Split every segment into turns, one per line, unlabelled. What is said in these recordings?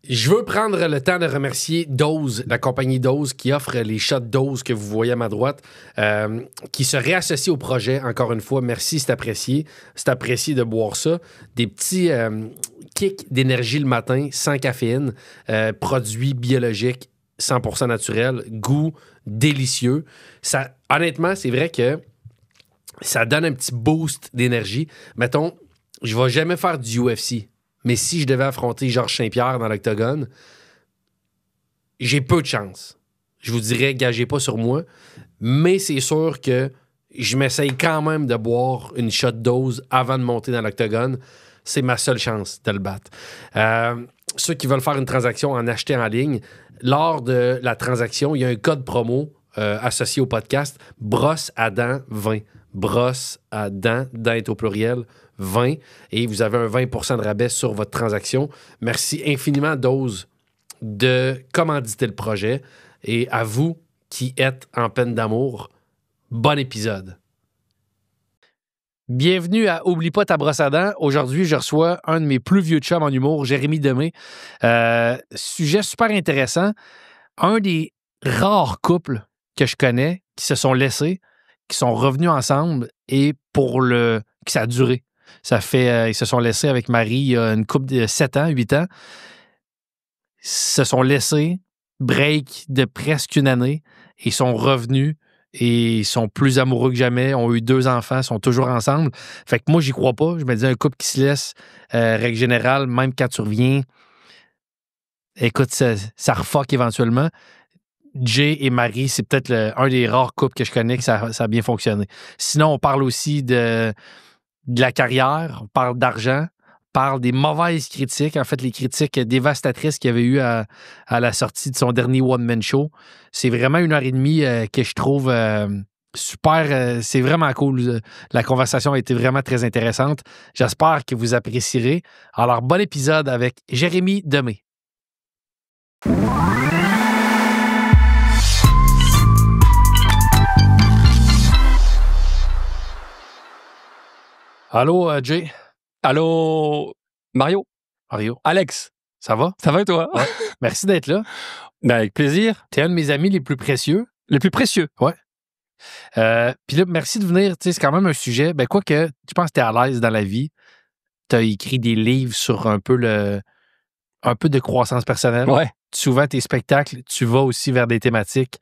Je veux prendre le temps de remercier Dose, la compagnie Dose qui offre les shots Dose que vous voyez à ma droite, qui se réassocie au projet. Encore une fois, merci, c'est apprécié. C'est apprécié de boire ça. Des petits kicks d'énergie le matin, sans caféine, produits biologiques, 100% naturels, goût délicieux. Ça, honnêtement, c'est vrai que ça donne un petit boost d'énergie. Mettons, je vais jamais faire du UFC. Mais si je devais affronter Georges Saint-Pierre dans l'octogone, j'ai peu de chance. Je vous dirais, gagez pas sur moi. Mais c'est sûr que je m'essaye quand même de boire une shot dose avant de monter dans l'octogone. C'est ma seule chance de le battre. Ceux qui veulent faire une transaction en acheter en ligne, lors de la transaction, il y a un code promo associé au podcast, brosse à dents 20. Brosse à dents, dents est au pluriel, 20, et vous avez un 20% de rabais sur votre transaction. Merci infiniment, Dose, de commanditer le projet. Et à vous qui êtes en peine d'amour, bon épisode. Bienvenue à Oublie pas ta brosse à dents. Aujourd'hui, je reçois un de mes plus vieux chums en humour, Jérémy Demé. Sujet super intéressant. Un des rares couples que je connais qui se sont laissés, qui sont revenus ensemble et que ça a duré. Ça fait, ils se sont laissés avec Marie il y a une couple de 7 ans, 8 ans. Ils se sont laissés, break de presque une année, et sont revenus et ils sont plus amoureux que jamais, ont eu 2 enfants, sont toujours ensemble. Fait que moi, j'y crois pas. Je me dis, un couple qui se laisse, règle générale, même quand tu reviens, écoute, ça refuck éventuellement. Jay et Marie, c'est peut-être un des rares couples que je connais que ça a bien fonctionné. Sinon, on parle aussi de la carrière, on parle d'argent, on parle des mauvaises critiques, en fait, les critiques dévastatrices qu'il y avait eu à la sortie de son dernier one-man show. C'est vraiment 1h30 que je trouve super. C'est vraiment cool. La conversation a été vraiment très intéressante. J'espère que vous apprécierez. Alors, bon épisode avec Jérémy Demé. Allô, Jay?
Allô, Mario? Alex?
Ça va?
Ça va et toi?
Ouais. Merci d'être là.
Ben, avec plaisir.
T'es un de mes amis les plus précieux.
Les plus précieux?
Ouais. Puis là, merci de venir. Tu sais, c'est quand même un sujet. Ben, quoi que, tu penses que t'es à l'aise dans la vie. T'as écrit des livres sur un peu de croissance personnelle.
Ouais.
Souvent, tes spectacles, tu vas aussi vers des thématiques.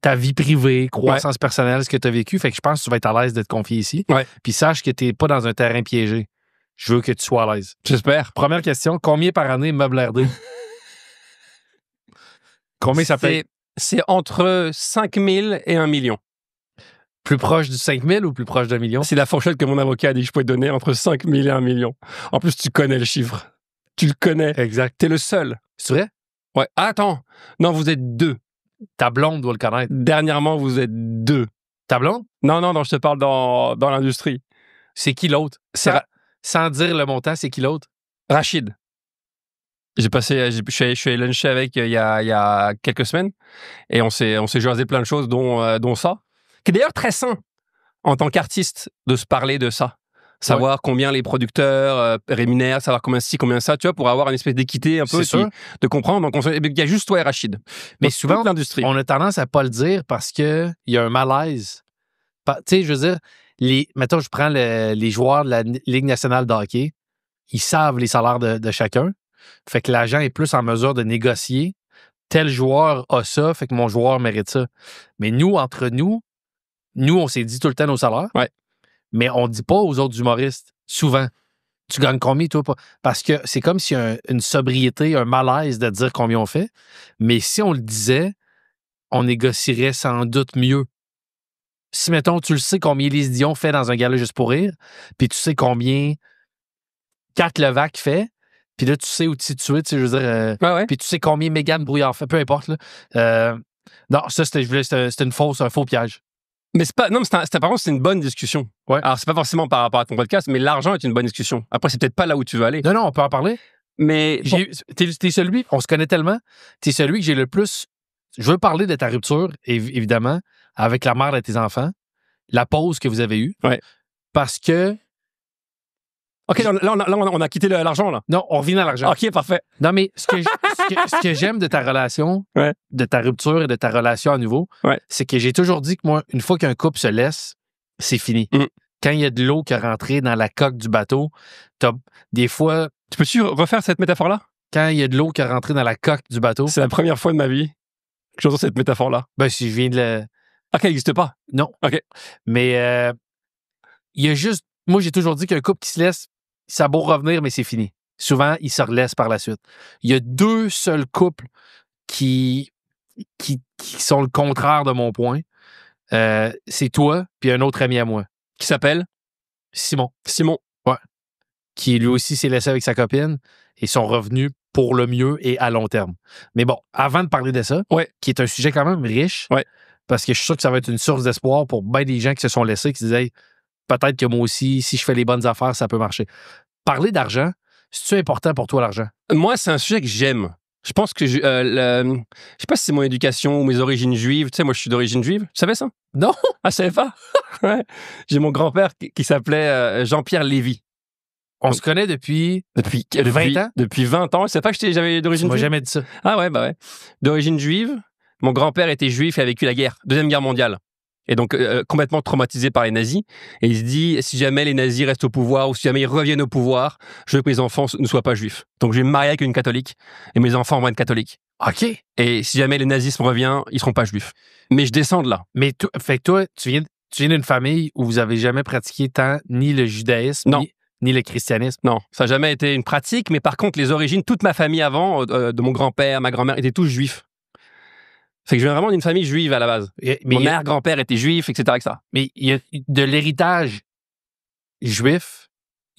Ta vie privée, croissance personnelle, ce que tu as vécu. Fait que je pense que tu vas être à l'aise de te confier ici.
Ouais.
Puis sache que tu n'es pas dans un terrain piégé. Je veux que tu sois à l'aise.
J'espère.
Première question, combien par année Meubles RD? Combien ça paye?
C'est entre 5 000 et 1 million.
Plus proche du 5 000 ou plus proche d'1 million?
C'est la fourchette que mon avocat a dit que je pouvais donner entre 5 000 et 1 million. En plus, tu connais le chiffre. Tu le connais.
Exact.
T'es le seul.
C'est vrai?
Ouais. Ah, attends. Non, vous êtes 2.
Ta blonde doit le connaître.
Dernièrement, vous êtes 2.
Ta blonde?
Non, je te parle dans l'industrie.
C'est qui l'autre? Sans dire le montant, c'est qui l'autre?
Rachid. Je suis allé luncher avec il y a quelques semaines et on s'est jasé plein de choses, dont ça, qui est d'ailleurs très sain en tant qu'artiste de se parler de ça. Savoir combien les producteurs rémunèrent, savoir combien ci, combien ça, tu vois, pour avoir une espèce d'équité un peu, de comprendre. Donc, il y a juste toi et Rachid.
Mais
donc,
souvent,
l'industrie.
On a tendance à pas le dire parce qu'il y a un malaise. Tu sais, je veux dire, mettons, je prends les joueurs de la Ligue nationale de hockey. Ils savent les salaires de chacun. Fait que l'agent est plus en mesure de négocier. Tel joueur a ça, fait que mon joueur mérite ça. Mais nous, entre nous, on s'est dit tout le temps nos salaires.
Ouais.
Mais on ne dit pas aux autres humoristes, souvent. Tu gagnes combien, toi? Parce que c'est comme s'il y a une sobriété, un malaise de dire combien on fait. Mais si on le disait, on négocierait sans doute mieux. Si, mettons, tu le sais combien Lise Dion fait dans un gala juste pour rire, puis tu sais combien Kat Levac fait, puis là, tu sais où tu es, tu sais, je veux dire... Puis tu sais combien Mégane Brouillard fait, peu importe. Là. Non, ça, c'était un faux piège.
Mais par contre, c'est une bonne discussion.
Ouais.
Alors, c'est pas forcément par rapport à ton podcast, mais l'argent est une bonne discussion. Après, c'est peut-être pas là où tu veux aller.
Non, on peut en parler.
Mais
t'es celui, on se connaît tellement, t'es celui que j'ai le plus... Je veux parler de ta rupture, évidemment, avec la mère de tes enfants, la pause que vous avez eue.
Ouais.
Parce que
OK, là, on a quitté l'argent, là.
Non, on revient à l'argent.
OK, parfait.
Non, mais ce que j'aime de ta relation, de ta rupture et de ta relation à nouveau, c'est que j'ai toujours dit que moi, une fois qu'un couple se laisse, c'est fini. Quand il y a de l'eau qui est rentrée dans la coque du bateau, des fois...
Tu peux-tu refaire cette métaphore-là?
Quand il y a de l'eau qui est rentrée dans la coque du bateau...
C'est la première fois de ma vie que j'entends cette métaphore-là.
Ben, si je viens de le...
OK, elle n'existe pas?
Non.
OK.
Mais il y a juste... Moi, j'ai toujours dit qu'un couple qui se laisse, ça a beau revenir, mais c'est fini. Souvent, ils se relaissent par la suite. Il y a 2 seuls couples qui sont le contraire de mon point. C'est toi puis un autre ami à moi.
Qui s'appelle?
Simon.
Simon.
Ouais. Qui lui aussi s'est laissé avec sa copine et sont revenus pour le mieux et à long terme. Mais bon, avant de parler de ça, qui est un sujet quand même riche, parce que je suis sûr que ça va être une source d'espoir pour bien des gens qui se sont laissés, qui se disaient peut-être que moi aussi, si je fais les bonnes affaires, ça peut marcher. Parler d'argent, c'est-tu important pour toi, l'argent?
Moi, c'est un sujet que j'aime. Je pense que je sais pas si c'est mon éducation ou mes origines juives. Tu sais, moi, je suis d'origine juive. Tu savais ça?
Non.
Ah, je savais pas? Ouais. J'ai mon grand-père qui s'appelait Jean-Pierre Lévy.
On se connaît depuis 20 ans?
Depuis 20 ans. C'est pas que j'avais d'origine juive?
Tu m'as jamais dit ça.
Ah ouais, bah ouais. D'origine juive. Mon grand-père était juif et a vécu la guerre, Deuxième Guerre mondiale. Et donc, complètement traumatisé par les nazis. Et il se dit, si jamais les nazis restent au pouvoir ou si jamais ils reviennent au pouvoir, je veux que mes enfants ne soient pas juifs. Donc, je vais me marier avec une catholique et mes enfants vont être catholiques.
OK.
Et si jamais le nazisme revient, ils seront pas juifs. Mais je descends de là.
Mais fait que toi, tu viens d'une famille où vous avez jamais pratiqué tant ni le judaïsme, ni le christianisme.
Non, ça n'a jamais été une pratique. Mais par contre, les origines, toute ma famille avant, de mon grand-père, ma grand-mère, étaient tous juifs. Fait que je viens vraiment d'une famille juive à la base. Mon arrière-grand-père était juif, etc.
Mais il y a de l'héritage juif,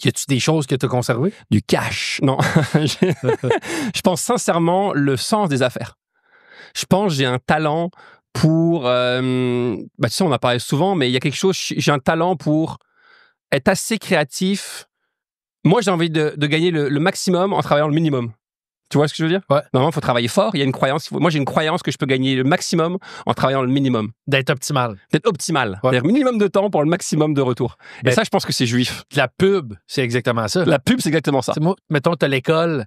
y a-tu des choses que tu as conservées?
Du cash, non. Je pense sincèrement le sens des affaires. Je pense que j'ai un talent pour... tu sais, on en parlé souvent, mais il y a quelque chose... J'ai un talent pour être assez créatif. Moi, j'ai envie de gagner le maximum en travaillant le minimum. Tu vois ce que je veux dire?
Ouais.
Normalement, il faut travailler fort. Il y a une croyance. Moi, j'ai une croyance que je peux gagner le maximum en travaillant le minimum.
D'être optimal.
D'être optimal. C'est-à-dire minimum de temps pour le maximum de retour. Et ça, je pense que c'est juif.
La pub, c'est exactement ça.
La pub, c'est exactement ça.
Moi, mettons, tu as l'école.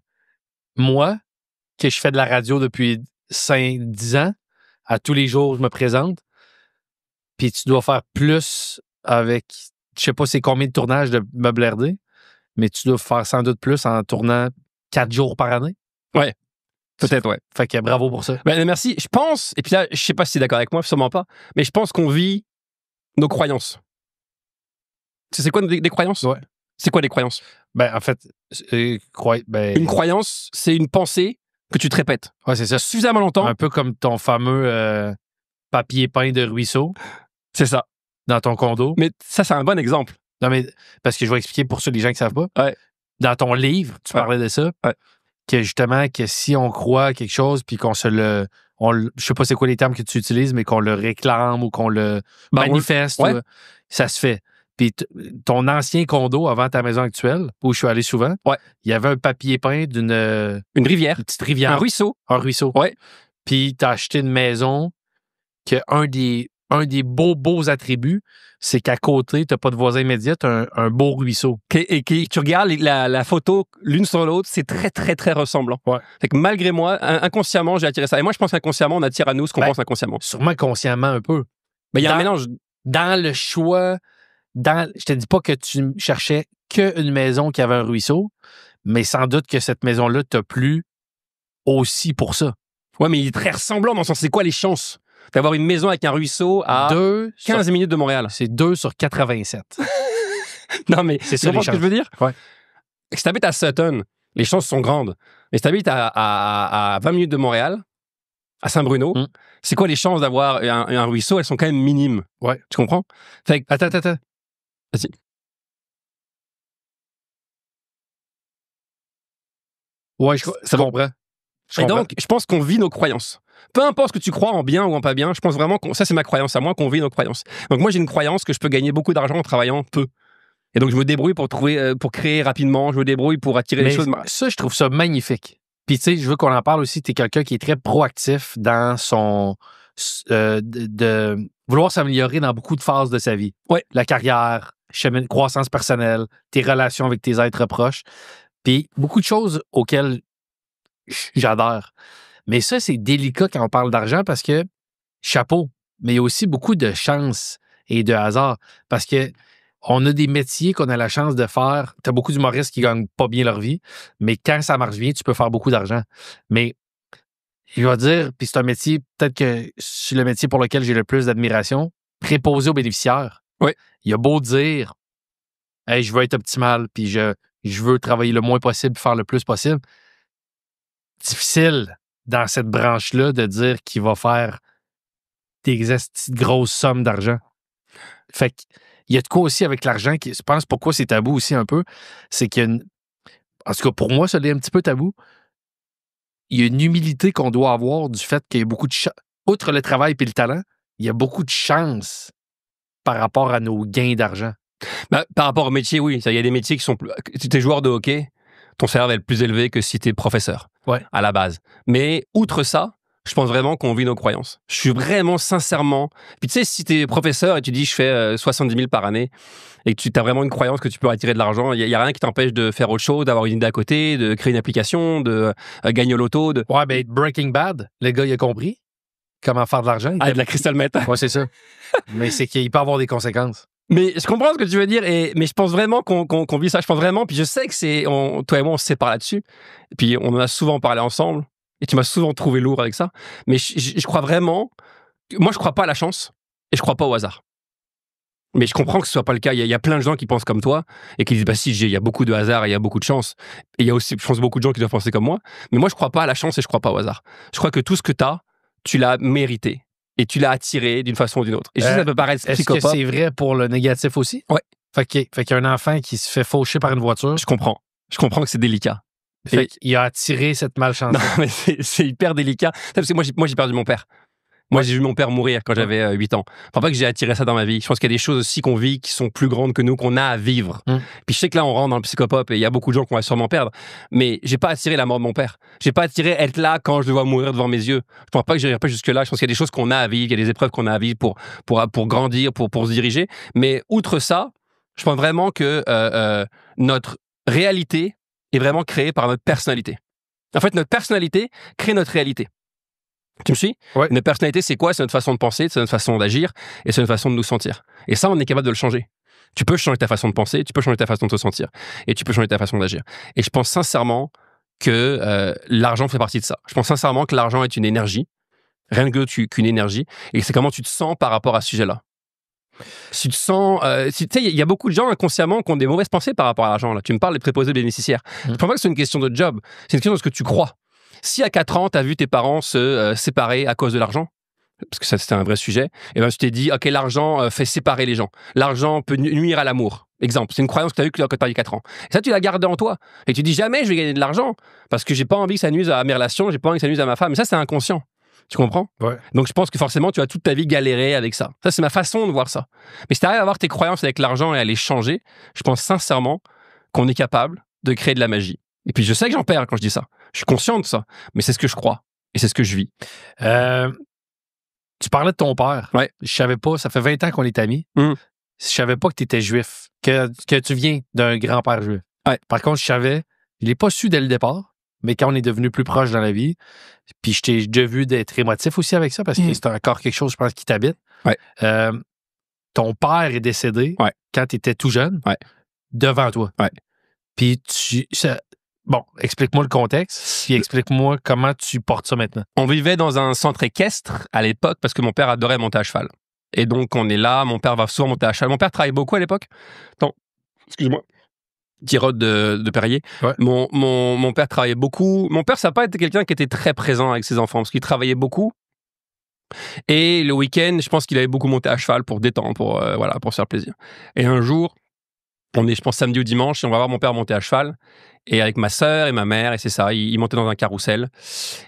Moi, que je fais de la radio depuis 5-10 ans, à tous les jours, je me présente. Puis tu dois faire plus avec, je sais pas c'est combien de tournages de Meubles RD, mais tu dois faire sans doute plus en tournant 4 jours par année.
Ouais. Peut-être, ouais.
Fait que bravo pour ça.
Ben, merci. Je pense, et puis là, je sais pas si tu es d'accord avec moi, sûrement pas, mais je pense qu'on vit nos croyances. C'est quoi des croyances?
Ouais.
C'est quoi des croyances?
Ben, en fait,
une croyance, c'est une pensée que tu te répètes.
Ouais, c'est ça.
Suffisamment longtemps.
Un peu comme ton fameux papier peint de ruisseau.
C'est ça.
Dans ton condo.
Mais ça, c'est un bon exemple.
Non, mais parce que je vais expliquer pour ceux les gens qui savent pas.
Ouais.
Dans ton livre, tu parlais de ça.
Ouais.
Que justement, que si on croit à quelque chose, puis qu'on je sais pas c'est quoi les termes que tu utilises, mais qu'on le réclame ou qu'on le manifeste, ça se fait. Puis ton ancien condo avant ta maison actuelle, où je suis allé souvent, il y avait un papier peint d'une...
Une rivière.
Une petite rivière.
Un ruisseau.
Un ruisseau.
Ouais.
Puis t'as acheté une maison que un des beaux attributs, c'est qu'à côté, tu n'as pas de voisin immédiat, tu as un beau ruisseau.
Et tu regardes la photo l'une sur l'autre, c'est très, très, très ressemblant.
Ouais.
Fait que malgré moi, inconsciemment, j'ai attiré ça. Et moi, je pense qu'inconsciemment, on attire à nous ce qu'on pense inconsciemment.
Sûrement consciemment un peu.
Mais il y a un mélange.
Dans le choix, je te dis pas que tu cherchais qu'une maison qui avait un ruisseau, mais sans doute que cette maison-là t'a plu aussi pour ça.
Ouais, mais il est très ressemblant dans le sens, c'est quoi les chances d'avoir une maison avec un ruisseau à 15 minutes de Montréal?
C'est 2 sur 87.
Non, mais
c'est ça,
ce que je veux dire?
Ouais.
Si tu habites à Sutton, les chances sont grandes. Mais si tu habites à 20 minutes de Montréal, à Saint-Bruno, c'est quoi les chances d'avoir un ruisseau? Elles sont quand même minimes.
Ouais.
Tu comprends? Fait que...
Attends.
Vas-y.
Ouais, ça comprend.
Et donc, je pense qu'on vit nos croyances. Peu importe ce que tu crois en bien ou en pas bien, je pense vraiment que ça, c'est ma croyance à moi, qu'on vit nos croyances. Donc moi, j'ai une croyance que je peux gagner beaucoup d'argent en travaillant peu. Et donc, je me débrouille pour créer rapidement, je me débrouille pour attirer les choses.
Ça, je trouve ça magnifique. Puis, tu sais, je veux qu'on en parle aussi. Tu es quelqu'un qui est très proactif dans son... de vouloir s'améliorer dans beaucoup de phases de sa vie.
Ouais.
La carrière,
croissance personnelle, tes relations avec tes êtres proches. Puis beaucoup de choses auxquelles j'adhère. Mais ça, c'est délicat quand on parle d'argent parce que, chapeau, mais il y a aussi beaucoup de chance et de hasard. Parce que on a des métiers qu'on a la chance de faire. Tu as beaucoup d'humoristes qui gagnent pas bien leur vie, mais quand ça marche bien, tu peux faire beaucoup d'argent. Mais je vais dire, puis c'est un métier, peut-être que c'est le métier pour lequel j'ai le plus d'admiration, préposé aux bénéficiaires.
Oui.
Il a beau dire, hey, je veux être optimal, puis je veux travailler le moins possible, faire le plus possible. Difficile dans cette branche-là de dire qu'il va faire des grosses sommes d'argent. Fait qu'il y a de quoi aussi avec l'argent, je pense pourquoi c'est tabou aussi un peu, c'est qu'il y a en tout cas pour moi, ça l'est un petit peu tabou. Il y a une humilité qu'on doit avoir du fait qu'il y a beaucoup de outre le travail et le talent, il y a beaucoup de chance par rapport à nos gains d'argent.
Bah, par rapport au métier, oui. Il y a des métiers qui sont plus... Si tu es joueur de hockey, ton salaire va être plus élevé que si tu es professeur, à la base. Mais outre ça, je pense vraiment qu'on vit nos croyances. Je suis vraiment sincèrement... Puis tu sais, si tu es professeur et tu dis je fais 70 000 par année et que tu as vraiment une croyance que tu peux attirer de l'argent, il n'y a rien qui t'empêche de faire autre chose, d'avoir une idée à côté, de créer une application, de gagner au loto.
Ouais, ben Breaking Bad, le gars, il a compris comment faire de l'argent.
De la crystal meth.
Ouais, c'est ça. Mais c'est qu'il peut avoir des conséquences.
Mais je comprends ce que tu veux dire, mais je pense vraiment qu'on vit ça. Je pense vraiment, puis je sais que toi et moi, on se sépare là-dessus. Et puis on en a souvent parlé ensemble. Et tu m'as souvent trouvé lourd avec ça. Mais je crois vraiment... Moi, je crois pas à la chance et je crois pas au hasard. Mais je comprends que ce soit pas le cas. Il y a plein de gens qui pensent comme toi et qui disent bah si, il y a beaucoup de hasard et il y a beaucoup de chance. Et il y a aussi, je pense, beaucoup de gens qui doivent penser comme moi. Mais moi, je crois pas à la chance et je crois pas au hasard. Je crois que tout ce que tu l'as mérité et tu l'as attiré d'une façon ou d'une autre. Et je sais que ça peut paraître psychopathe.
Est-ce que c'est vrai pour le négatif aussi?
Ouais.
Fait qu'il y a un enfant qui se fait faucher par une voiture.
Je comprends. Je comprends que c'est délicat.
Fait qu'il a attiré cette malchance.
Non, mais c'est hyper délicat. Parce que moi, j'ai perdu mon père. Moi, j'ai vu mon père mourir quand j'avais 8 ans. Je pense pas que j'ai attiré ça dans ma vie. Je pense qu'il y a des choses aussi qu'on vit qui sont plus grandes que nous, qu'on a à vivre. Puis je sais que là, on rentre dans le psychopop et il y a beaucoup de gens qu'on va sûrement perdre. Mais j'ai pas attiré la mort de mon père. J'ai pas attiré être là quand je le vois mourir devant mes yeux. Je pense pas que j'irai pas jusque-là. Je pense qu'il y a des choses qu'on a à vivre, il y a des épreuves qu'on a à vivre pour grandir, pour se diriger. Mais outre ça, je pense vraiment que notre réalité est vraiment créée par notre personnalité. En fait, notre personnalité crée notre réalité. Tu me suis?
Ouais.
Notre personnalité, c'est quoi? C'est notre façon de penser, c'est notre façon d'agir et c'est notre façon de nous sentir. Et ça, on est capable de le changer. Tu peux changer ta façon de penser, tu peux changer ta façon de te sentir et tu peux changer ta façon d'agir. Et je pense sincèrement que l'argent fait partie de ça. Je pense sincèrement que l'argent est une énergie, rien qu'une énergie, et c'est comment tu te sens par rapport à ce sujet-là. Si tu te sens... tu sais, il y a beaucoup de gens inconsciemment qui ont des mauvaises pensées par rapport à l'argent. Là. Tu me parles des préposés bénéficiaires. Je ne pense pas que c'est une question de job, c'est une question de ce que tu crois. Si à 4 ans, tu as vu tes parents se séparer à cause de l'argent, parce que ça, c'était un vrai sujet, et ben tu t'es dit, OK, l'argent fait séparer les gens. L'argent peut nuire à l'amour. Exemple, c'est une croyance que tu as eue quand tu as eu 4 ans. Et ça, tu l'as gardé en toi. Et tu dis, jamais je vais gagner de l'argent, parce que j'ai pas envie que ça nuise à mes relations, j'ai pas envie que ça nuise à ma femme. Mais ça, c'est inconscient. Tu comprends?
Ouais.
Donc, je pense que forcément, tu as toute ta vie galéré avec ça. Ça, c'est ma façon de voir ça. Mais si tu arrives à avoir tes croyances avec l'argent et à les changer, je pense sincèrement qu'on est capable de créer de la magie. Et puis, je sais que j'en perds quand je dis ça. Je suis conscient de ça. Mais c'est ce que je crois. Et c'est ce que je vis.
Tu parlais de ton père.
Ouais.
Je savais pas, ça fait 20 ans qu'on est amis. Je savais pas que tu étais juif, que tu viens d'un grand-père juif.
Ouais.
Par contre, je l'ai pas su dès le départ, mais quand on est devenu plus proche dans la vie, puis je t'ai déjà vu d'être émotif aussi avec ça, parce que c'est encore quelque chose, je pense, qui t'habite.
Ouais.
Ton père est décédé quand tu étais tout jeune, devant toi.
Ouais.
Puis bon, explique-moi le contexte, puis explique-moi comment tu portes ça maintenant.
On vivait dans un centre équestre à l'époque parce que mon père adorait monter à cheval. Et donc, on est là, mon père va souvent monter à cheval. Mon père travaillait beaucoup à l'époque. Attends, excuse-moi. Tirode de Perrier.
Ouais.
Mon père travaillait beaucoup. Mon père, ça n'a pas été quelqu'un qui était très présent avec ses enfants parce qu'il travaillait beaucoup. Et le week-end, je pense qu'il avait beaucoup monté à cheval pour détendre, pour se faire plaisir. Et un jour, on est, je pense, samedi ou dimanche, et on va voir mon père monter à cheval. Et avec ma sœur et ma mère, et c'est ça, il montait dans un carrousel.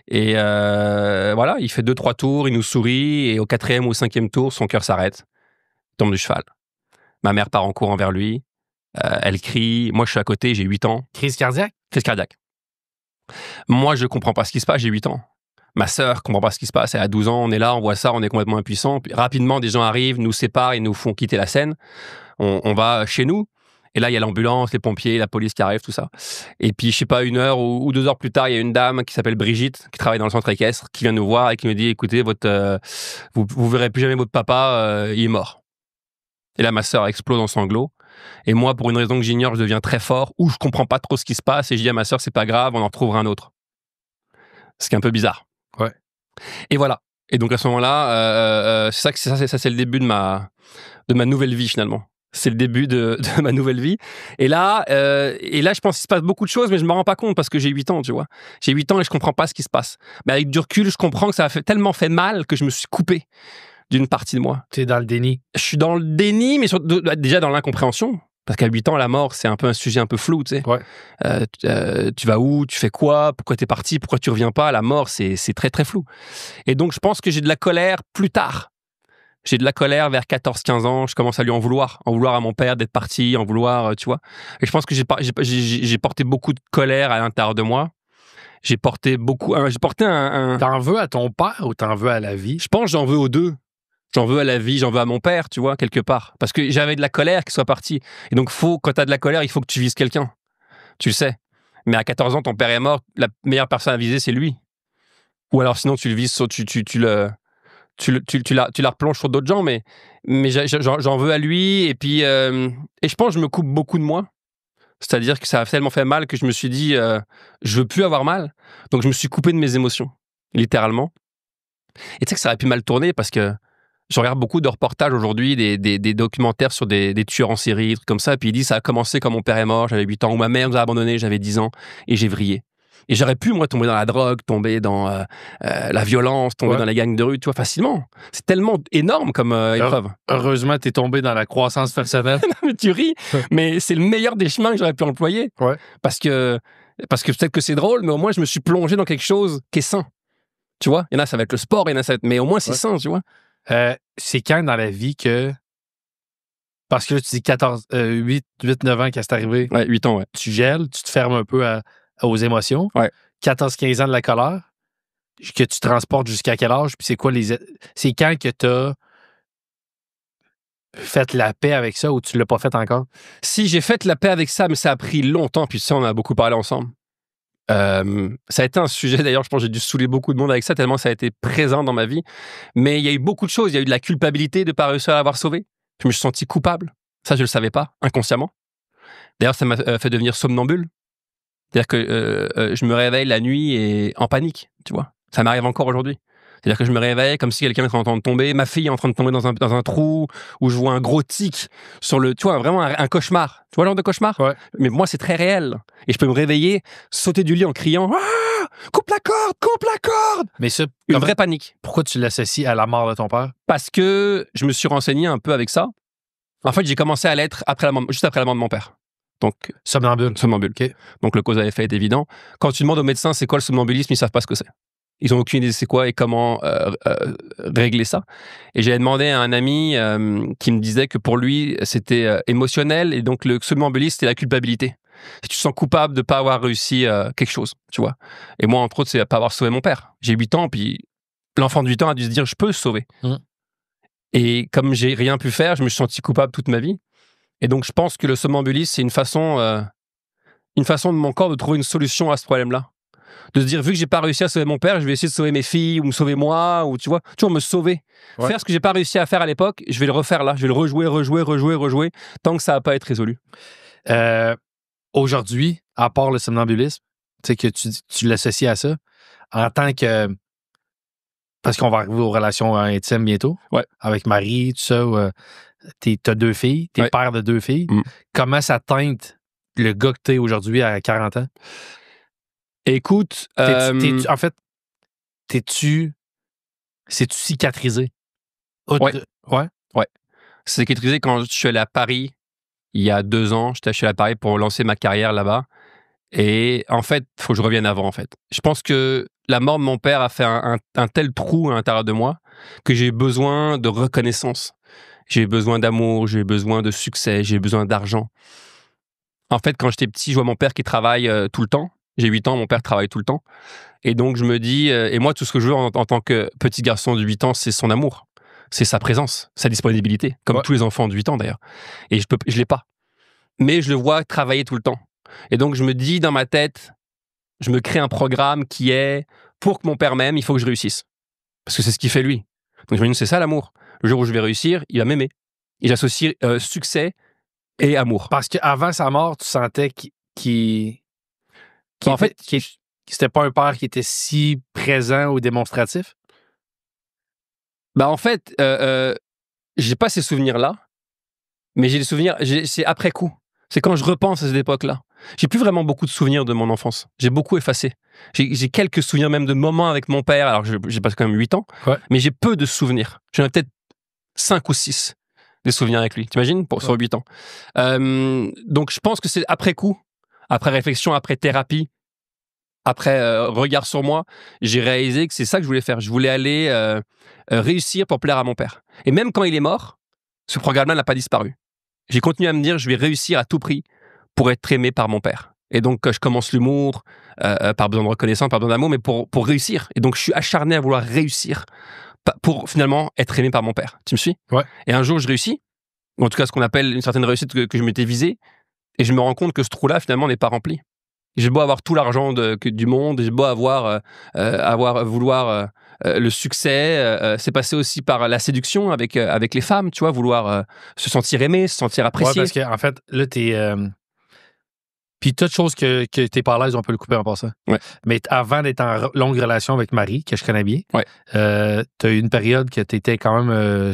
Et voilà, il fait 2-3 tours, il nous sourit, et au 4e ou 5e tour, son cœur s'arrête, il tombe du cheval. Ma mère part en courant vers lui, elle crie, moi je suis à côté, j'ai 8 ans.
Crise cardiaque?
Crise cardiaque. Moi, je comprends pas ce qui se passe, j'ai 8 ans. Ma sœur comprend pas ce qui se passe. Elle a 12 ans, on est là, on voit ça, on est complètement impuissant. Puis rapidement, des gens arrivent, nous séparent et nous font quitter la scène. On va chez nous. Et là, il y a l'ambulance, les pompiers, la police qui arrivent, tout ça. Et puis, je sais pas, 1 heure ou 2 heures plus tard, il y a une dame qui s'appelle Brigitte, qui travaille dans le centre équestre, qui vient nous voir et qui nous dit, écoutez, vous verrez plus jamais votre papa, il est mort. Et là, ma sœur explose en sanglots. Et moi, pour une raison que j'ignore, je deviens très fort, ou je comprends pas trop ce qui se passe, et je dis à ma sœur, c'est pas grave, on en retrouvera un autre. Ce qui est un peu bizarre.
Ouais.
Et voilà. Et donc, à ce moment-là, c'est le début de ma nouvelle vie, finalement. C'est le début de ma nouvelle vie. Et là, je pense qu'il se passe beaucoup de choses, mais je me rends pas compte parce que j'ai 8 ans, tu vois. J'ai 8 ans et je comprends pas ce qui se passe. Mais avec du recul, je comprends que ça a tellement fait mal que je me suis coupé d'une partie de moi.
Tu es dans le déni.
Je suis dans le déni, mais déjà dans l'incompréhension. Parce qu'à 8 ans, la mort, c'est un peu un sujet un peu flou, tu sais.
Ouais.
Tu vas où? Tu fais quoi? Pourquoi t'es parti? Pourquoi tu reviens pas? La mort, c'est très, très flou. Et donc, je pense que j'ai de la colère plus tard. J'ai de la colère vers 14-15 ans. Je commence à lui en vouloir à mon père d'être parti, en vouloir, tu vois. Et je pense que j'ai porté beaucoup de colère à l'intérieur de moi. J'ai porté un...
T'en veux à ton père ou t'en veux à la vie?
Je pense que j'en veux aux deux. J'en veux à la vie, j'en veux à mon père, tu vois, quelque part. Parce que j'avais de la colère qui soit partie. Et donc, quand t'as de la colère, il faut que tu vises quelqu'un. Tu le sais. Mais à 14 ans, ton père est mort. La meilleure personne à viser, c'est lui. Ou alors, sinon, tu le vises, tu la replonges sur d'autres gens, mais j'en veux à lui. Et puis, et je pense que je me coupe beaucoup de moi. C'est-à-dire que ça a tellement fait mal que je me suis dit, je veux plus avoir mal. Donc, je me suis coupé de mes émotions, littéralement. Et tu sais que ça aurait pu mal tourner parce que je regarde beaucoup de reportages aujourd'hui, des documentaires sur des tueurs en série, des trucs comme ça. Et puis il dit, ça a commencé quand mon père est mort, j'avais 8 ans, ou ma mère nous a abandonnés, j'avais 10 ans, et j'ai vrillé. Et j'aurais pu, moi, tomber dans la drogue, tomber dans la violence, tomber dans les gangs de rue, tu vois, facilement. C'est tellement énorme comme épreuve.
Heureusement, t'es tombé dans la croissance personnelle.
Mais tu ris, mais c'est le meilleur des chemins que j'aurais pu employer.
Ouais.
Parce que peut-être que c'est drôle, mais au moins, je me suis plongé dans quelque chose qui est sain. Tu vois, il y en a, ça va être le sport, il y en a, ça va être... mais au moins, c'est sain, tu vois.
C'est quand dans la vie que... Parce que là, tu dis 8-9 ans quand c'est arrivé.
Ouais, 8 ans, ouais.
Tu gèles, tu te fermes un peu aux émotions.
Ouais.
14-15 ans de la colère, que tu transportes jusqu'à quel âge? Puis c'est quoi c'est quand que t'as fait la paix avec ça ou tu l'as pas fait encore?
Si, j'ai fait la paix avec ça, mais ça a pris longtemps, puis ça, on a beaucoup parlé ensemble. Ça a été un sujet, d'ailleurs, je pense que j'ai dû saouler beaucoup de monde avec ça, tellement ça a été présent dans ma vie. Mais il y a eu beaucoup de choses. Il y a eu de la culpabilité de ne pas réussir à l'avoir sauvé. Je me suis senti coupable. Ça, je ne le savais pas, inconsciemment. D'ailleurs, ça m'a fait devenir somnambule. C'est-à-dire que je me réveille la nuit et en panique, tu vois. Ça m'arrive encore aujourd'hui. C'est-à-dire que je me réveille comme si quelqu'un était en train de tomber, ma fille est en train de tomber dans un trou, où je vois un gros tic sur le... Tu vois, vraiment un cauchemar. Tu vois le genre de cauchemar?
Ouais.
Mais moi, c'est très réel. Et je peux me réveiller, sauter du lit en criant « Ah! Coupe la corde! Coupe la corde !»
Mais ça,
Une vraie panique.
pourquoi tu l'associes à la mort de ton père?
Parce que je me suis renseigné un peu avec ça. En fait, j'ai commencé à l'être juste après la mort de mon père. Donc,
somnambule.
Okay. Donc, le cause à effet est évident. Quand tu demandes aux médecins c'est quoi le somnambulisme, ils savent pas ce que c'est. Ils ont aucune idée de c'est quoi et comment régler ça. Et j'ai demandé à un ami qui me disait que pour lui, c'était émotionnel. Et donc, le somnambulisme, c'était la culpabilité. Si tu te sens coupable de ne pas avoir réussi quelque chose, tu vois. Et moi, entre autres, c'est de ne pas avoir sauvé mon père. J'ai 8 ans, puis l'enfant de 8 ans a dû se dire, je peux sauver. Et comme j'ai rien pu faire, je me suis senti coupable toute ma vie. Et donc, je pense que le somnambulisme, c'est une façon de mon corps de trouver une solution à ce problème-là. De se dire, vu que j'ai pas réussi à sauver mon père, je vais essayer de sauver mes filles ou me sauver moi, ou tu vois, toujours me sauver. Ouais. Faire ce que j'ai pas réussi à faire à l'époque, je vais le refaire là. Je vais le rejouer, tant que ça va pas être résolu.
Aujourd'hui, à part le somnambulisme, tu sais que tu l'associes à ça, en tant que... Parce qu'on va arriver aux relations intimes bientôt,
ouais.
Avec Marie, tout ça, t'as 2 filles, t'es père de 2 filles. Comment ça teinte le gars que t'es aujourd'hui à 40 ans?
Écoute,
en fait, c'est-tu cicatrisé?
Ouais.
Ouais.
C'est cicatrisé quand je suis allé à Paris il y a 2 ans. J'étais allé à Paris pour lancer ma carrière là-bas. Et en fait, il faut que je revienne avant, en fait. Je pense que la mort de mon père a fait un tel trou à l'intérieur de moi que j'ai besoin de reconnaissance. J'ai besoin d'amour, j'ai besoin de succès, j'ai besoin d'argent. En fait, quand j'étais petit, je vois mon père qui travaille tout le temps. J'ai 8 ans, mon père travaille tout le temps. Et donc, je me dis, et moi, tout ce que je veux en tant que petit garçon de 8 ans, c'est son amour. C'est sa présence, sa disponibilité, comme tous les enfants de 8 ans d'ailleurs. Et je l'ai pas. Mais je le vois travailler tout le temps. Et donc, je me dis dans ma tête, je me crée un programme qui est, pour que mon père m'aime, il faut que je réussisse. Parce que c'est ce qu'il fait lui. Donc, je me dis, c'est ça l'amour. Le jour où je vais réussir, il va m'aimer. Et j'associe succès et amour.
Parce qu'avant sa mort, tu sentais
En fait,
c'était pas un père qui était si présent ou démonstratif?
En fait, j'ai pas ces souvenirs-là, mais j'ai des souvenirs, c'est après coup. C'est quand je repense à cette époque-là. J'ai plus vraiment beaucoup de souvenirs de mon enfance. J'ai beaucoup effacé. J'ai quelques souvenirs même de moments avec mon père, alors j'ai passé quand même 8 ans, mais j'ai peu de souvenirs. J'en ai peut-être 5 ou 6 des souvenirs avec lui. T'imagines? Sur 8 ans. Donc je pense que c'est après coup, après réflexion, après thérapie, après regard sur moi, j'ai réalisé que c'est ça que je voulais faire. Je voulais aller réussir pour plaire à mon père. Et même quand il est mort, ce programme-là n'a pas disparu. J'ai continué à me dire, je vais réussir à tout prix pour être aimé par mon père. Et donc, je commence l'humour, par besoin de reconnaissance, par besoin d'amour, mais pour réussir. Et donc, je suis acharné à vouloir réussir pour finalement être aimé par mon père. Tu me suis?
Ouais.
Et un jour, je réussis, ou en tout cas, ce qu'on appelle une certaine réussite que je m'étais visée, et je me rends compte que ce trou-là, finalement, n'est pas rempli. J'ai beau avoir tout l'argent du monde, j'ai beau vouloir le succès, c'est passé aussi par la séduction avec les femmes, tu vois, vouloir se sentir aimé, se sentir apprécié.
Ouais, parce qu'en fait, là, t'es... Puis toute chose que t'es pas à l'aise, on peut le couper en passant.
Ouais.
Mais avant d'être en longue relation avec Marie, que je connais bien,
ouais.
T'as eu une période que t'étais quand même...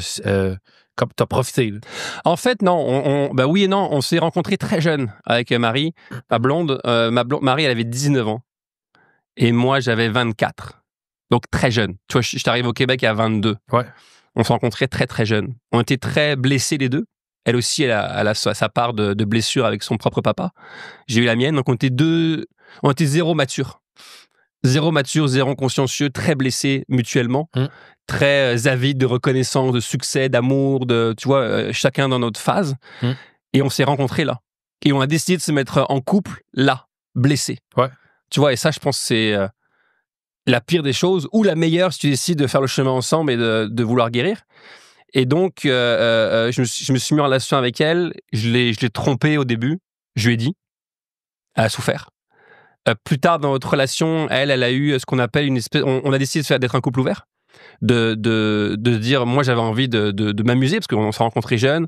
comme t'as profité. Là.
En fait, non. Oui et non. On s'est rencontrés très jeunes avec Marie, ma blonde. Marie, elle avait 19 ans. Et moi, j'avais 24. Donc, très jeune. Tu vois, je t'arrive au Québec à 22.
Ouais.
On s'est rencontrés très, très jeunes. On était très blessés les deux. Elle aussi, elle a sa part de blessure avec son propre papa. J'ai eu la mienne. Donc, on était zéro mature. Zéro mature, zéro consciencieux, très blessés mutuellement. Très avides de reconnaissance, de succès, d'amour, tu vois, chacun dans notre phase. Et on s'est rencontrés là. Et on a décidé de se mettre en couple là, blessés.
Ouais.
Tu vois, et ça, je pense que c'est la pire des choses, ou la meilleure si tu décides de faire le chemin ensemble et de vouloir guérir. Et donc, je me suis mis en relation avec elle. Je l'ai trompée au début. Je lui ai dit. Elle a souffert. Plus tard dans notre relation, elle a eu ce qu'on appelle une espèce... On a décidé d'être un couple ouvert. De dire, moi, j'avais envie de m'amuser parce qu'on s'est rencontrés jeunes.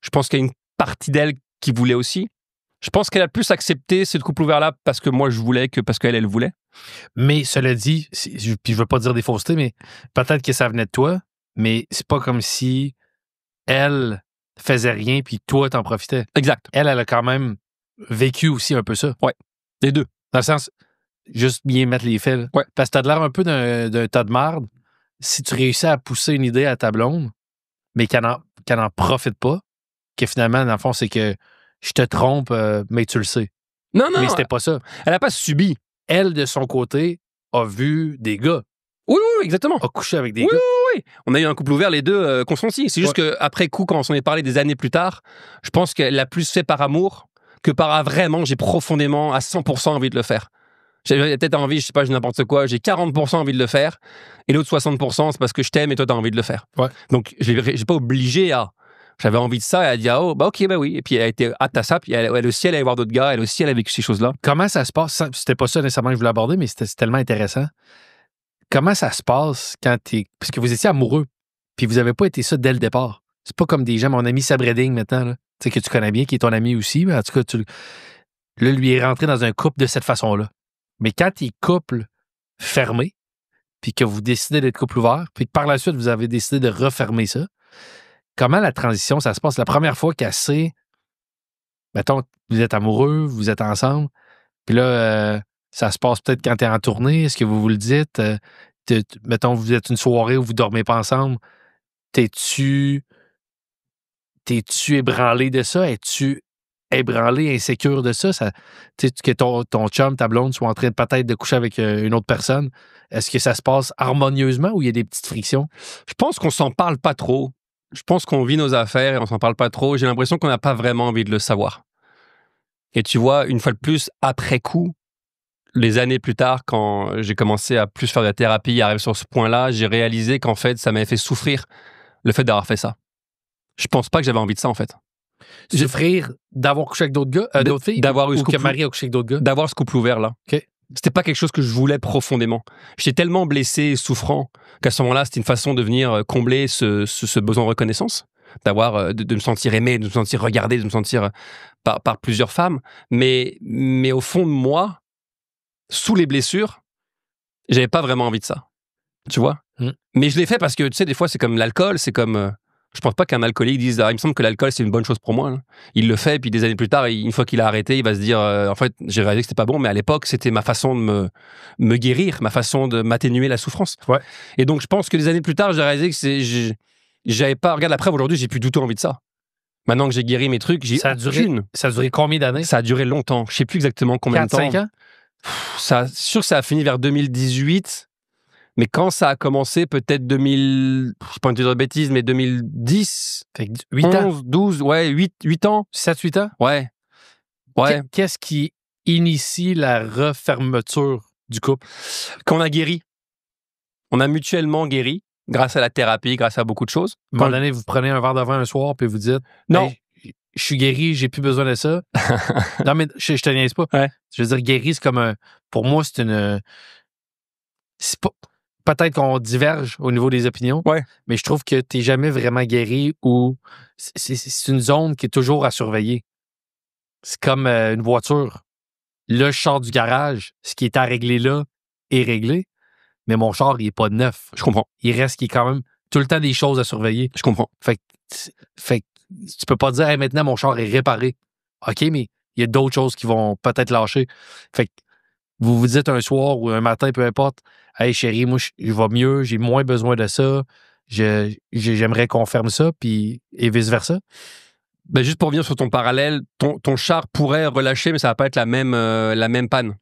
Je pense qu'il y a une partie d'elle qui voulait aussi. Je pense qu'elle a plus accepté ce couple ouvert-là parce que moi, je voulais que parce qu'elle, elle voulait.
Mais cela dit, puis je veux pas dire des faussetés, mais peut-être que ça venait de toi, mais c'est pas comme si elle faisait rien puis toi, t'en profitais.
Exact.
Elle a quand même vécu aussi un peu ça.
Ouais, les deux.
Dans le sens, juste bien mettre les faits.
Ouais.
Parce que t'as l'air un peu d'un tas de marde. Si tu réussis à pousser une idée à ta blonde, mais qu'elle n'en profite pas, que finalement, dans le fond, c'est que je te trompe, mais tu le sais.
Non.
Mais c'était pas ça.
Elle n'a pas subi.
Elle, de son côté, a vu des gars.
Oui, exactement.
A couché avec des gars.
Oui. On a eu un couple ouvert, les deux, consentis. C'est juste qu'après coup, quand on s'en est parlé des années plus tard, je pense qu'elle l'a plus fait par amour que par vraiment, j'ai profondément, à 100% envie de le faire. J'ai peut-être envie, je sais pas, j'ai n'importe quoi, j'ai 40% envie de le faire, et l'autre 60%, c'est parce que je t'aime et toi, t'as envie de le faire.
Ouais.
Donc, j'ai pas obligé à... J'avais envie de ça, et elle a dit, ok, oui. Et puis, elle a été hâte à ça, puis elle aussi, elle allait voir d'autres gars, elle aussi, elle a vécu ces choses-là.
Comment ça se passe? C'était pas ça nécessairement que je voulais aborder, mais c'est tellement intéressant. Comment ça se passe quand t'es... Parce que vous étiez amoureux, puis vous avez pas été ça dès le départ. C'est pas comme des gens, mon ami Sabreding maintenant, là, tu sais, que tu connais bien, qui est ton ami aussi, mais en tout cas, là, lui est rentré dans un couple de cette façon-là. Mais quand t'es couple fermé, puis que vous décidez d'être couple ouvert, puis que par la suite, vous avez décidé de refermer ça, comment la transition, ça se passe? La première fois qu'elle sait, mettons, vous êtes amoureux, vous êtes ensemble, puis là, ça se passe peut-être quand t'es en tournée, est-ce que vous le dites? Mettons, vous êtes une soirée où vous dormez pas ensemble, t'es-tu ébranlé de ça? Es-tu ébranlé, insécure de ça? Que ton chum, ta blonde, soit en train peut-être de coucher avec une autre personne, est-ce que ça se passe harmonieusement ou il y a des petites frictions?
Je pense qu'on s'en parle pas trop. Je pense qu'on vit nos affaires et on s'en parle pas trop. J'ai l'impression qu'on n'a pas vraiment envie de le savoir. Et tu vois, une fois de plus, après coup, les années plus tard, quand j'ai commencé à plus faire de la thérapie, à arriver sur ce point-là, j'ai réalisé qu'en fait, ça m'avait fait souffrir le fait d'avoir fait ça. Je pense pas que j'avais envie de ça, en fait.
Souffrir d'avoir couché avec d'autres gars, d'autres filles?
D'avoir eu
ou
ce
que
couple-
Marie a couché avec d'autres gars?
D'avoir ce couple ouvert, là.
OK.
C'était pas quelque chose que je voulais profondément. J'étais tellement blessé et souffrant qu'à ce moment-là, c'était une façon de venir combler ce besoin de reconnaissance, de me sentir aimé, de me sentir regardé, de me sentir par plusieurs femmes. Mais au fond de moi, sous les blessures, j'avais pas vraiment envie de ça. Tu vois? Mais je l'ai fait parce que, tu sais, des fois, c'est comme l'alcool, c'est comme... je pense pas qu'un alcoolique dise il me semble que l'alcool, c'est une bonne chose pour moi. Là. Il le fait, puis des années plus tard, une fois qu'il a arrêté, il va se dire en fait, j'ai réalisé que c'était pas bon, mais à l'époque, c'était ma façon de me guérir, ma façon de m'atténuer la souffrance.
Ouais.
Et donc, je pense que des années plus tard, j'ai réalisé que j'avais pas... Regarde, la preuve, aujourd'hui, j'ai plus du tout envie de ça. Maintenant que j'ai guéri mes trucs, j'ai
Ça a duré combien d'années?
Ça a duré longtemps. Je sais plus exactement combien de temps.
4-5 ans?
Sûr que ça a fini vers 2018. Mais quand ça a commencé, peut-être 2000, je ne sais pas dire de bêtises, mais 2010,
Fait que 8 ans?
11, 12, ouais, 8 ans.
7-8 ans?
Ouais. Ouais.
Qu'est-ce qui initie la refermeture du couple?
Qu'on a guéri. On a mutuellement guéri, grâce à la thérapie, grâce à beaucoup de choses.
À un moment donné, vous prenez un verre de vin un soir puis vous dites
Non.
Hey, je suis guéri, j'ai plus besoin de ça. Non, mais je te niaise pas.
Ouais.
Je veux dire, guéri, c'est comme un. Pour moi, c'est une. C'est pas. Peut-être qu'on diverge au niveau des opinions,
Ouais.
mais je trouve que tu n'es jamais vraiment guéri ou c'est une zone qui est toujours à surveiller. C'est comme une voiture. Là, je sors du garage, ce qui est à régler là est réglé, mais mon char, il n'est pas neuf.
Je comprends.
Il reste qu'il y a quand même tout le temps des choses à surveiller.
Je comprends.
Fait que tu peux pas dire hey, maintenant mon char est réparé. OK, mais il y a d'autres choses qui vont peut-être lâcher. Fait que vous vous dites un soir ou un matin, peu importe, hey chérie, moi je vais mieux, j'ai moins besoin de ça. J'aimerais qu'on ferme ça, puis et vice-versa.
Ben, juste pour revenir sur ton parallèle, ton char pourrait relâcher, mais ça va pas être la même panne.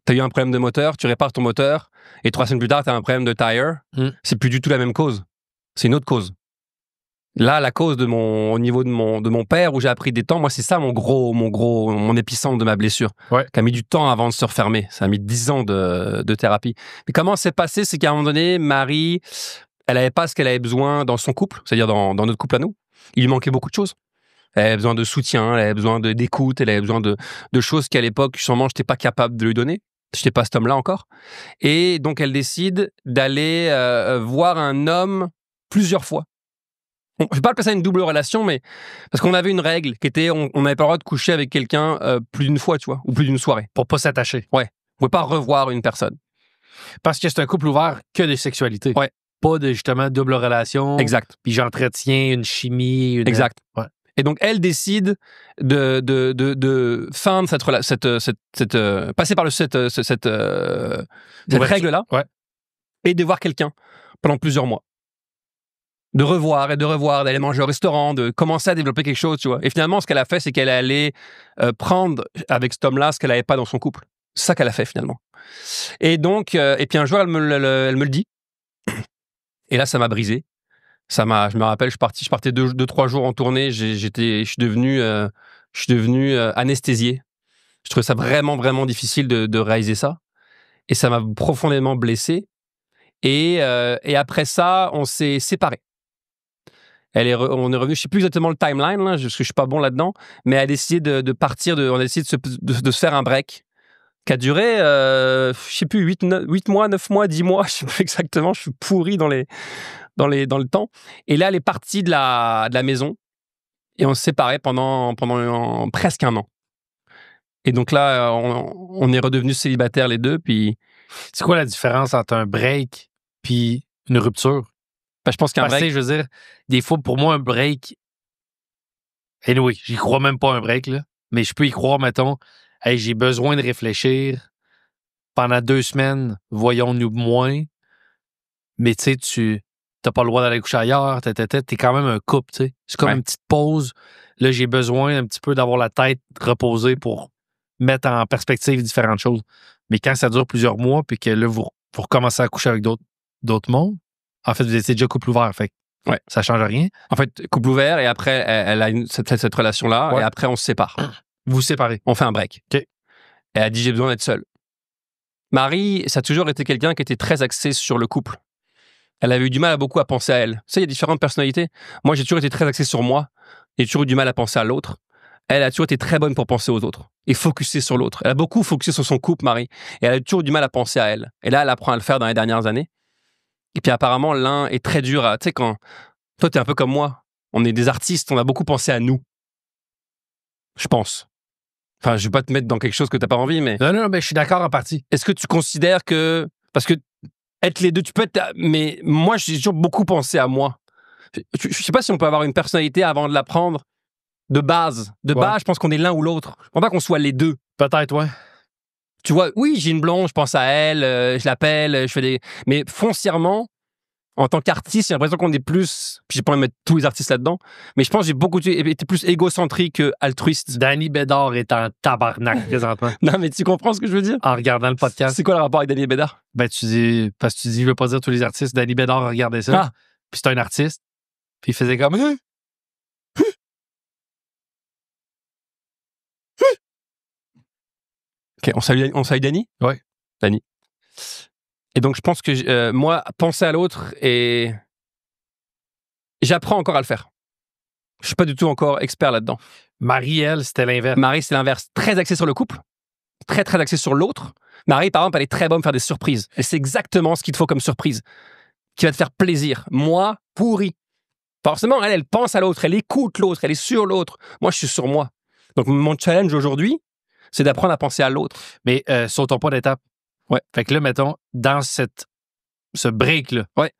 Tu as eu un problème de moteur, tu répares ton moteur, et 3 semaines plus tard, tu as un problème de tire. C'est plus du tout la même cause. C'est une autre cause. Là, la cause au niveau de mon père, où j'ai appris des temps, moi, c'est ça mon épicentre de ma blessure.
Ouais.
Qui a mis du temps avant de se refermer. Ça a mis 10 ans de thérapie. Mais comment c'est passé, c'est qu'à un moment donné, Marie, elle n'avait pas ce qu'elle avait besoin dans son couple, c'est-à-dire dans notre couple à nous. Il lui manquait beaucoup de choses. Elle avait besoin de soutien, elle avait besoin d'écoute, elle avait besoin de choses qu'à l'époque, sûrement, je n'étais pas capable de lui donner. Je n'étais pas cet homme-là encore. Et donc, elle décide d'aller voir un homme plusieurs fois. Je ne vais pas appeler ça une double relation, mais parce qu'on avait une règle qui était on n'avait pas le droit de coucher avec quelqu'un plus d'une fois, tu vois, ou plus d'une soirée.
Pour pas s'attacher.
Ouais. On ne pouvait pas revoir une personne.
Parce que c'est un couple ouvert que de sexualité.
Ouais.
Pas de justement double relation.
Exact.
Puis j'entretiens une chimie.
Exact.
Ouais.
Et donc, elle décide de feindre passer par cette règle-là,
ouais.
Et de voir quelqu'un pendant plusieurs mois. De revoir, d'aller manger au restaurant, de commencer à développer quelque chose, tu vois. Et finalement, ce qu'elle a fait, c'est qu'elle est allée prendre avec cet homme-là ce qu'elle n'avait pas dans son couple. C'est ça qu'elle a fait, finalement. Et donc, et puis un jour, elle me le dit. Et là, ça m'a brisé. Je me rappelle, je partais 2-3 jours en tournée, je suis devenu anesthésié. Je trouvais ça vraiment, vraiment difficile de réaliser ça. Et ça m'a profondément blessé. Et après ça, on s'est séparés. On est revenu, je sais plus exactement le timeline, là, parce que je suis pas bon là-dedans, mais elle a décidé de partir, on a décidé de se faire un break qui a duré, je sais plus, 8 mois, 9 mois, 10 mois, je sais plus exactement, je suis pourri dans le temps. Et là, elle est partie de la maison et on s'est séparés pendant presque un an. Et donc là, on est redevenus célibataires les deux, puis...
C'est quoi la différence entre un break puis une rupture?
Ben, je pense qu'un break...
Je veux dire, des fois, pour moi, un break... Et oui, j'y crois même pas un break, là. Mais je peux y croire, mettons, hey, j'ai besoin de réfléchir. Pendant 2 semaines, voyons-nous moins. Mais tu sais, tu n'as pas le droit d'aller coucher ailleurs. T'es quand même un couple, tu sais. C'est comme une petite pause. Là, j'ai besoin un petit peu d'avoir la tête reposée pour mettre en perspective différentes choses. Mais quand ça dure plusieurs mois, puis que là, vous recommencez à coucher avec d'autres mondes, en fait, vous étiez déjà couple ouvert. Fait que ça change rien.
En fait, couple ouvert, et après, elle a cette relation-là, et après, on se sépare.
Vous vous séparez.
On fait un break.
OK.
Elle a dit, j'ai besoin d'être seule. Marie, ça a toujours été quelqu'un qui était très axé sur le couple. Elle avait eu du mal beaucoup à penser à elle. Tu sais, il y a différentes personnalités. Moi, j'ai toujours été très axé sur moi. J'ai toujours eu du mal à penser à l'autre. Elle a toujours été très bonne pour penser aux autres et focuser sur l'autre. Elle a beaucoup focusé sur son couple, Marie. Et elle a toujours eu du mal à penser à elle. Et là, elle apprend à le faire dans les dernières années. Et puis apparemment, l'un est très dur à... Tu sais, quand... Toi, t'es un peu comme moi. On est des artistes, on a beaucoup pensé à nous. Je pense. Enfin, je vais pas te mettre dans quelque chose que t'as pas envie, mais...
Non, mais je suis d'accord en partie.
Est-ce que tu considères que... Parce que être les deux, tu peux être... Mais moi, j'ai toujours beaucoup pensé à moi. Je sais pas si on peut avoir une personnalité avant de l'apprendre de base. De base, je pense qu'on est l'un ou l'autre. Je pense pas qu'on soit les deux.
Peut-être, ouais.
Tu vois, oui, j'ai une blonde, je pense à elle, je l'appelle, je fais des... Mais foncièrement, en tant qu'artiste, j'ai l'impression qu'on est plus... Puis j'ai pas envie de mettre tous les artistes là-dedans, mais je pense que j'ai beaucoup été plus égocentrique que altruiste.
Danny Bédard est en tabarnak présentement.
Non, mais tu comprends ce que je veux dire?
En regardant le podcast.
C'est quoi le rapport avec Danny Bédard?
Ben, tu dis... Parce que tu dis, je veux pas dire tous les artistes. Danny Bédard a regardé ça.
Ah.
Puis c'est un artiste. Puis il faisait comme...
OK, on salue Danny?
Ouais.
Danny. Et donc, je pense que moi, penser à l'autre, et j'apprends encore à le faire. Je suis pas du tout encore expert là-dedans.
Marie, elle, c'était l'inverse.
Marie, c'est l'inverse. Très axée sur le couple. Très, très axée sur l'autre. Marie, par exemple, elle est très bonne pour faire des surprises. Elle sait exactement ce qu'il te faut comme surprise, qui va te faire plaisir. Moi, pourri. Forcément, elle pense à l'autre. Elle écoute l'autre. Elle est sur l'autre. Moi, je suis sur moi. Donc, mon challenge aujourd'hui, c'est d'apprendre à penser à l'autre.
Mais sautons pas d'étape.
Ouais.
Fait que là, mettons, dans ce break-là,
ouais.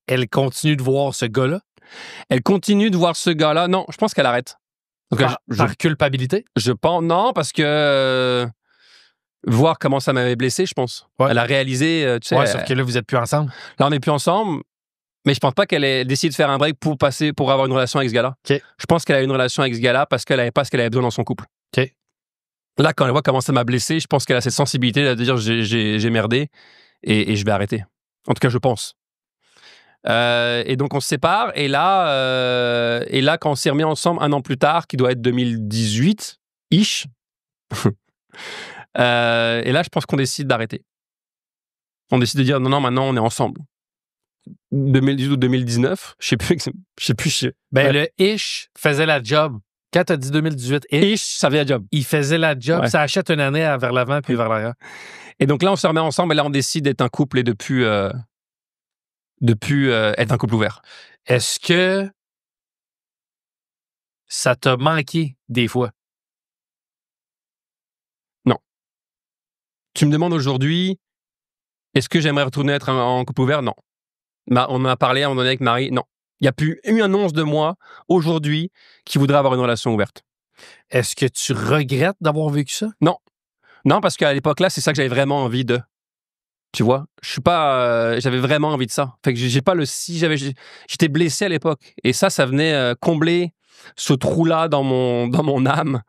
Elle continue de voir ce gars-là?
Elle continue de voir ce gars-là? Non, je pense qu'elle arrête. Donc,
par culpabilité?
Je pense, non, parce que voir comment ça m'avait blessé, je pense. Ouais. Elle a réalisé, tu sais...
Ouais, sauf que là, vous êtes plus ensemble.
Là, on n'est plus ensemble, mais je pense pas qu'elle ait décidé de faire un break pour avoir une relation avec ce gars-là.
Okay.
Je pense qu'elle a une relation avec ce gars-là parce qu'elle n'avait pas ce qu'elle avait besoin dans son couple.
Okay.
Là, quand elle voit comment ça m'a blessé, je pense qu'elle a cette sensibilité de dire j'ai merdé et je vais arrêter. En tout cas, je pense. Et donc, on se sépare. Et là, quand on s'est remis ensemble un an plus tard, qui doit être 2018-ish, et là, je pense qu'on décide d'arrêter. On décide de dire non, maintenant, on est ensemble. 2018 ou 2019, je sais plus.
Ben, le ish faisait la job. Quand tu as dit 2018,
ish, ça fait la job.
Il faisait la job. Ouais. Ça achète une année vers l'avant puis vers l'arrière.
Et donc là, on se remet ensemble et là, on décide d'être un couple et de plus être un couple ouvert.
Est-ce que ça t'a manqué des fois?
Non. Tu me demandes aujourd'hui, est-ce que j'aimerais retourner être en couple ouvert? Non. On en a parlé à un moment donné avec Marie. Non. Il n'y a plus eu un once de moi aujourd'hui qui voudrait avoir une relation ouverte.
Est-ce que tu regrettes d'avoir vécu ça?
Non. Non, parce qu'à l'époque là, c'est ça que j'avais vraiment envie de. Tu vois, je suis pas, j'avais vraiment envie de ça. Fait que j'ai pas le si, j'étais blessé à l'époque et ça venait combler ce trou-là dans mon âme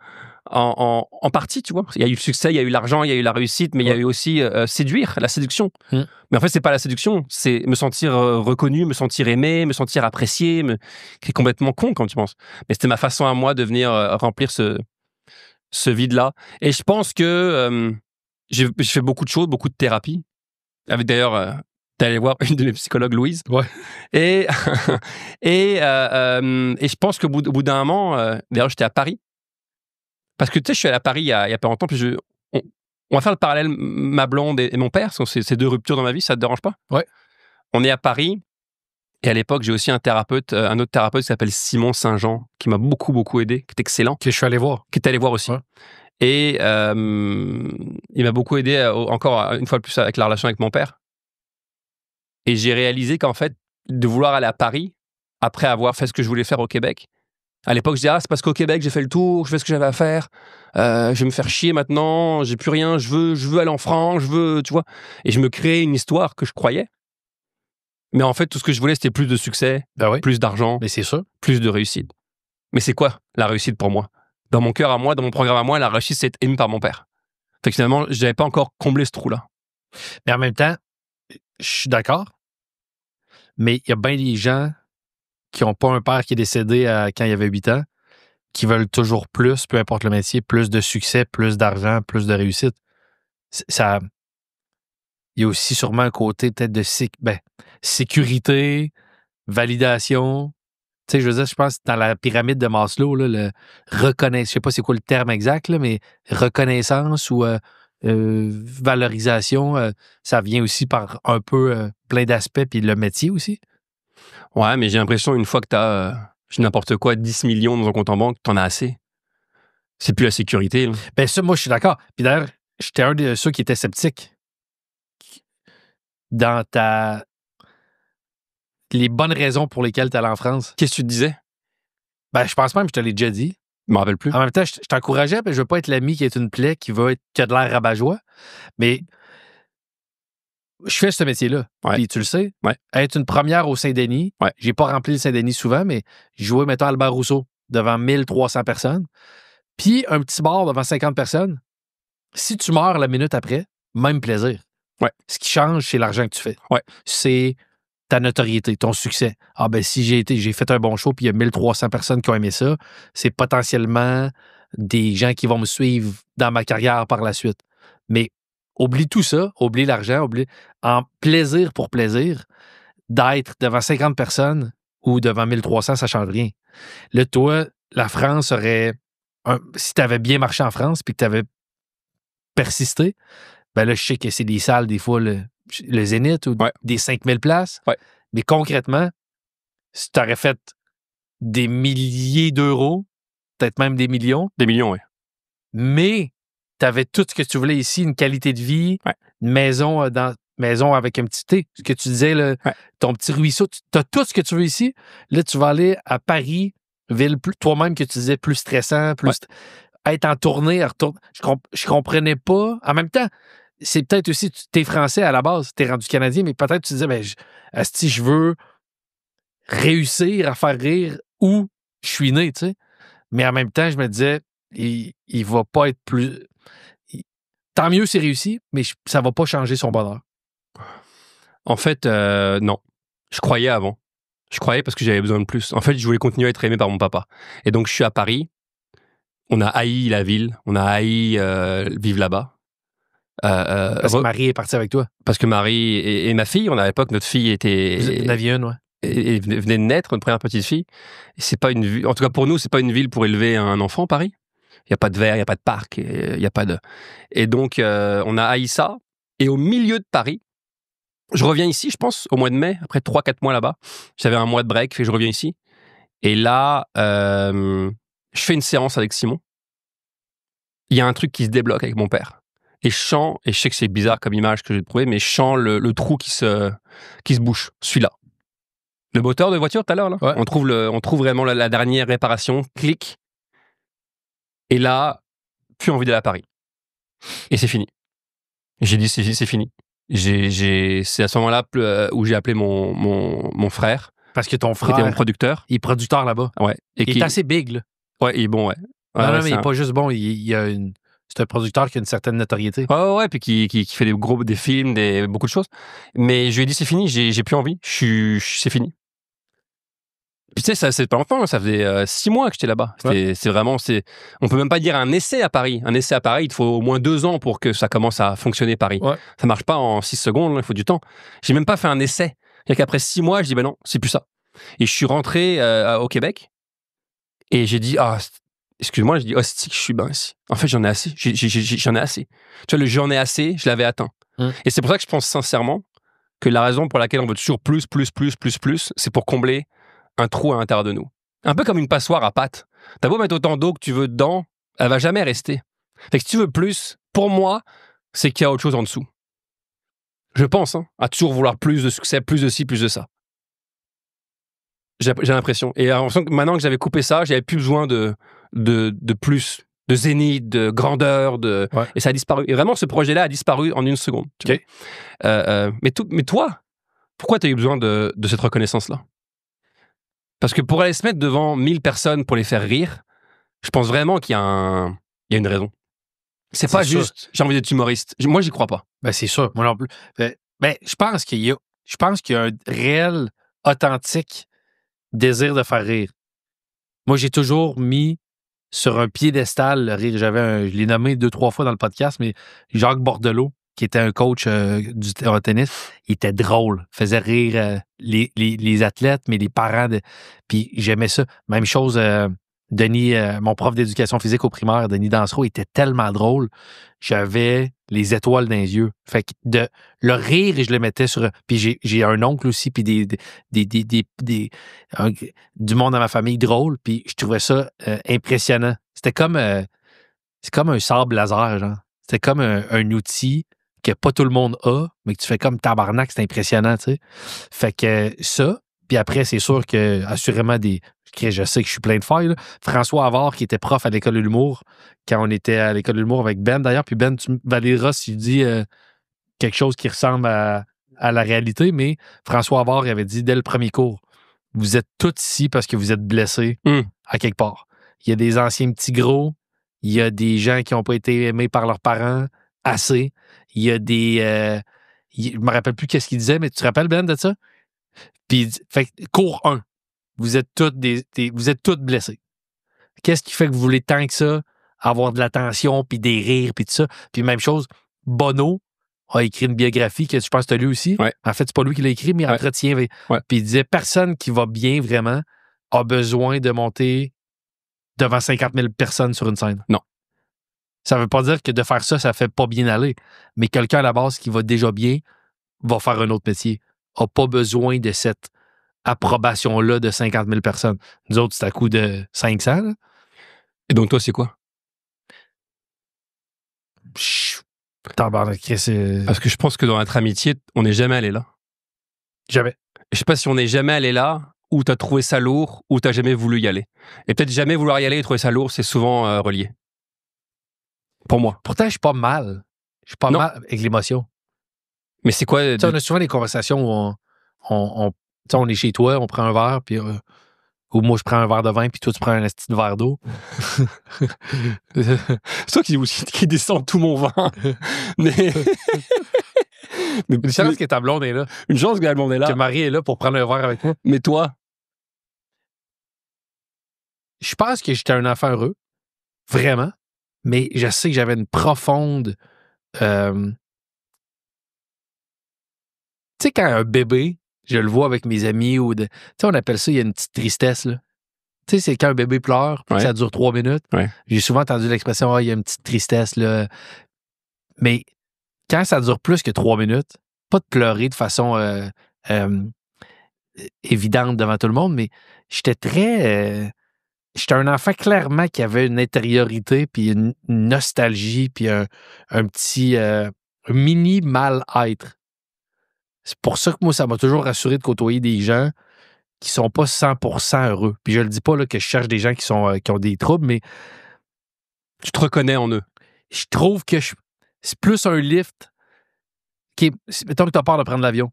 en partie, tu vois. Il y a eu le succès, il y a eu l'argent, il y a eu la réussite, mais il y a eu aussi séduire, la séduction. Mais en fait, c'est pas la séduction, c'est me sentir reconnu, me sentir aimé, me sentir apprécié, qui est complètement con quand tu penses. Mais c'était ma façon à moi de venir remplir ce vide-là. Et je pense que j'ai fait beaucoup de choses, beaucoup de thérapie. Avec d'ailleurs, d'aller voir une de mes psychologues, Louise.
Ouais.
Et je pense qu'au bout d'un moment, d'ailleurs, j'étais à Paris. Parce que tu sais, je suis allé à Paris il y a pas longtemps, puis on va faire le parallèle, ma blonde et mon père, c'est deux ruptures dans ma vie, ça te dérange pas?
Ouais.
On est à Paris, et à l'époque, j'ai aussi un autre thérapeute qui s'appelle Simon Saint-Jean, qui m'a beaucoup, beaucoup aidé, qui est excellent.
Que je suis allé voir.
Qui est allé voir aussi. Ouais. Et il m'a beaucoup aidé, encore une fois de plus, avec la relation avec mon père. Et j'ai réalisé qu'en fait, de vouloir aller à Paris, après avoir fait ce que je voulais faire au Québec, à l'époque, je disais, c'est parce qu'au Québec, j'ai fait le tour, je fais ce que j'avais à faire, je vais me faire chier maintenant, j'ai plus rien, je veux aller en France, tu vois. Et je me créais une histoire que je croyais. Mais en fait, tout ce que je voulais, c'était plus de succès, plus d'argent,
mais c'est sûr,
plus de réussite. Mais c'est quoi la réussite pour moi? Dans mon cœur à moi, dans mon programme à moi, la réussite, c'est être aimé par mon père. Fait que finalement, je n'avais pas encore comblé ce trou-là.
Mais en même temps, je suis d'accord, mais il y a bien des gens qui n'ont pas un père qui est décédé quand il avait 8 ans, qui veulent toujours plus, peu importe le métier, plus de succès, plus d'argent, plus de réussite. Ça il y a aussi sûrement un côté peut-être de sécurité, validation. Tu sais, je veux dire, je pense que dans la pyramide de Maslow, là, le je sais pas c'est quoi le terme exact, là, mais reconnaissance ou valorisation, ça vient aussi par un peu plein d'aspects, puis le métier aussi.
Ouais, mais j'ai l'impression, une fois que tu as, n'importe quoi, 10 millions dans un compte en banque, tu en as assez. C'est plus la sécurité. Là.
Ben ça, moi, je suis d'accord. Puis d'ailleurs, j'étais un de ceux qui étaient sceptiques dans les bonnes raisons pour lesquelles tu allais en France.
Qu'est-ce que tu te disais?
Ben, je pense même que je te l'ai déjà dit.
Je me rappelle plus.
En même temps, je t'encourageais, puis je veux pas être l'ami qui est une plaie, qui a de l'air rabat-joie. Mais je fais ce métier-là.
Ouais.
Puis tu le sais.
Ouais.
Être une première au Saint-Denis,
Ouais.
j'ai pas rempli le Saint-Denis souvent, mais je jouais, mettons, Albert Rousseau devant 1300 personnes. Puis un petit bar devant 50 personnes. Si tu meurs la minute après, même plaisir.
Ouais.
Ce qui change, c'est l'argent que tu fais.
Ouais.
C'est ta notoriété, ton succès. Ah ben si j'ai fait un bon show puis il y a 1300 personnes qui ont aimé ça, c'est potentiellement des gens qui vont me suivre dans ma carrière par la suite. Mais oublie tout ça, oublie l'argent, oublie en plaisir pour plaisir, d'être devant 50 personnes ou devant 1300, ça change rien. Là, toi, la France aurait... si tu avais bien marché en France puis que tu avais persisté, ben là, je sais que c'est des salles, des fois, le Zénith ou des 5000 places.
Ouais.
Mais concrètement, si tu aurais fait des milliers d'euros, peut-être même des millions.
Des millions, oui.
Mais tu avais tout ce que tu voulais ici, une qualité de vie, une maison maison avec un petit thé. Ce que tu disais, là, ton petit ruisseau, tu as tout ce que tu veux ici. Là, tu vas aller à Paris, ville toi-même que tu disais plus stressant, plus être en tournée, je comprenais pas. En même temps, c'est peut-être aussi, t'es français à la base, t'es rendu canadien, mais peut-être tu disais, ben, asti, je veux réussir à faire rire où je suis né, tu sais. Mais en même temps, je me disais, il va pas être plus... Tant mieux, c'est réussi, mais ça va pas changer son bonheur.
En fait, non. Je croyais avant. Je croyais parce que j'avais besoin de plus. En fait, je voulais continuer à être aimé par mon papa. Et donc, je suis à Paris. On a haï la ville. On a haï vivre là-bas.
Parce que Marie est partie avec toi.
Parce que Marie et ma fille, à l'époque, notre fille était...
Vous en aviez une, ouais.
Et venait de naître, notre première petite fille. Et c'est pas une ville, en tout cas pour nous, c'est pas une ville pour élever un enfant, Paris. Il n'y a pas de verre, il n'y a pas de parc, il y a pas de... Et donc, on a haï ça. Et au milieu de Paris, je reviens ici, je pense, au mois de mai, après 3-4 mois là-bas. J'avais un mois de break, et je reviens ici. Et là, je fais une séance avec Simon. Il y a un truc qui se débloque avec mon père. Et je sens, et je sais que c'est bizarre comme image que j'ai trouvé, mais je sens le trou qui se bouche, celui-là. Le moteur de voiture tout à l'heure, là.
Ouais.
On trouve vraiment la dernière réparation, clic. Et là, plus envie d'aller à Paris. Et c'est fini. J'ai dit, c'est fini. C'est à ce moment-là où j'ai appelé mon frère.
Parce que ton
Qui
frère,
était mon producteur.
il est producteur là-bas.
Ouais. Et
il est assez big, là.
Ouais, il est bon, ouais.
Non, mais il n'est pas juste bon. C'est un producteur qui a une certaine notoriété.
Ouais, puis qui fait des films, beaucoup de choses. Mais je lui ai dit, c'est fini, j'ai plus envie. C'est fini. Puis tu sais, ça c'est pas longtemps, ça faisait 6 mois que j'étais là-bas. C'est vraiment, on peut même pas dire un essai à Paris. Un essai à Paris, il te faut au moins 2 ans pour que ça commence à fonctionner Paris.
Ouais.
Ça marche pas en 6 secondes, il faut du temps. J'ai même pas fait un essai. C'est qu'après 6 mois, je dis, ben non, c'est plus ça. Et je suis rentré au Québec et j'ai dit, excuse-moi, je dis, hostie, je suis bien ici. En fait, j'en ai assez. J'en ai assez. Tu vois, le j'en ai assez, je l'avais atteint. Et c'est pour ça que je pense sincèrement que la raison pour laquelle on veut toujours plus, c'est pour combler un trou à l'intérieur de nous. Un peu comme une passoire à pâte. T'as beau mettre autant d'eau que tu veux dedans, elle va jamais rester. Fait que si tu veux plus, pour moi, c'est qu'il y a autre chose en dessous. Je pense, à toujours vouloir plus de succès, plus de ci, plus de ça. J'ai l'impression. Et l'impression que maintenant que j'avais coupé ça, j'avais plus besoin de plus, de zénith, de grandeur, et ça a disparu. Et vraiment, ce projet-là a disparu en 1 seconde.
Okay.
Mais toi, pourquoi tu as eu besoin de cette reconnaissance-là? Parce que pour aller se mettre devant 1000 personnes pour les faire rire, je pense vraiment qu'il y a une raison. C'est pas sûr. Juste, j'ai envie d'être humoriste. Moi, j'y crois pas.
Ben, c'est sûr, moi non plus. Ben, je pense qu'il y a un réel, authentique désir de faire rire. Moi, j'ai toujours mis sur un piédestal le rire. Je l'ai nommé 2-3 fois dans le podcast, mais Jacques Bordelot, qui était un coach du tennis, il était drôle, faisait rire les athlètes, mais les parents. Puis j'aimais ça. Même chose, Denis, mon prof d'éducation physique au primaire, Denis Dansereau, était tellement drôle. J'avais les étoiles dans les yeux. Fait que le rire, je le mettais sur. Puis j'ai un oncle aussi, puis du monde dans ma famille drôle, puis je trouvais ça impressionnant. C'est comme un sable laser, genre. C'était comme un outil que pas tout le monde a, mais que tu fais comme tabarnak, c'est impressionnant, tu sais. Fait que ça, puis après, c'est sûr que, assurément, je sais que je suis plein de failles, là. François Havard, qui était prof à l'école de l'humour, quand on était à l'école de l'humour avec Ben, d'ailleurs, puis Ben, tu me valideras si je dis quelque chose qui ressemble à la réalité, mais François Havard, il avait dit dès le premier cours, vous êtes tous ici parce que vous êtes blessés à quelque part. Il y a des anciens petits gros, il y a des gens qui n'ont pas été aimés par leurs parents assez. Il y a des... je me rappelle plus qu'est-ce qu'il disait, mais tu te rappelles, Ben, de ça? Puis, fait cours 1. Vous êtes tous vous êtes tous blessés. Qu'est-ce qui fait que vous voulez tant que ça avoir de l'attention, puis des rires, puis tout ça? Puis même chose, Bono a écrit une biographie que je pense que tu as lu aussi.
Ouais.
En fait, c'est pas lui qui l'a écrit, mais il entretient.
Ouais.
Puis il disait, personne qui va bien vraiment a besoin de monter devant 50 000 personnes sur une scène.
Non.
Ça veut pas dire que de faire ça, ça fait pas bien aller. Mais quelqu'un à la base qui va déjà bien va faire un autre métier. A pas besoin de cette approbation-là de 50 000 personnes. Nous autres, c'est à coup de 500. Là.
Et donc, toi, c'est quoi?
Parce
que je pense que dans notre amitié, on n'est jamais allé là.
Jamais.
Je sais pas si on n'est jamais allé là, ou t'as trouvé ça lourd, ou t'as jamais voulu y aller. Et peut-être jamais vouloir y aller et trouver ça lourd, c'est souvent relié. Pour moi.
Pourtant, je suis pas mal. Je suis pas mal avec l'émotion.
Mais c'est quoi?
On a souvent des conversations où on est chez toi, on prend un verre, puis ou moi, je prends un verre de vin, puis toi, tu prends un petit verre d'eau.
C'est toi qui descend tout mon vin. Mais
une chance que ta blonde est là.
Une chance que ta blonde est là.
Que Marie est là pour prendre un verre avec moi.
Mais toi?
Je pense que j'étais un enfant heureux. Vraiment. Mais je sais que j'avais une profonde... tu sais, quand un bébé, je le vois avec mes amis, ou tu sais, on appelle ça, il y a une petite tristesse, là. Tu sais, c'est quand un bébé pleure, puis ça dure 3 minutes.
Ouais.
J'ai souvent entendu l'expression, il y a une petite tristesse, là. Mais quand ça dure plus que 3 minutes, pas de pleurer de façon évidente devant tout le monde, mais j'étais un enfant clairement qui avait une intériorité, puis une nostalgie, puis un petit mini mal-être. C'est pour ça que moi, ça m'a toujours rassuré de côtoyer des gens qui sont pas 100% heureux. Puis je le dis pas là, que je cherche des gens qui ont des troubles, mais...
Tu te reconnais en eux.
Je trouve que c'est plus un lift mettons que tu as peur de prendre l'avion.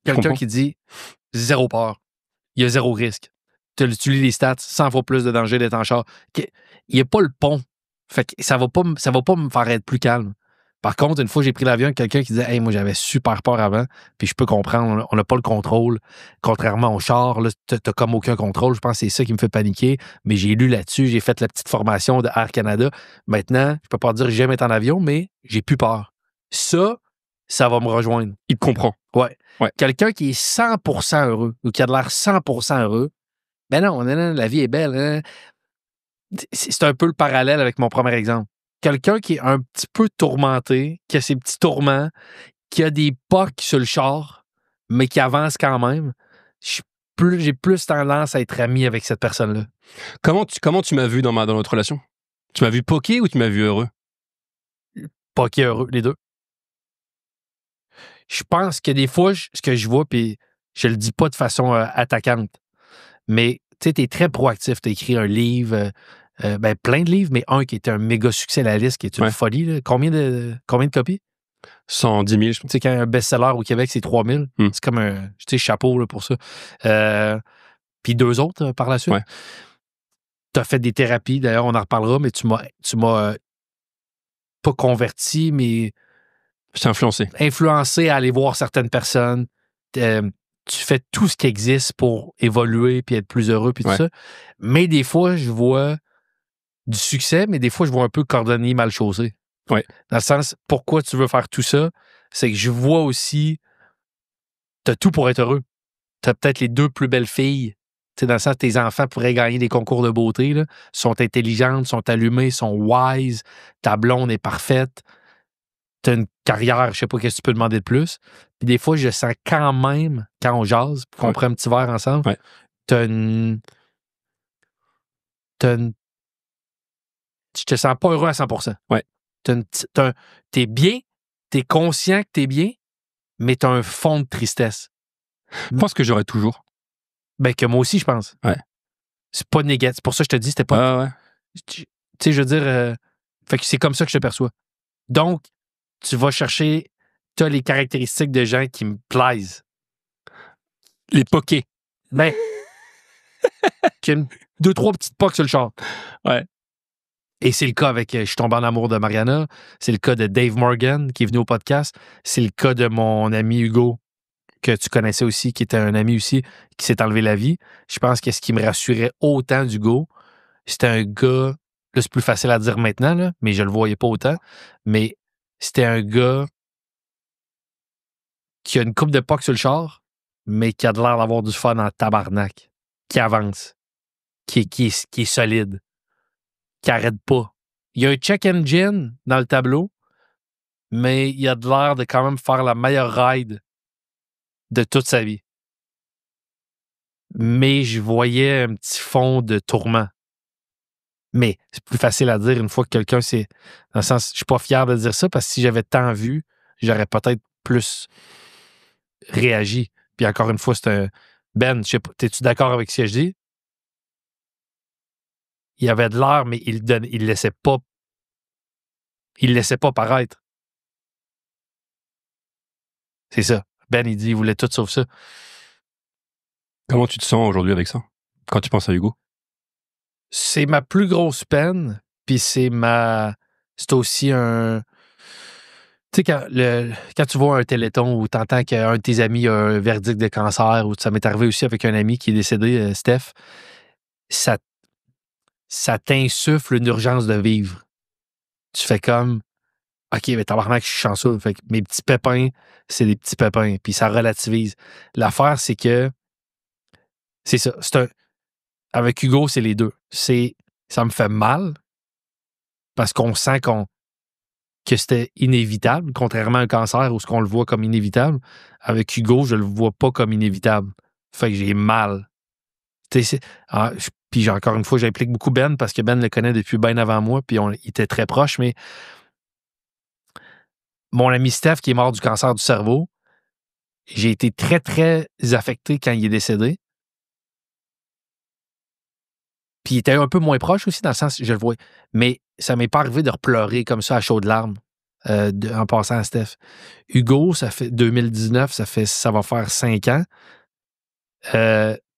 Quelqu'un qui dit zéro peur. Il y a zéro risque. Tu lis les stats, 100 fois plus de danger d'être en char. Il n'y a pas le pont. Fait que ça va pas me faire être plus calme. Par contre, une fois, j'ai pris l'avion avec quelqu'un qui disait « Hey, moi, j'avais super peur avant, puis je peux comprendre, on n'a pas le contrôle. Contrairement au char, là, t'as comme aucun contrôle. Je pense que c'est ça qui me fait paniquer. Mais j'ai lu là-dessus, j'ai fait la petite formation de Air Canada. Maintenant, je peux pas dire que j'aime être en avion, mais j'ai plus peur. Ça va me rejoindre. »
Il te comprend.
Ouais. Quelqu'un qui est 100% heureux ou qui a de l'air 100% heureux, ben non, la vie est belle. Hein? C'est un peu le parallèle avec mon premier exemple. Quelqu'un qui est un petit peu tourmenté, qui a ses petits tourments, qui a des pocs sur le char, mais qui avance quand même, j'ai plus tendance à être ami avec cette personne-là.
Comment tu m'as vu dans notre relation? Tu m'as vu poqué ou tu m'as vu heureux?
Poqué, heureux, les deux. Je pense que des fois, ce que je vois, puis je le dis pas de façon attaquante, mais tu sais, t'es très proactif. T'as écrit un livre... plein de livres, mais un qui était un méga succès à la liste, qui est une folie. Là. Combien de copies?
110 000, je pense.
Tu sais, quand un best-seller au Québec, c'est 3 000. C'est comme un chapeau là, pour ça. Puis 2 autres par la suite.
Ouais.
Tu as fait des thérapies, d'ailleurs, on en reparlera, mais tu m'as pas converti, mais...
Je t'ai influencé.
Influencé à aller voir certaines personnes. Tu fais tout ce qui existe pour évoluer puis être plus heureux puis tout ça. Mais des fois, je vois du succès, mais des fois, je vois un peu cordonnier mal chaussé.
Ouais.
Dans le sens, pourquoi tu veux faire tout ça? c'est que je vois aussi, t'as tout pour être heureux. T'as peut-être les 2 plus belles filles. Tu sais, dans le sens, tes enfants pourraient gagner des concours de beauté, là. Sont intelligentes, sont allumées, sont wise. Ta blonde est parfaite. T'as une carrière, je sais pas qu'est-ce que tu peux demander de plus. Puis des fois, je sens quand même, quand on jase, puis qu'on
Ouais.
prend un petit verre ensemble,
Ouais.
t'as une... Je te sens pas heureux à 100%.
Ouais.
T'es bien, t'es conscient que t'es bien, mais t'as un fond de tristesse.
Je pense que j'aurais toujours.
Ben, que moi aussi, je pense.
Ouais.
C'est pas négatif. C'est pour ça que je te dis, c'était pas...
Ouais.
Tu sais, je veux dire... fait que c'est comme ça que je te perçois. Donc, tu vas chercher... T'as les caractéristiques de gens qui me plaisent.
Les pokés.
Ben... qui ont 2-3 petites pocs sur le char.
Ouais.
Et c'est le cas avec Je suis tombé en amour de Mariana. C'est le cas de Dave Morgan qui est venu au podcast. C'est le cas de mon ami Hugo, que tu connaissais aussi, qui était un ami aussi, qui s'est enlevé la vie. Je pense que ce qui me rassurait autant d'Hugo, c'était un gars, là c'est plus facile à dire maintenant, là, mais je le voyais pas autant, mais c'était un gars qui a une coupe de pocs sur le char, mais qui a de l'air d'avoir du fun en tabarnak, qui avance, qui est solide, qui arrête pas. Il y a un check engine dans le tableau, mais il a de l'air de quand même faire la meilleure ride de toute sa vie. Mais je voyais un petit fond de tourment. Mais c'est plus facile à dire une fois que quelqu'un c'est. Dans le sens, je suis pas fier de dire ça parce que si j'avais tant vu, j'aurais peut-être plus réagi. Puis encore une fois, c'est un. Ben, je sais pas, t'es-tu d'accord avec ce que je dis? Il avait de l'air, mais il le laissait pas. Il le laissait pas paraître. C'est ça. Ben, il dit, il voulait tout sauf ça.
Comment tu te sens aujourd'hui avec ça? Quand tu penses à Hugo?
C'est ma plus grosse peine, puis c'est aussi un... Tu sais, quand tu vois un téléthon où tu entends qu'un de tes amis a un verdict de cancer, ou ça m'est arrivé aussi avec un ami qui est décédé, Steph, ça t'insuffle une urgence de vivre. Tu fais comme, OK, mais tabarnak, je suis chanceux. Fait que mes petits pépins, c'est des petits pépins, puis ça relativise. L'affaire, c'est que, c'est ça, avec Hugo, c'est les deux. Ça me fait mal, parce qu'on sent que c'était inévitable, contrairement à un cancer où ce qu'on le voit comme inévitable. Avec Hugo, je le vois pas comme inévitable. Fait que j'ai mal. Puis encore une fois, j'implique beaucoup Ben parce que Ben le connaît depuis bien avant moi, puis il était très proche, mais mon ami Steph qui est mort du cancer du cerveau, j'ai été très, très affecté quand il est décédé. Puis il était un peu moins proche aussi, dans le sens, je le vois. Mais ça m'est pas arrivé de repleurer comme ça à chaudes larmes en passant à Steph. Hugo, ça fait 2019, ça va faire 5 ans.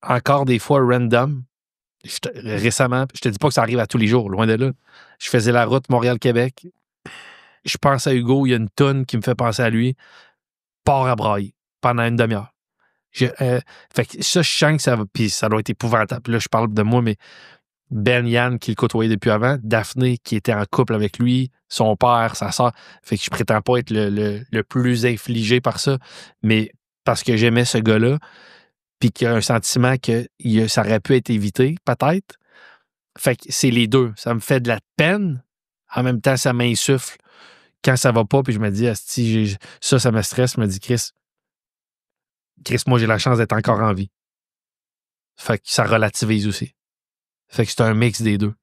Encore des fois random. Récemment, je te dis pas que ça arrive à tous les jours, loin de là. Je faisais la route Montréal-Québec. Je pense à Hugo, il y a une toune qui me fait penser à lui. Part à brailler pendant une demi-heure. Fait que ça, je sens que ça va. Puis ça doit être épouvantable. Puis là, je parle de moi, mais Ben Yann, qui le côtoyait depuis avant, Daphné, qui était en couple avec lui, son père, sa soeur. Fait que je prétends pas être le plus infligé par ça, mais parce que j'aimais ce gars-là, puis qu'il y a un sentiment que ça aurait pu être évité, peut-être. Fait que c'est les deux. Ça me fait de la peine. En même temps, ça m'insuffle quand ça va pas, puis je me dis, asti, ça me stresse. Je me dis, Chris, moi, j'ai la chance d'être encore en vie. Fait que ça relativise aussi. Fait que c'est un mix des deux.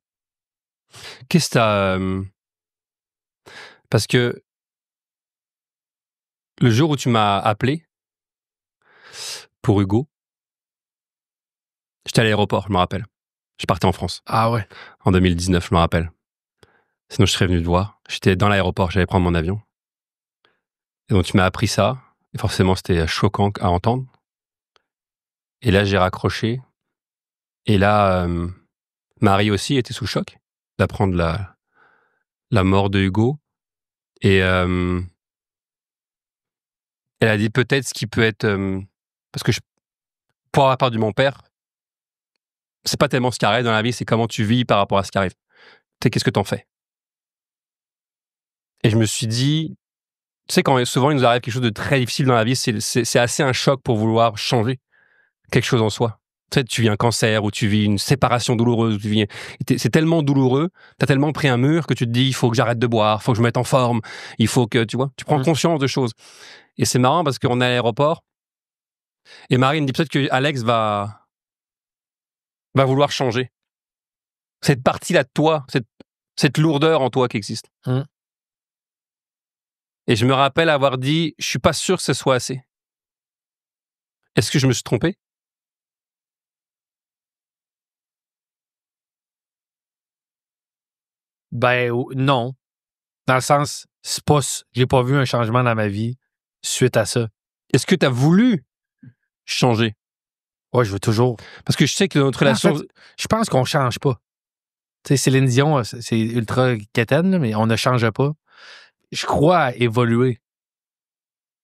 Qu'est-ce que t'as... Parce que le jour où tu m'as appelé pour Hugo, j'étais à l'aéroport, je me rappelle. Je partais en France.
Ah ouais.
En 2019, je me rappelle. Sinon, je serais venu te voir. J'étais dans l'aéroport, j'allais prendre mon avion. Et donc, tu m'as appris ça. Et forcément, c'était choquant à entendre. Et là, j'ai raccroché. Et là, Marie aussi était sous le choc d'apprendre la mort de Hugo. Et elle a dit peut-être ce qui peut être... parce que pour avoir perdu mon père, c'est pas tellement ce qui arrive dans la vie, c'est comment tu vis par rapport à ce qui arrive. Tu sais, qu'est-ce que t'en fais? Et je me suis dit, Tu sais, quand souvent il nous arrive quelque chose de très difficile dans la vie, c'est assez un choc pour vouloir changer quelque chose en soi. Tu sais, tu vis un cancer ou tu vis une séparation douloureuse, c'est tellement douloureux, tu as tellement pris un mur que tu te dis, il faut que j'arrête de boire, il faut que je me mette en forme, il faut que, tu vois, tu prends conscience de choses. Et c'est marrant parce qu'on est à l'aéroport et Marie me dit peut-être que Alex va vouloir changer. Cette partie-là de toi, cette lourdeur en toi qui existe. Et je me rappelle avoir dit, je suis pas sûr que ce soit assez. Est-ce que je me suis trompé?
Ben non. Dans le sens, j'ai pas vu un changement dans ma vie suite à ça.
Est-ce que tu as voulu changer?
Ouais, je veux toujours.
Parce que je sais que notre relation...
En fait, je pense qu'on change pas. Tu sais, Céline Dion, c'est ultra quétaine, là, mais on ne change pas. Je crois à évoluer.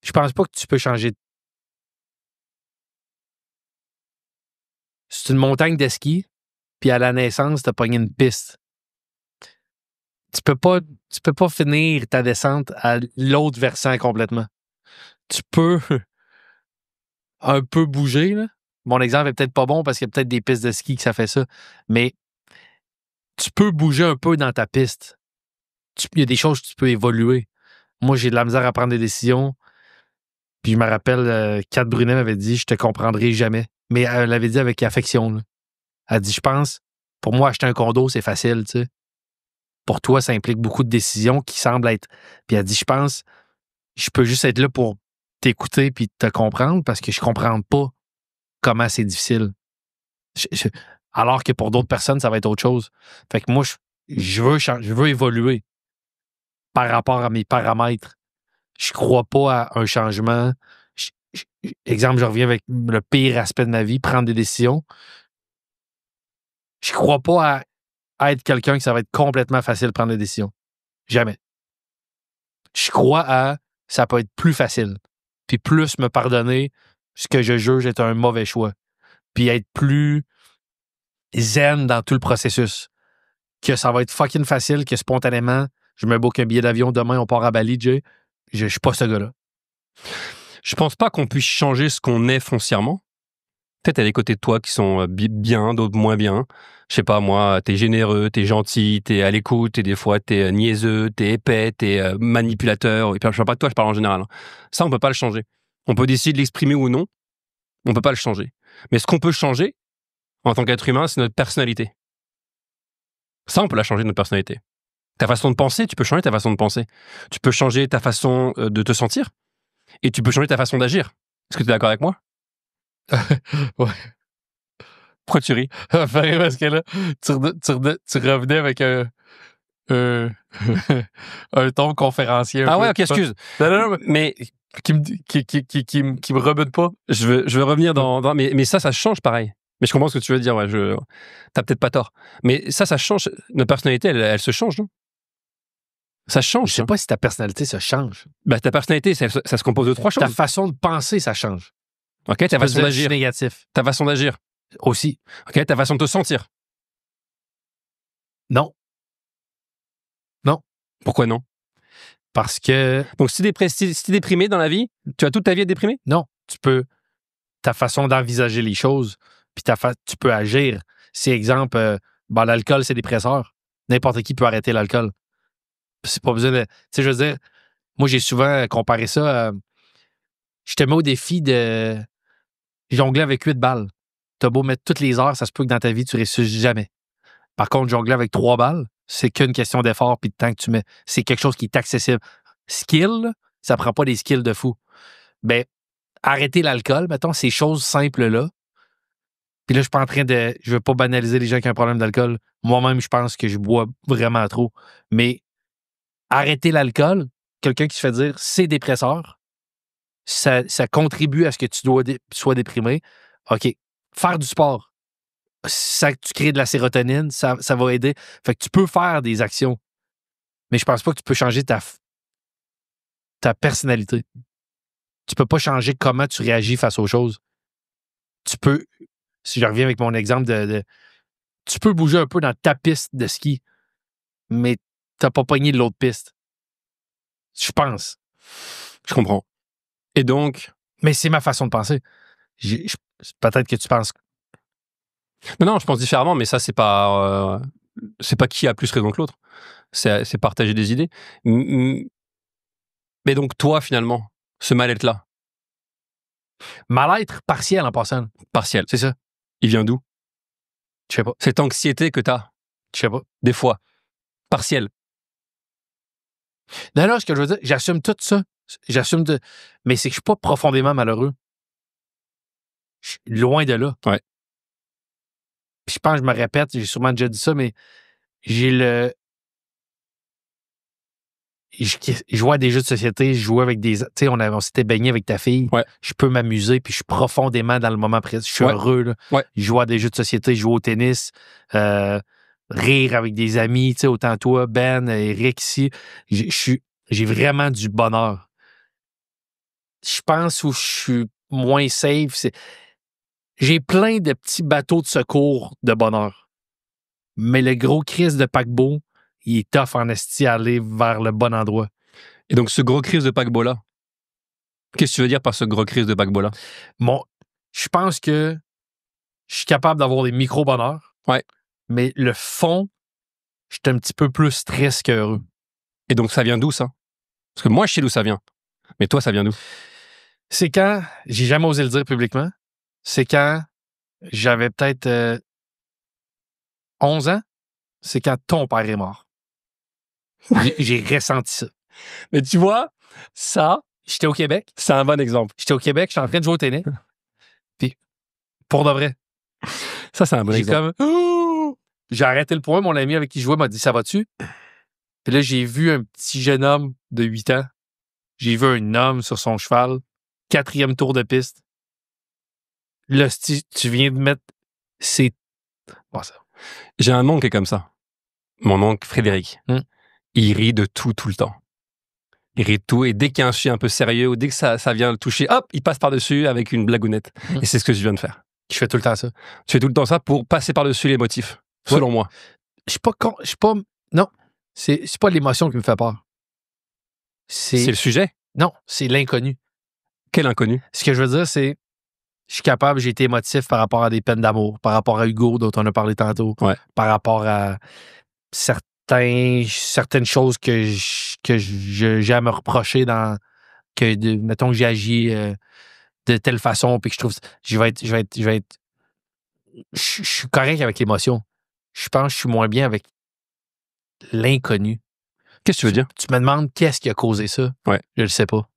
Je pense pas que tu peux changer. C'est une montagne de ski, puis à la naissance, t'as pogné une piste. Tu peux pas finir ta descente à l'autre versant complètement. Tu peux un peu bouger, là. Mon exemple est peut-être pas bon parce qu'il y a peut-être des pistes de ski que ça fait ça, mais tu peux bouger un peu dans ta piste. Il y a des choses que tu peux évoluer. Moi, j'ai de la misère à prendre des décisions. Puis je me rappelle, Kat Brunet m'avait dit, je te comprendrai jamais. Mais elle l'avait dit avec affection, là. Elle dit, je pense, pour moi, acheter un condo, c'est facile, tu sais. Pour toi, ça implique beaucoup de décisions qui semblent être... Puis elle dit, je pense, je peux juste être là pour t'écouter puis te comprendre parce que je comprends pas comment c'est difficile. Alors que pour d'autres personnes, ça va être autre chose. Fait que moi, je veux évoluer par rapport à mes paramètres. Je crois pas à un changement. Exemple, je reviens avec le pire aspect de ma vie, prendre des décisions. Je crois pas à être quelqu'un que ça va être complètement facile de prendre des décisions. Jamais. Je crois à ça peut être plus facile. Puis plus me pardonner ce que je juge est un mauvais choix. Puis être plus zen dans tout le processus. Que ça va être fucking facile, que spontanément, je me book un billet d'avion demain, on part à Bali, Jay. Je suis pas ce gars-là.
Je pense pas qu'on puisse changer ce qu'on est foncièrement. Peut-être à des côtés de toi qui sont bien, d'autres moins bien. Je sais pas, moi, t'es généreux, t'es gentil, t'es à l'écoute, et des fois t'es niaiseux, t'es épais, t'es manipulateur. Et puis, je parle pas de toi, je parle en général. Hein. Ça, on peut pas le changer. On peut décider de l'exprimer ou non. On peut pas le changer. Mais ce qu'on peut changer, en tant qu'être humain, c'est notre personnalité. Ça, on peut la changer, notre personnalité. Ta façon de penser, tu peux changer ta façon de penser. Tu peux changer ta façon de te sentir. Et tu peux changer ta façon d'agir. Est-ce que tu es d'accord avec moi?
Ouais.
Pourquoi tu ris?
Parce que là, tu revenais avec un ton conférencier.
Ah ouais, ok, excuse.
Non,
mais
qui me rebute pas.
Je veux revenir dans mais ça change pareil. Mais je comprends ce que tu veux dire. Ouais, t'as peut-être pas tort. Mais ça change. Notre personnalité, elle se change, non? Ça change.
Je sais pas si ta personnalité se change.
Bah, ta personnalité, ça se compose de trois choses.
Ta façon de penser, ça change.
Ok, ta façon d'agir.
Négatif.
Ta façon d'agir.
Aussi.
Ok, ta façon de te sentir.
Non. Non.
Pourquoi non?
Parce que...
Donc, si t'es déprimé dans la vie, tu as toute ta vie à être déprimé?
Non. Tu peux... Ta façon d'envisager les choses, puis tu peux agir. Si, exemple, l'alcool, c'est dépresseur. N'importe qui peut arrêter l'alcool. C'est pas besoin de... Tu sais, je veux dire, moi, j'ai souvent comparé ça à... Je te mets au défi de jongler avec 8 balles. T'as beau mettre toutes les heures, ça se peut que dans ta vie, tu réussisses jamais. Par contre, jongler avec 3 balles, c'est qu'une question d'effort puis de temps que tu mets. C'est quelque chose qui est accessible. Skill, ça prend pas des skills de fou. Ben, arrêter l'alcool, mettons, ces choses simples-là. Puis là, je suis pas en train de... Je veux pas banaliser les gens qui ont un problème d'alcool. Moi-même, je pense que je bois vraiment trop. Mais arrêter l'alcool, quelqu'un qui se fait dire c'est dépresseur, ça contribue à ce que tu sois déprimé. OK. Faire du sport. Tu crées de la sérotonine, ça va aider. Fait que tu peux faire des actions. Mais je pense pas que tu peux changer ta personnalité. Tu peux pas changer comment tu réagis face aux choses. Tu peux, si je reviens avec mon exemple tu peux bouger un peu dans ta piste de ski, mais t'as pas pogné de l'autre piste. Je pense.
Je comprends. Et donc,
Mais c'est ma façon de penser. Peut-être que tu penses...
non, je pense différemment, mais ça, c'est pas qui a plus raison que l'autre. C'est partager des idées. Mais donc, toi, finalement, ce mal-être-là,
Mal-être partiel en passant.
partiel,
C'est ça.
il vient d'où?
Je sais pas.
Cette anxiété que t'as,
Je sais pas.
des fois, partielle.
Non, ce que je veux dire, j'assume tout ça. Mais c'est que je suis pas profondément malheureux. Je suis loin de là.
Ouais.
Puis je pense que je me répète, j'ai sûrement déjà dit ça, mais j'ai le... Je jouais à des jeux de société, je jouais avec des... Tu sais, on s'était baigné avec ta fille.
Ouais.
Je peux m'amuser, puis je suis profondément dans le moment présent. Je suis
Ouais.
heureux, là.
Ouais.
Je joue à des jeux de société, je joue au tennis, rire avec des amis, tu sais, autant toi, Ben, Eric ici. J'ai vraiment du bonheur. Je pense où je suis moins safe, c'est... J'ai plein de petits bateaux de secours de bonheur. Mais le gros crise de paquebot, il est tough en esti à aller vers le bon endroit.
Et donc, ce gros crise de paquebot-là, qu'est-ce que tu veux dire par ce gros crise de paquebot-là?
Je pense que je suis capable d'avoir des micro-bonheurs.
Ouais.
Mais le fond, je suis un petit peu plus stress qu'heureux.
Et donc, ça vient d'où, ça? Parce que moi, je sais d'où ça vient. Mais toi, ça vient d'où?
C'est quand, j'ai jamais osé le dire publiquement, c'est quand j'avais peut-être 11 ans, c'est quand ton père est mort. J'ai ressenti ça.
Mais tu vois, ça,
J'étais au Québec.
c'est un bon exemple.
J'étais en train de jouer au tennis. Puis, pour de vrai,
Ça, c'est un bon
j'ai
exemple.
comme... Ouh! J'ai arrêté le point. Mon ami avec qui je jouais m'a dit, ça va-tu? Puis là, j'ai vu un petit jeune homme de 8 ans. J'ai vu un homme sur son cheval. 4e tour de piste. Là, tu viens de mettre... C'est... Bon, ça.
J'ai un oncle qui est comme ça. Mon oncle Frédéric. Il rit de tout le temps. Il rit de tout, et dès qu'il y a un sujet un peu sérieux, ou dès que ça vient le toucher, hop, il passe par-dessus avec une blagounette. Et c'est ce que tu viens de faire.
Je fais tout le temps ça.
Tu fais tout le temps ça pour passer par-dessus les motifs, selon moi.
Je suis pas con... Je suis pas... Non. C'est pas l'émotion qui me fait peur.
C'est le sujet.
Non, c'est l'inconnu.
Quel inconnu?
Ce que je veux dire, c'est... Je suis capable, j'ai été émotif par rapport à des peines d'amour, par rapport à Hugo, dont on a parlé tantôt,
Ouais.
par rapport à certaines choses que j'ai à me reprocher mettons que j'ai agi de telle façon, puis que je trouve... Je suis correct avec l'émotion. Je pense que je suis moins bien avec l'inconnu.
Qu'est-ce que tu veux dire?
Tu me demandes qu'est-ce qui a causé ça?
Ouais.
Je le sais pas.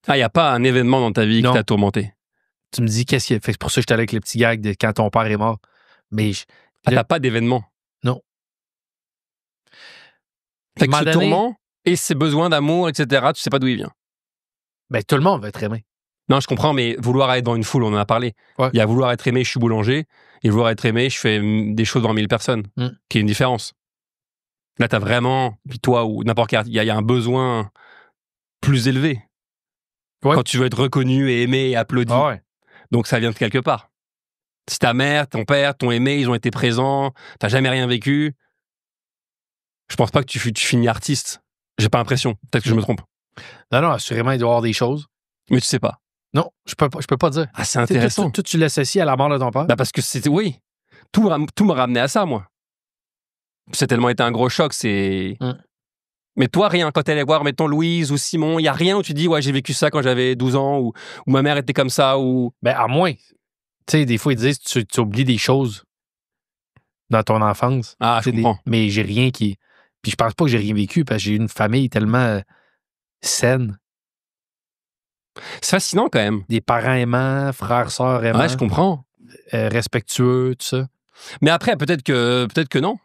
Ah, il n'y a pas un événement dans ta vie
Non.
qui t'a tourmenté.
Tu me dis qu'est-ce qui a fait. C'est pour ça que je suis allé avec le petit gag de quand ton père est mort. Mais
T'as pas d'événement.
Non.
Fait que ce
donné,
tourment et ses besoins d'amour, etc., tu sais pas d'où il vient.
ben, tout le monde veut être aimé.
Non, je comprends, mais vouloir être dans une foule, on en a parlé.
Ouais.
Il y a vouloir être aimé, je suis boulanger, et vouloir être aimé, je fais des choses devant 1000 personnes, qui est une différence. Là, t'as vraiment, puis toi ou n'importe quel, il y a un besoin plus élevé.
Ouais.
Quand tu veux être reconnu et aimé et applaudi.
Ah ouais.
Donc ça vient de quelque part. Si ta mère, ton père t'ont aimé, ils ont été présents, t'as jamais rien vécu, je pense pas que tu finis artiste. J'ai pas l'impression. Peut-être que je me trompe.
Non, assurément, il doit y avoir des choses.
Mais tu sais pas.
Non, je peux pas dire.
Ah, c'est intéressant.
Tout, tu l'associes à la mort de ton père?
Bah parce que c'était, oui. Tout me ramenait à ça, moi. C'est tellement été un gros choc, c'est... Mais toi, rien. Quand t'allais voir, mettons, Louise ou Simon, il y a rien où tu dis, ouais, j'ai vécu ça quand j'avais 12 ans, ou ma mère était comme ça, ou...
Ben, à moins. Tu sais, des fois, ils disent, tu oublies des choses dans ton enfance.
Ah, je comprends.
Mais j'ai rien qui... Puis je pense pas que j'ai rien vécu, parce que j'ai eu une famille tellement saine.
C'est fascinant, quand même.
Des parents aimants, frères, sœurs aimants.
Ouais, je comprends.
Respectueux, tout ça.
Mais après, peut-être que non.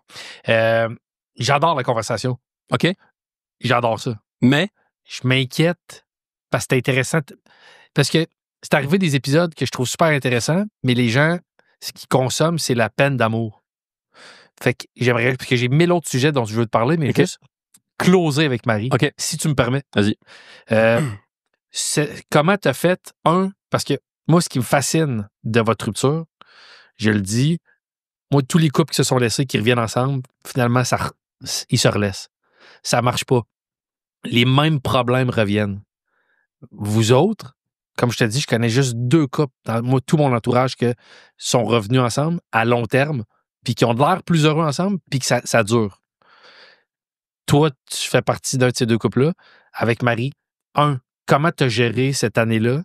J'adore la conversation.
OK.
J'adore ça.
Mais?
Je m'inquiète parce que c'est intéressant. Parce que c'est arrivé des épisodes que je trouve super intéressants, mais les gens, ce qu'ils consomment, c'est la peine d'amour. Fait que j'aimerais, parce que j'ai 1000 autres sujets dont je veux te parler, mais juste closer avec Marie, si tu me permets.
Vas-y.
Comment t'as fait, parce que moi, ce qui me fascine de votre rupture, je le dis, moi, tous les couples qui se sont laissés, qui reviennent ensemble, finalement, ils se relaissent. Ça marche pas. les mêmes problèmes reviennent. Vous autres, comme je te dis, je connais juste 2 couples dans tout mon entourage qui sont revenus ensemble à long terme, puis qui ont l'air plus heureux ensemble, puis que ça dure. Toi, tu fais partie d'un de ces 2 couples-là. Avec Marie, comment tu as géré cette année-là?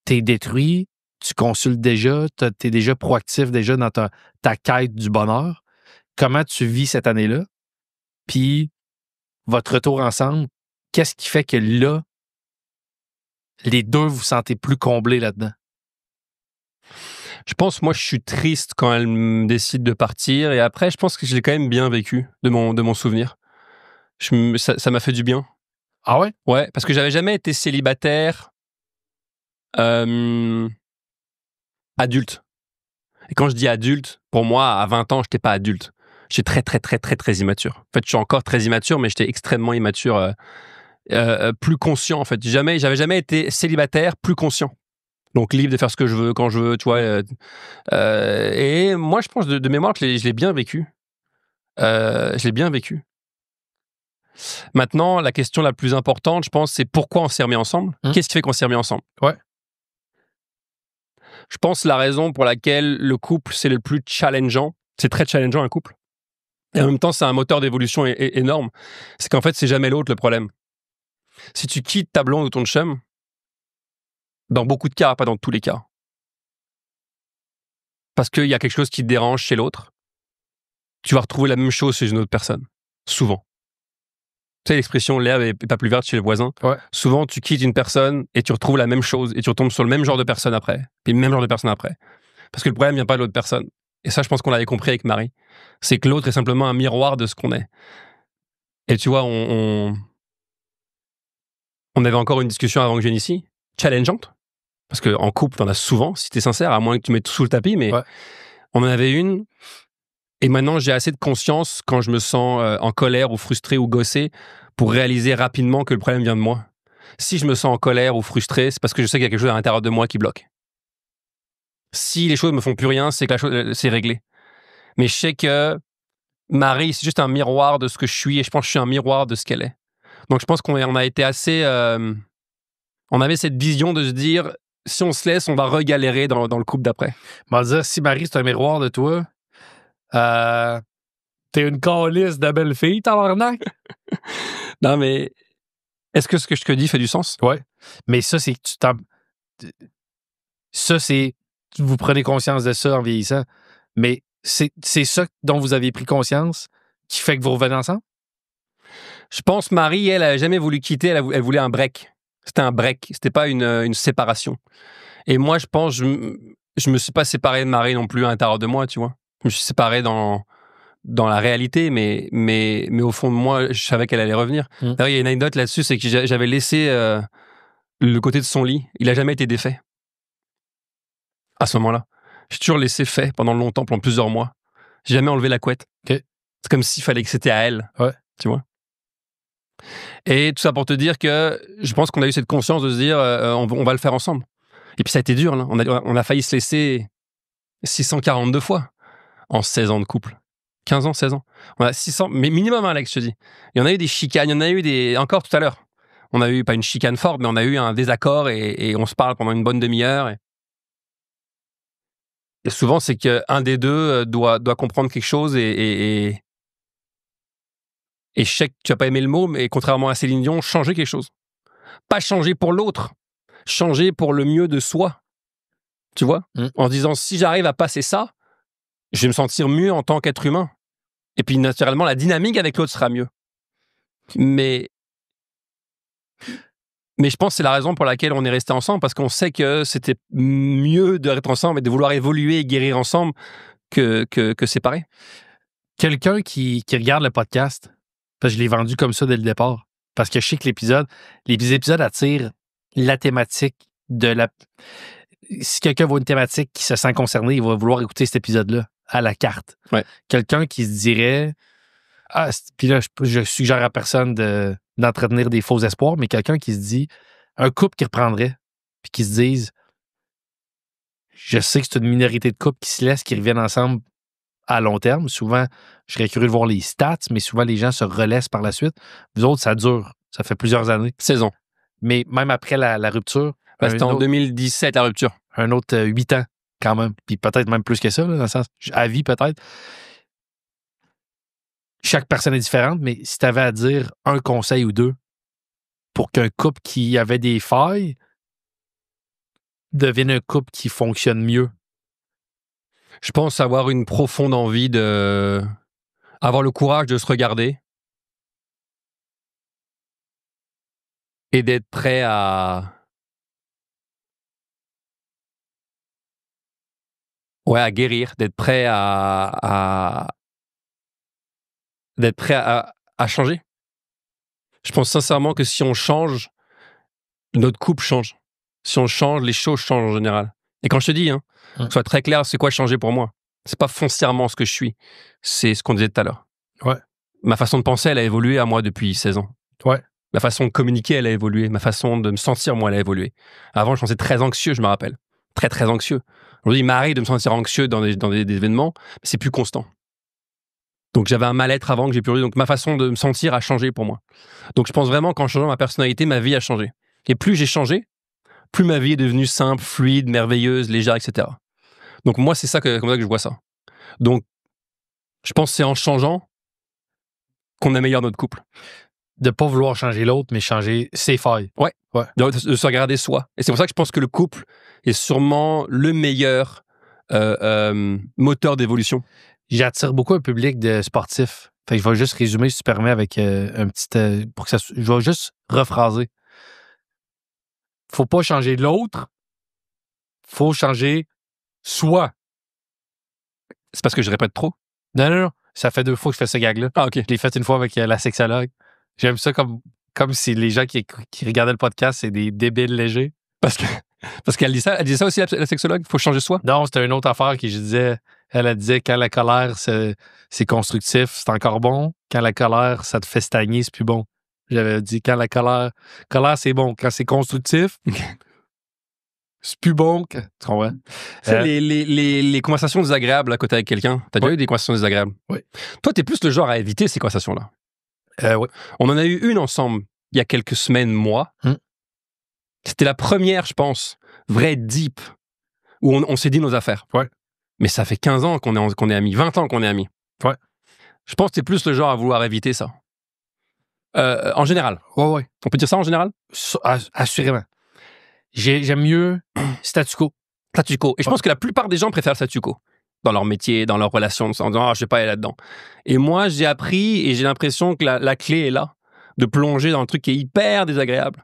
T'es détruit, tu consultes déjà, t'es déjà proactif déjà dans ta quête du bonheur. Comment tu vis cette année-là? Puis, votre retour ensemble, qu'est-ce qui fait que là, les 2 vous sentez plus comblés là-dedans?
Je pense, moi, je suis triste quand elle me décide de partir. Et après, je pense que je l'ai quand même bien vécu de mon souvenir. Ça m'a fait du bien.
Ah ouais?
Ouais, parce que j'avais jamais été célibataire adulte. Et quand je dis adulte, pour moi, à 20 ans, je n'étais pas adulte. J'étais très, très, très, très, très immature. En fait, je suis encore très immature, mais j'étais extrêmement immature, plus conscient, en fait. J'avais jamais été célibataire, plus conscient. Donc, libre de faire ce que je veux, quand je veux, tu vois. Et moi, je pense de mémoire que je l'ai bien vécu. Je l'ai bien vécu. Maintenant, la question la plus importante, je pense, c'est pourquoi on s'est remis ensemble. Qu'est-ce qui fait qu'on s'est remis ensemble?
Ouais.
Je pense la raison pour laquelle le couple, c'est le plus challengeant. C'est très challengeant, un couple. Et en même temps, c'est un moteur d'évolution énorme. C'est qu'en fait, c'est jamais l'autre le problème. Si tu quittes ta blonde ou ton chum, dans beaucoup de cas, pas dans tous les cas, parce qu'il y a quelque chose qui te dérange chez l'autre, tu vas retrouver la même chose chez une autre personne. Souvent. Tu sais l'expression « l'herbe est pas plus verte chez le voisin ».
Ouais.
Souvent, tu quittes une personne et tu retrouves la même chose et tu retombes sur le même genre de personne après, puis le même genre de personne après. Parce que le problème vient pas de l'autre personne. Et ça, je pense qu'on l'avait compris avec Marie. C'est que l'autre est simplement un miroir de ce qu'on est. Et tu vois, on avait encore une discussion avant que je vienne ici, challengeante. Parce qu'en couple, t'en as souvent, si t'es sincère, à moins que tu mettes tout sous le tapis, mais on en avait une. Et maintenant, j'ai assez de conscience quand je me sens en colère ou frustré ou gossé pour réaliser rapidement que le problème vient de moi. Si je me sens en colère ou frustré, c'est parce que je sais qu'il y a quelque chose à l'intérieur de moi qui bloque. Si les choses me font plus rien, c'est que la chose, c'est réglé. Mais je sais que Marie, c'est juste un miroir de ce que je suis et je pense que je suis un miroir de ce qu'elle est. Donc je pense qu'on a été assez... on avait cette vision de se dire, si on se laisse, on va regalérer dans le couple d'après.
On va dire, si Marie, c'est un miroir de toi, t'es une calisse de belle fille, tabarnak.
Non, mais est-ce que ce que je te dis fait du sens?
Ouais. Mais ça, c'est que ça, c'est... Vous prenez conscience de ça en vieillissant. Mais c'est ça dont vous avez pris conscience qui fait que vous revenez ensemble?
Je pense Marie, elle a jamais voulu quitter, elle voulait un break. C'était un break, c'était pas une séparation. Et moi, je pense, je me suis pas séparé de Marie non plus à l'intérieur de moi, tu vois. Je me suis séparé dans la réalité, mais au fond de moi, je savais qu'elle allait revenir. D'ailleurs, il y a une anecdote là-dessus, c'est que j'avais laissé le côté de son lit. Il a jamais été défait. À ce moment-là. J'ai toujours laissé fait pendant longtemps, pendant plusieurs mois. J'ai jamais enlevé la couette.
Okay.
C'est comme s'il fallait que c'était à elle.
Ouais.
Tu vois? Et tout ça pour te dire que je pense qu'on a eu cette conscience de se dire on va le faire ensemble. Et puis ça a été dur, là. On a failli se laisser 642 fois en 16 ans de couple. 15 ans, 16 ans. On a 600, mais minimum, Alex, je te dis. Il y en a eu des chicanes, il y en a eu des... Encore tout à l'heure. On a eu, pas une chicane forte, mais on a eu un désaccord et on se parle pendant une bonne demi-heure. Et souvent, c'est qu'un des deux doit comprendre quelque chose et je sais que tu n'as pas aimé le mot, mais contrairement à Céline Dion, changer quelque chose. Pas changer pour l'autre, changer pour le mieux de soi. Tu vois? En disant, si j'arrive à passer ça, je vais me sentir mieux en tant qu'être humain. Et puis, naturellement, la dynamique avec l'autre sera mieux. Mais je pense que c'est la raison pour laquelle on est resté ensemble, parce qu'on sait que c'était mieux de rester ensemble et de vouloir évoluer et guérir ensemble que séparer.
Quelqu'un qui regarde le podcast, parce que je l'ai vendu comme ça dès le départ, parce que je sais que les épisodes attirent la thématique de la... Si quelqu'un voit une thématique qui se sent concerné, il va vouloir écouter cet épisode-là à la carte.
Ouais.
Quelqu'un qui se dirait... puis là, je suggère à personne d'entretenir des faux espoirs, mais quelqu'un qui se dit... Un couple qui reprendrait, puis qui se dise... Je sais que c'est une minorité de couples qui se laissent, qui reviennent ensemble à long terme. Souvent, je serais curieux de voir les stats, mais souvent, les gens se relaissent par la suite. Vous autres, ça dure. Ça fait plusieurs années.
16 ans.
Mais même après la rupture,
C'était en 2017, la rupture.
un autre 8 ans, quand même. Puis peut-être même plus que ça, là, dans le sens, à vie peut-être. Chaque personne est différente, mais si tu avais à dire un conseil ou deux pour qu'un couple qui avait des failles devienne un couple qui fonctionne mieux.
Je pense avoir une profonde envie de... avoir le courage de se regarder et d'être prêt à... Ouais, à guérir, d'être prêt d'être prêt à changer. Je pense sincèrement que si on change, notre couple change. Si on change, les choses changent en général. Et quand je te dis, sois très clair, c'est quoi changer pour moi? C'est pas foncièrement ce que je suis. C'est ce qu'on disait tout à l'heure.
Ouais.
Ma façon de penser, elle a évolué à moi depuis 16 ans.
Ouais.
Ma façon de communiquer, elle a évolué. Ma façon de me sentir, moi, elle a évolué. Avant, je pensais très anxieux, je me rappelle. Très, très anxieux. Aujourd'hui, il m'arrive de me sentir anxieux dans des événements, mais c'est plus constant. Donc, j'avais un mal-être avant que j'ai pu... Donc, ma façon de me sentir a changé pour moi. Donc, je pense vraiment qu'en changeant ma personnalité, ma vie a changé. Et plus j'ai changé, plus ma vie est devenue simple, fluide, merveilleuse, légère, etc. Donc, moi, c'est comme ça que je vois ça. Donc, je pense que c'est en changeant qu'on améliore notre couple.
De pas vouloir changer l'autre, mais changer ses failles.
Ouais.
Ouais.
De se regarder soi. Et c'est pour ça que je pense que le couple est sûrement le meilleur moteur d'évolution.
J'attire beaucoup un public de sportifs. Fait que je vais juste résumer, si tu permets, avec un petit... pour que ça, je vais juste rephraser. Faut pas changer l'autre. Faut changer soi.
C'est parce que je répète trop?
Non. Ça fait 2 fois que je fais ce gag-là.
Ah, OK.
Je l'ai fait une fois avec la sexologue. J'aime ça comme si les gens qui regardaient le podcast, c'est des débiles légers.
Parce qu'elle dit ça, aussi, la sexologue? Il faut changer soi?
Non, c'était une autre affaire que je disais. Elle disait quand la colère, c'est constructif, c'est encore bon. Quand la colère, ça te fait stagner, c'est plus bon. J'avais dit quand la colère c'est bon. Quand c'est constructif, c'est plus bon. Tu comprends?
Tu sais, les conversations désagréables à côté avec quelqu'un. T'as déjà eu des conversations désagréables?
Oui.
Toi, t'es plus le genre à éviter ces conversations-là.
Oui.
On en a eu une ensemble il y a quelques semaines, mois. C'était la première, je pense, vraie deep où on s'est dit nos affaires.
Ouais.
Mais ça fait 15 ans qu'on est amis, 20 ans qu'on est amis.
Ouais.
Je pense que t'es plus le genre à vouloir éviter ça. En général.
Ouais.
On peut dire ça en général?
Assurément. J'aime mieux statu quo.
Statu quo. Et je pense que la plupart des gens préfèrent statu quo. Dans leur métier, dans leur relation, en disant « je vais pas aller là-dedans ». Et moi, j'ai appris et j'ai l'impression que la clé est là, de plonger dans un truc qui est hyper désagréable.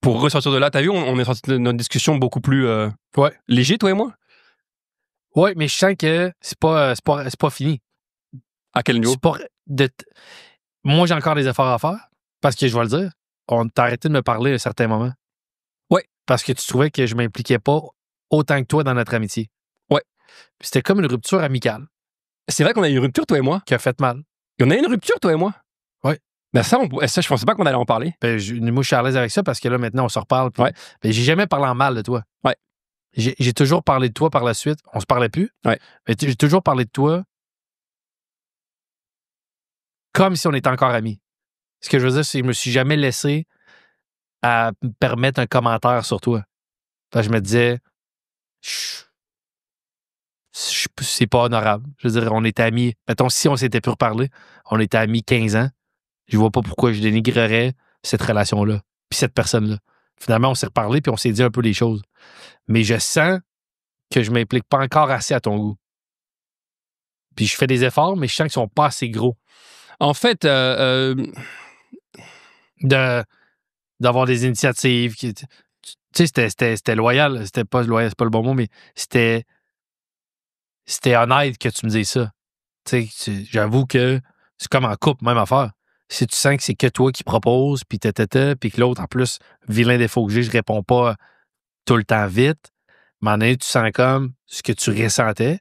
Pour ressortir de là, t'as vu, on est sorti de notre discussion beaucoup plus léger, toi et moi?
Oui, mais je sens que c'est pas fini.
À quel niveau?
Moi, j'ai encore des efforts à faire, parce que je vais le dire, on t'a arrêté de me parler à un certain moment.
Oui.
Parce que tu trouvais que je m'impliquais pas autant que toi dans notre amitié.
Oui.
C'était comme une rupture amicale.
C'est vrai qu'on a eu une rupture, toi et moi?
Qui a fait mal.
Et on a eu une rupture, toi et moi?
Oui.
Ben ça, je pensais pas qu'on allait en parler.
Ben, moi, je suis à l'aise avec ça parce que là, maintenant, on se reparle. Puis, ben, j'ai jamais parlé en mal de toi.
Ouais.
J'ai toujours parlé de toi par la suite. On se parlait plus.
Ouais.
Mais j'ai toujours parlé de toi comme si on était encore amis. Ce que je veux dire, c'est que je me suis jamais laissé à me permettre un commentaire sur toi. Enfin, je me disais, c'est pas honorable. Je veux dire, on était amis. Mettons, si on s'était pu reparler, on était amis 15 ans. Je vois pas pourquoi je dénigrerais cette relation-là, puis cette personne-là. Finalement, on s'est reparlé, puis on s'est dit un peu les choses. Mais je sens que je m'implique pas encore assez à ton goût. Puis je fais des efforts, mais je sens qu'ils sont pas assez gros.
En fait,
d'avoir des initiatives. Tu sais, c'était loyal. C'était pas loyal, c'est pas le bon mot, mais c'était honnête que tu me dises ça. Tu sais, j'avoue que c'est comme en couple, même affaire. Si tu sens que c'est que toi qui proposes, puis puis que l'autre, en plus, vilain défaut que j'ai, je réponds pas tout le temps vite, à un moment donné, tu sens comme ce que tu ressentais,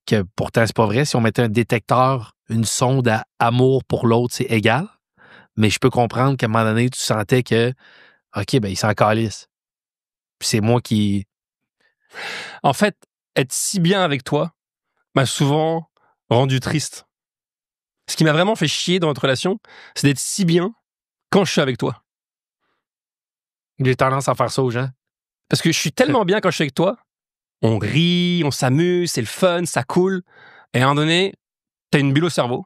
que pourtant, c'est pas vrai. Si on mettait un détecteur, une sonde à amour pour l'autre, c'est égal. Mais je peux comprendre qu'à un moment donné, tu sentais que, OK, ben il s'en calisse. Puis c'est moi qui...
En fait, être si bien avec toi m'a souvent rendu triste. Ce qui m'a vraiment fait chier dans notre relation, c'est d'être si bien quand je suis avec toi.
J'ai tendance à faire ça aux gens.
Parce que je suis tellement bien quand je suis avec toi, on rit, on s'amuse, c'est le fun, ça coule. Et à un moment donné, t'as une bulle au cerveau.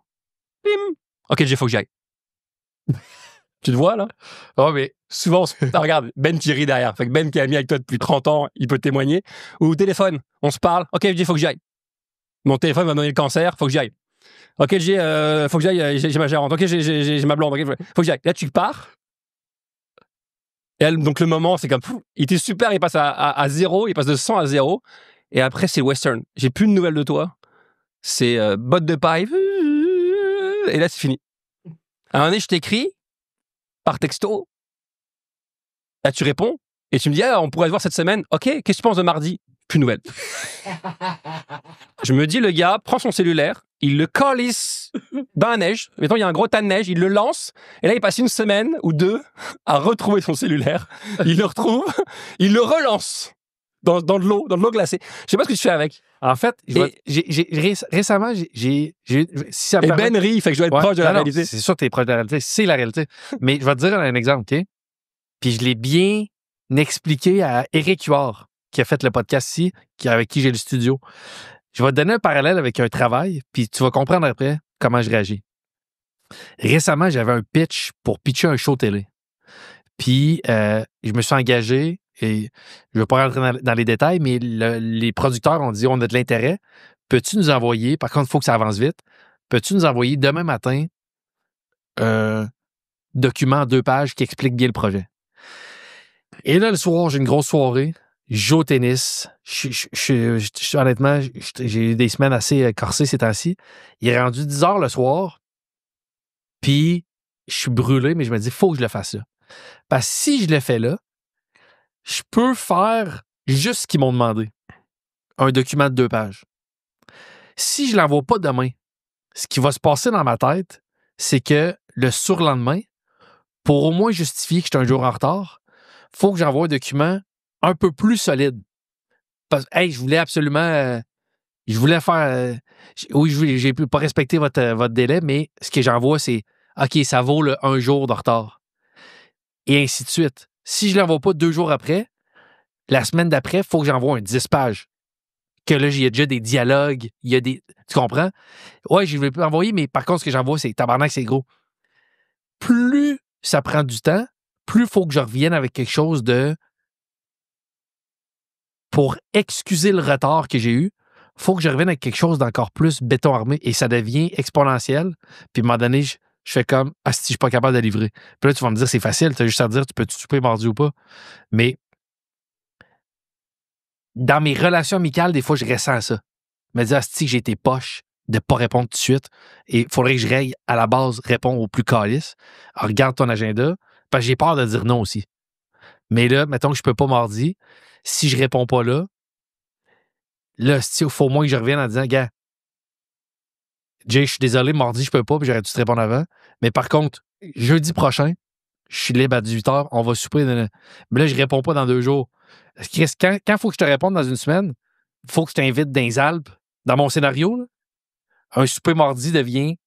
Bim! Ok, il faut que j'y aille. Tu te vois, là?
Oh, mais
Souvent, regarde, Ben qui rit derrière. Fait que Ben qui est ami avec toi depuis 30 ans, il peut témoigner. Ou au téléphone, on se parle. Ok, il faut que j'y aille. Mon téléphone va me donner le cancer, faut que j'y aille. Ok, faut que j'aille, j'ai ma gérante. Ok, j'ai ma blonde. Okay, faut que j'y aille. Là, tu pars. Et elle, donc, le moment, c'est comme, il était super, il passe à 0, il passe de 100 à 0. Et après, c'est western. J'ai plus de nouvelles de toi. C'est botte de paille. Et là, c'est fini. À un moment donné, je t'écris par texto. Là, tu réponds. Et tu me dis, on pourrait se voir cette semaine. Ok, qu'est-ce que tu penses de mardi? Plus de nouvelles. Je me dis, le gars prend son cellulaire, il le calisse dans la neige. Mettons, il y a un gros tas de neige, il le lance. Et là, il passe une semaine ou 2 à retrouver son cellulaire. Il le retrouve, il le relance dans de l'eau glacée. Je sais pas ce que tu fais avec.
En fait, récemment, si ça me
Et
permet-
Ben rit, fait que je dois être proche de la
non,
réalité.
c'est sûr que tu es proche de la réalité. C'est la réalité. Mais je vais te dire un exemple, OK? Puis je l'ai bien expliqué à Éric Huard, qui a fait le podcast ici, avec qui j'ai le studio. Je vais te donner un parallèle avec un travail, puis tu vas comprendre après comment je réagis. Récemment, j'avais un pitch pour pitcher un show télé. Puis je me suis engagé, et je ne vais pas rentrer dans les détails, mais les producteurs ont dit, on a de l'intérêt. Peux-tu nous envoyer, par contre, il faut que ça avance vite, peux-tu nous envoyer demain matin un document en 2 pages qui explique bien le projet? Et là, le soir, j'ai une grosse soirée. Je joue au tennis. Honnêtement, j'ai eu des semaines assez corsées ces temps-ci. Il est rendu 10 heures le soir. Puis, je suis brûlé, mais je me dis, il faut que je le fasse là. Parce que si je le fais là, je peux faire juste ce qu'ils m'ont demandé. Un document de 2 pages. Si je ne l'envoie pas demain, ce qui va se passer dans ma tête, c'est que le surlendemain, pour au moins justifier que je suis un jour en retard, il faut que j'envoie un document un peu plus solide. Parce que, je voulais absolument... je voulais faire... oui, j'ai pas respecté votre délai, mais ce que j'envoie, c'est OK, ça vaut le 1 jour de retard. Et ainsi de suite. Si je ne l'envoie pas 2 jours après, la semaine d'après, il faut que j'envoie un 10 pages. Que là, il y a déjà des dialogues, il y a des... Tu comprends? Ouais, je ne vais pas envoyer, mais par contre, ce que j'envoie, c'est tabarnak, c'est gros. Plus ça prend du temps, plus il faut que je revienne avec quelque chose de... Pour excuser le retard que j'ai eu, il faut que je revienne avec quelque chose d'encore plus béton armé et ça devient exponentiel. Puis à un moment donné, je fais comme « Ah, si je suis pas capable de livrer. » Puis là, tu vas me dire « C'est facile, tu as juste à dire « Tu peux-tu souper mardi ou pas? » Mais dans mes relations amicales, des fois, je ressens ça. Je me dis « Asti, j'ai été poche de pas répondre tout de suite et il faudrait que je règle à la base, répondre au plus calice. Alors, regarde ton agenda, parce que j'ai peur de dire non aussi. Mais là, mettons que je peux pas mardi, si je réponds pas là, il faut au moins que je revienne en disant, gars, Jay, je suis désolé, mardi, je peux pas, puis j'aurais dû te répondre avant. Mais par contre, jeudi prochain, je suis libre à 18h, on va souper. Mais là, je réponds pas dans 2 jours. Quand il faut que je te réponde dans une semaine, il faut que je t'invite dans les Alpes. Dans mon scénario, là, un souper mardi devient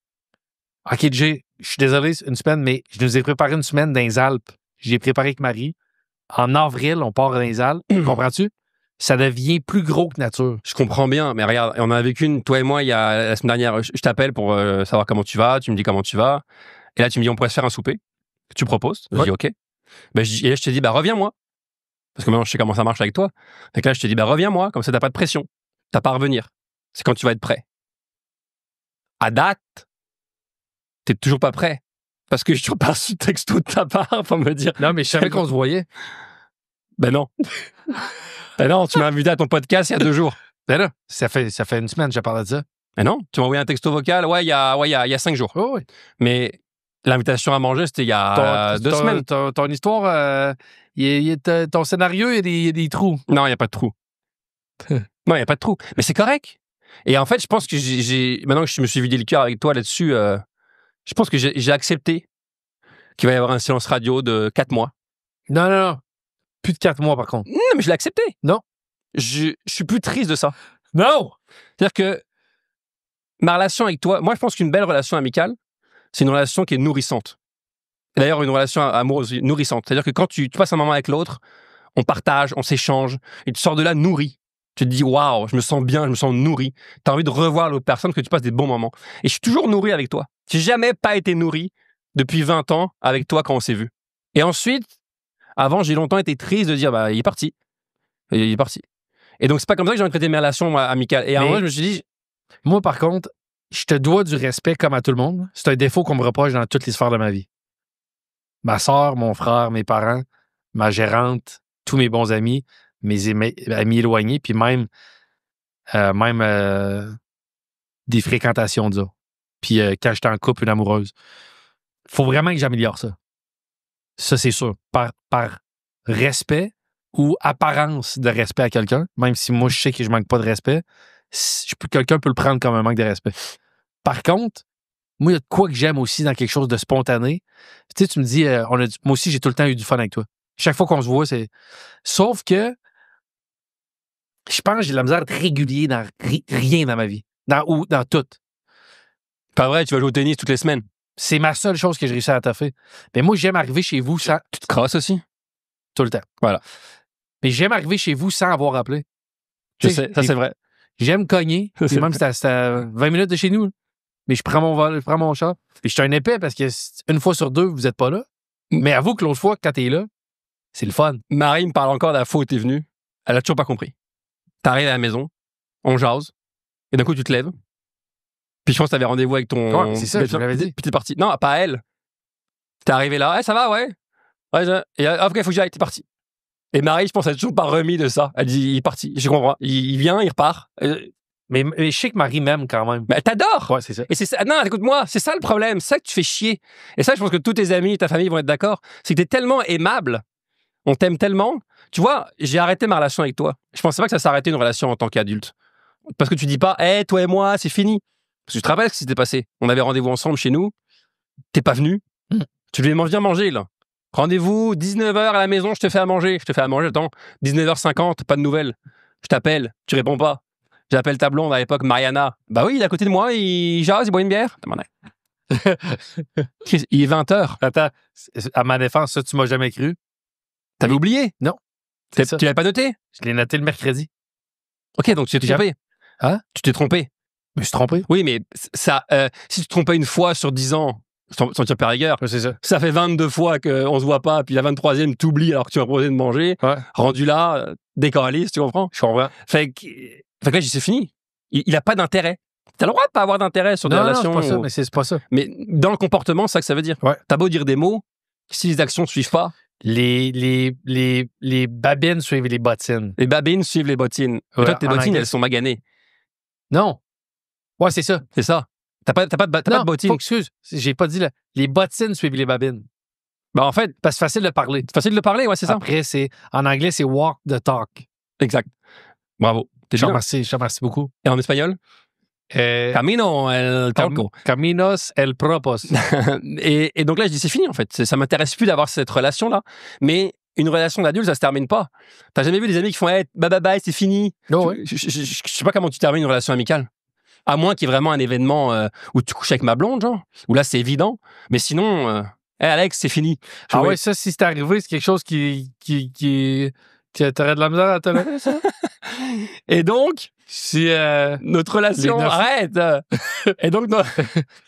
OK, Jay, je suis désolé, une semaine, mais je nous ai préparé une semaine dans les Alpes. J'ai préparé avec Marie. En avril, on part dans les Alpes. Comprends-tu? Ça devient plus gros que nature.
Je comprends bien, mais regarde, on en a vécu une, toi et moi, il y a la semaine dernière. Je t'appelle pour savoir comment tu vas, tu me dis comment tu vas. Et là, tu me dis, on pourrait se faire un souper. Tu proposes. Je dis, OK. Ben, et là, je te dis, reviens-moi. Parce que maintenant, je sais comment ça marche avec toi. Donc là, je te dis, reviens-moi, comme ça, t'as pas de pression. T'as pas à revenir. C'est quand tu vas être prêt. À date, t'es toujours pas prêt. Parce que je te passe ce texto de ta part pour me dire.
Non, mais je savais qu'on se voyait.
Ben non. Ben non, tu m'as invité à ton podcast il y a 2 jours.
Ben là, ça fait une semaine que je parle de ça.
Ben non, tu m'as envoyé un texto vocal, il y a 5 jours.
Oh, oui.
Mais l'invitation à manger, c'était il y a 2 semaines.
Ton histoire, ton scénario, il y a des trous.
Non, il n'y a pas de trou. Non, il n'y a pas de trou. Mais c'est correct. Et en fait, je pense que maintenant que je me suis vidé le cœur avec toi là-dessus, je pense que j'ai accepté qu'il va y avoir un silence radio de 4 mois.
Non. Plus de 4 mois, par contre.
Non, mais je l'ai accepté.
Non.
Je suis plus triste de ça.
Non!
C'est-à-dire que ma relation avec toi, moi, je pense qu'une belle relation amicale, c'est une relation qui est nourrissante. Et d'ailleurs, une relation amoureuse nourrissante. C'est-à-dire que quand tu passes un moment avec l'autre, on partage, on s'échange, et tu sors de là nourri. Tu te dis, waouh, je me sens bien, je me sens nourri. Tu as envie de revoir l'autre personne, que tu passes des bons moments. Et je suis toujours nourri avec toi. J'ai jamais pas été nourri depuis 20 ans avec toi quand on s'est vu. Et ensuite, avant, j'ai longtemps été triste de dire, bah, il est parti. Il est parti. Et donc, c'est pas comme ça que j'ai envie de traiter mes relations amicales. Et à un moment, je me suis dit,
moi, par contre, je te dois du respect comme à tout le monde. C'est un défaut qu'on me reproche dans toutes les sphères de ma vie. Ma soeur, mon frère, mes parents, ma gérante, tous mes bons amis, mes amis éloignés, puis même des fréquentations d'eux. Puis quand j'étais en couple, une amoureuse. Faut vraiment que j'améliore ça. Ça, c'est sûr. Par respect ou apparence de respect à quelqu'un, même si moi, je sais que je manque pas de respect, quelqu'un peut le prendre comme un manque de respect. Par contre, moi, il y a de quoi que j'aime aussi dans quelque chose de spontané. Tu sais, tu me dis, moi aussi, j'ai tout le temps eu du fun avec toi. Chaque fois qu'on se voit, c'est... Sauf que je pense que j'ai de la misère à être régulier dans rien dans ma vie. Dans tout.
pas vrai, tu vas jouer au tennis toutes les semaines.
C'est ma seule chose que j'ai réussi à taffer. Mais moi, j'aime arriver chez vous sans...
Tu te crosses aussi?
Tout le temps.
Voilà.
Mais j'aime arriver chez vous sans avoir appelé.
Je sais, ça c'est vrai.
J'aime cogner. C'est même si c'est à 20 minutes de chez nous. Là. Mais je prends mon char. Puis je suis un épais parce que une fois sur deux, vous n'êtes pas là. Mais avoue que l'autre fois, quand t'es là, c'est le fun.
Marie me parle encore de la fois où t'es venu. Elle a toujours pas compris. T'arrives à la maison, on jase, et d'un coup, tu te lèves. Puis je pense que t'avais rendez-vous avec ton...
Ouais, c'est ça, je vous l'avais dit.
Puis t'es parti. Non, pas elle. T'es arrivé là. Ça va, ouais. Et ok, faut que j'aille. T'es parti. Et Marie, je pense, elle a toujours pas remis de ça. Elle dit, il est parti. Je comprends. Il vient, il repart.
Mais je sais que Marie m'aime quand même.
Mais elle t'adore.
Ouais, c'est ça.
Et c'est ça. Non, écoute-moi, c'est ça le problème. C'est ça que tu fais chier. Et ça, je pense que tous tes amis, ta famille vont être d'accord. C'est que t'es tellement aimable. On t'aime tellement. Tu vois, j'ai arrêté ma relation avec toi. Je pensais pas que ça s'arrêtait une relation en tant qu'adulte. Parce que tu dis pas, hey, toi et moi, c'est fini. Parce que je te rappelle ce qui s'était passé. On avait rendez-vous ensemble chez nous. T'es pas venu. Tu devais venir manger, là. Rendez-vous, 19h à la maison, je te fais à manger. Je te fais à manger, attends. 19h50, pas de nouvelles. Je t'appelle, tu réponds pas. J'appelle ta blonde à l'époque, Mariana. Bah oui, il est à côté de moi, il jase, il boit une bière. Il est 20h.
Attends, à ma défense, ça, tu m'as jamais cru.
T'avais oublié?
Non.
Tu l'avais pas noté?
Je l'ai noté le mercredi.
Ok, donc tu t'es trompé.
Hein?
Tu t'es trompé.
Je me suis trompé.
Oui, mais ça, si tu te trompes une fois sur 10 ans, sans tirer par rigueur,
c'est ça.
Ça fait 22 fois qu'on se voit pas, puis la 23e, t'oublies alors que tu m'as proposé de manger.
Ouais.
Rendu là, décaliste, tu comprends?
Je comprends.
Fait que là, c'est fini. Il a pas d'intérêt. T'as le droit de pas avoir d'intérêt sur des relations.
Non, c'est pas ça, mais c'est pas ça.
Mais dans le comportement, c'est ça que ça veut dire.
Ouais.
T'as beau dire des mots, si les actions ne suivent pas.
Les babines suivent les bottines.
Les babines suivent les bottines.
Ouais,
toi, tes bottines,
anglais.
elles sont maganées.
Non. Ouais, c'est ça.
C'est ça. T'as pas de bottines.
Excuse, j'ai pas dit là. Les bottines suivent les babines.
Bah, en fait,
parce que c'est facile de parler.
C'est facile de parler, ouais, c'est ça.
Après, en anglais, c'est walk the talk.
Exact. Bravo.
Je te remercie beaucoup.
Et en espagnol? Camino el talco.
Caminos el propos.
et donc là, je dis, c'est fini, en fait. Ça m'intéresse plus d'avoir cette relation-là. Mais une relation d'adulte, ça se termine pas. T'as jamais vu des amis qui font, hey, bye bye bye, c'est fini.
Oh, ouais.
Je sais pas comment tu termines une relation amicale. À moins qu'il y ait vraiment un événement où tu couches avec ma blonde, genre. Où là, c'est évident. Mais sinon, hey, Alex, c'est fini.
Ouais, ça, si c'est arrivé, c'est quelque chose qui t'aurais de la misère à tolérer, ça.
Et donc,
si
notre relation arrête. Et donc,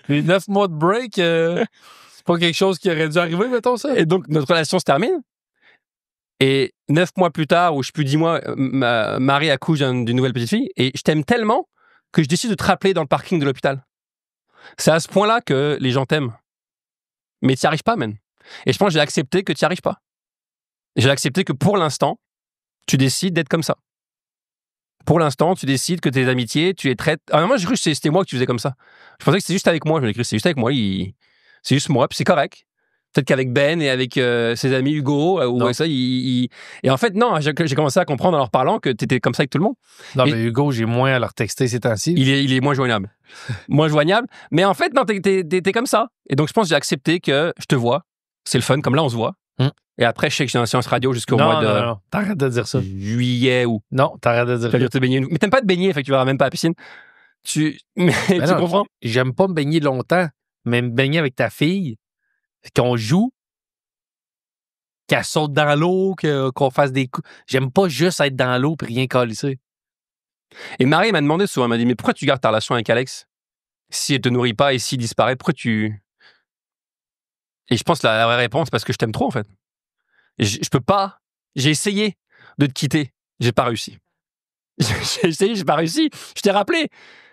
les 9 mois de break, c'est pas quelque chose qui aurait dû arriver, mettons ça.
Et donc, notre relation se termine. Et 9 mois plus tard, ou je sais plus 10 mois, Marie accouche d'une nouvelle petite fille. Et je t'aime tellement que je décide de te rappeler dans le parking de l'hôpital. C'est à ce point-là que les gens t'aiment. Mais tu n'y arrives pas, man. Et je pense que j'ai accepté que tu n'y arrives pas. J'ai accepté que pour l'instant, tu décides d'être comme ça. Pour l'instant, tu décides que tes amitiés, tu les traites... Ah non, moi, j'ai cru que c'était moi que tu faisais comme ça. Je pensais que c'était juste avec moi. Je me suis dit, c'est juste avec moi. C'est juste moi, puis c'est correct. Peut-être qu'avec Ben et avec ses amis Hugo, ou ça, et en fait, non, j'ai commencé à comprendre en leur parlant que tu étais comme ça avec tout le monde.
Non, mais Hugo, j'ai moins à leur texter ces temps-ci.
Il est moins joignable. Moins joignable. Mais en fait, non, t'es comme ça. Et donc, je pense que j'ai accepté que je te vois. C'est le fun, comme là, on se voit. Et après, je sais que j'ai une séance radio jusqu'au mois de...
Non, t'arrêtes de dire ça.
Juillet ou...
Non, t'arrêtes de dire ça.
Te baigner. Mais t'aimes pas te baigner, fait que tu vas même pas à la piscine. Mais
Ben
tu
non,
comprends?
J'aime pas me baigner longtemps, mais me baigner avec ta fille, qu'on joue, qu'elle saute dans l'eau, qu'on fasse des coups. J'aime pas juste être dans l'eau et rien calisser.
Et Marie m'a demandé souvent, elle m'a dit, mais pourquoi tu gardes ta relation avec Alex si elle te nourrit pas et s'il disparaît, pourquoi tu... Et je pense que la vraie réponse, parce que je t'aime trop, en fait. Et je peux pas... J'ai essayé de te quitter. J'ai pas réussi. J'ai essayé, j'ai pas réussi. Je t'ai rappelé.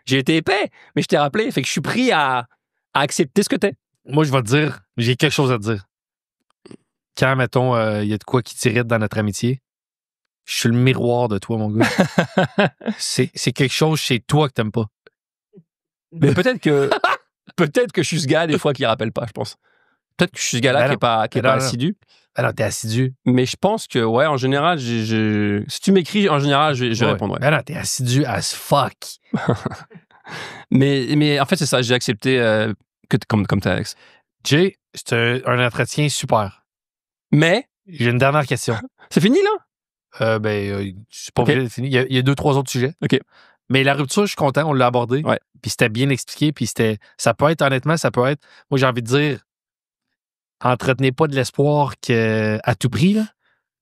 J'ai été épais, mais je t'ai rappelé. Fait que je suis pris à accepter ce que t'es.
Moi, je vais te dire, j'ai quelque chose à te dire. Quand, mettons, il y a de quoi qui t'irrite dans notre amitié, je suis le miroir de toi, mon gars. c'est quelque chose chez toi que t'aimes pas.
Mais peut-être que je suis ce gars, des fois, qui rappelle pas, je pense. Peut-être que je suis ce gars-là
Ben
qui est
non.
pas
Ben non, non.
assidu.
Alors, t'es assidu.
Mais je pense que, ouais, en général, si tu m'écris, en général, je
Ouais.
répondrai.
Ben non, t'es assidu as fuck.
Mais en fait, c'est ça, j'ai accepté comme t'es, Alex.
Jay, c'est un entretien super.
Mais,
J'ai une dernière question.
c'est fini, là?
C'est pas
Ok.
obligé de finir. Il y a 2-3 autres sujets.
OK.
Mais la rupture, je suis content, on l'a abordé.
Ouais.
Puis c'était bien expliqué. Puis ça peut être, honnêtement, moi, j'ai envie de dire, entretenez pas de l'espoir à tout prix, là,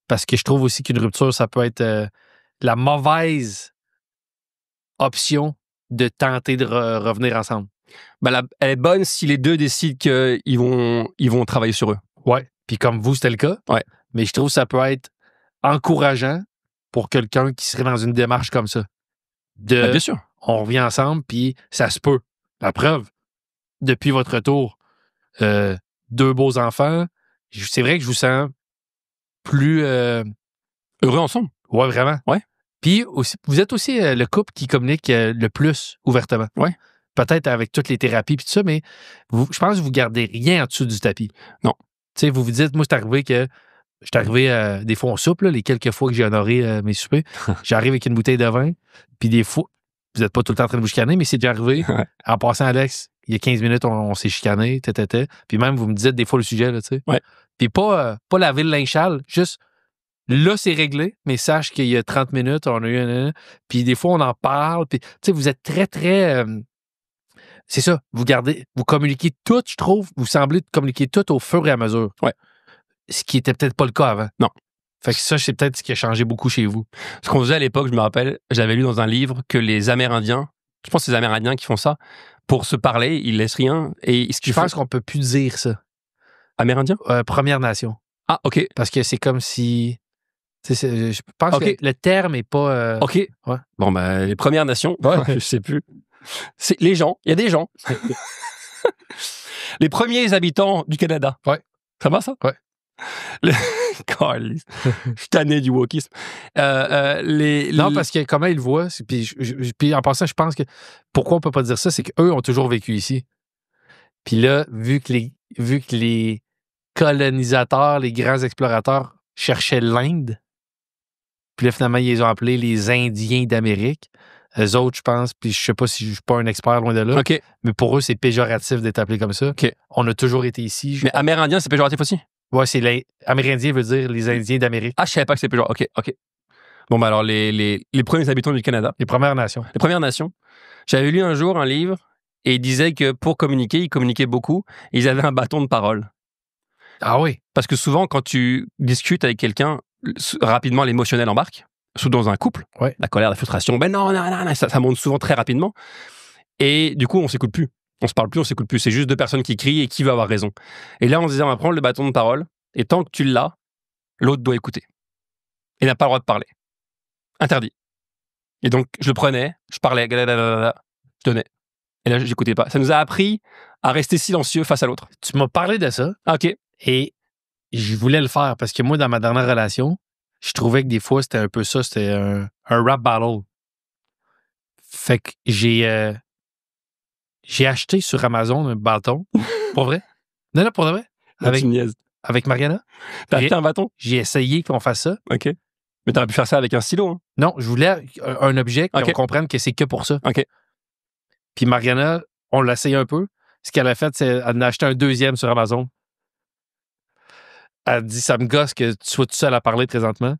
parce que je trouve aussi qu'une rupture, ça peut être la mauvaise option de tenter de revenir ensemble.
Ben, elle est bonne si les deux décident qu'ils vont travailler sur eux.
Ouais. Puis comme vous, c'était le cas.
Ouais.
Mais je trouve que ça peut être encourageant pour quelqu'un qui serait dans une démarche comme ça.
Ben, bien sûr.
On revient ensemble, puis ça se peut. La preuve, depuis votre retour, 2 beaux enfants, c'est vrai que je vous sens plus...
Heureux ensemble.
ouais, vraiment.
Ouais.
Puis aussi, vous êtes aussi le couple qui communique le plus ouvertement.
Ouais.
Peut-être avec toutes les thérapies puis tout ça, mais je pense que vous gardez rien en dessous du tapis.
Non.
Tu sais, vous vous dites, moi, c'est arrivé que je suis arrivé, des fois on soupe, là, les quelques fois que j'ai honoré mes soupers, j'arrive avec une bouteille de vin, puis des fois, vous n'êtes pas tout le temps en train de vous chicaner, mais c'est déjà arrivé.
Ouais.
En passant, Alex, il y a 15 minutes, on s'est chicané, puis même, vous me dites des fois le sujet, là, tu sais.
Ouais.
Puis pas la ville lynchale, juste là, c'est réglé, mais sache qu'il y a 30 minutes, on a eu puis des fois, on en parle, puis tu sais, vous êtes très, très... c'est ça, vous communiquez tout, je trouve, vous semblez communiquer tout au fur et à mesure.
Ouais.
Ce qui était peut-être pas le cas avant.
Non.
Fait que ça, c'est peut-être ce qui a changé beaucoup chez vous.
Ce qu'on faisait à l'époque, je me rappelle, j'avais lu dans un livre que les Amérindiens, je pense que c'est les Amérindiens qui font ça, pour se parler, ils laissent rien. Et ce
Je pense qu'on peut plus dire ça.
Amérindiens?
Première Nation.
Ah, OK.
Parce que c'est comme si... je pense
Ok.
que le terme est pas...
OK.
Ouais.
Bon, ben, les Premières Nations, je sais plus. C'est les gens, il y a des gens. Les premiers habitants du Canada.
Ouais.
Ça va, ça?
Ouais.
Caliste. Je suis tanné du wokisme.
Non, parce que comment ils le voient, puis en passant, je pense que pourquoi on peut pas dire ça, c'est qu'eux ont toujours vécu ici. Puis là, vu que les colonisateurs, les grands explorateurs cherchaient l'Inde, puis là, finalement, ils les ont appelés les Indiens d'Amérique. Eux autres, je pense, puis je sais pas si je suis pas un expert loin de là,
OK.
mais pour eux, c'est péjoratif d'être appelé comme ça.
OK.
On a toujours été ici.
Mais Amérindien, c'est péjoratif aussi?
Ouais, c'est les Amérindiens veut dire les Indiens d'Amérique.
Ah, je savais pas que c'était péjoratif. OK. Bon, ben alors, les premiers habitants du Canada.
Les Premières Nations.
Les Premières Nations. J'avais lu un jour un livre et il disait que pour communiquer, ils communiquaient beaucoup et ils avaient un bâton de parole.
Ah oui.
Parce que souvent, quand tu discutes avec quelqu'un, rapidement, l'émotionnel embarque. Surtout dans un couple.
Ouais.
La colère, la frustration. Ben non, ça monte souvent très rapidement. Et du coup, on s'écoute plus. On se parle plus, on s'écoute plus. C'est juste deux personnes qui crient et qui va avoir raison. Et là, on se disait, on va prendre le bâton de parole. Et tant que tu l'as, l'autre doit écouter. Et n'a pas le droit de parler. Interdit. Et donc, je le prenais, je parlais, je donnais. Et là, j'écoutais pas. Ça nous a appris à rester silencieux face à l'autre.
Tu m'as parlé de ça.
Ah, OK.
Et je voulais le faire parce que moi, dans ma dernière relation, je trouvais que des fois, c'était un peu ça. C'était un rap battle. Fait que j'ai acheté sur Amazon un bâton. Pour vrai? Non, pour de vrai.
Tu me niaises.
Avec Mariana.
T'as acheté un bâton?
J'ai essayé qu'on fasse ça.
OK. Mais t'aurais pu faire ça avec un stylo. Hein.
Non, je voulais un objet qu'on comprenne que c'est que pour ça.
OK.
Puis Mariana, on l'a essayé un peu. Ce qu'elle a fait, c'est qu'elle en a acheté un deuxième sur Amazon. Elle dit, ça me gosse que tu sois tout seul à parler présentement.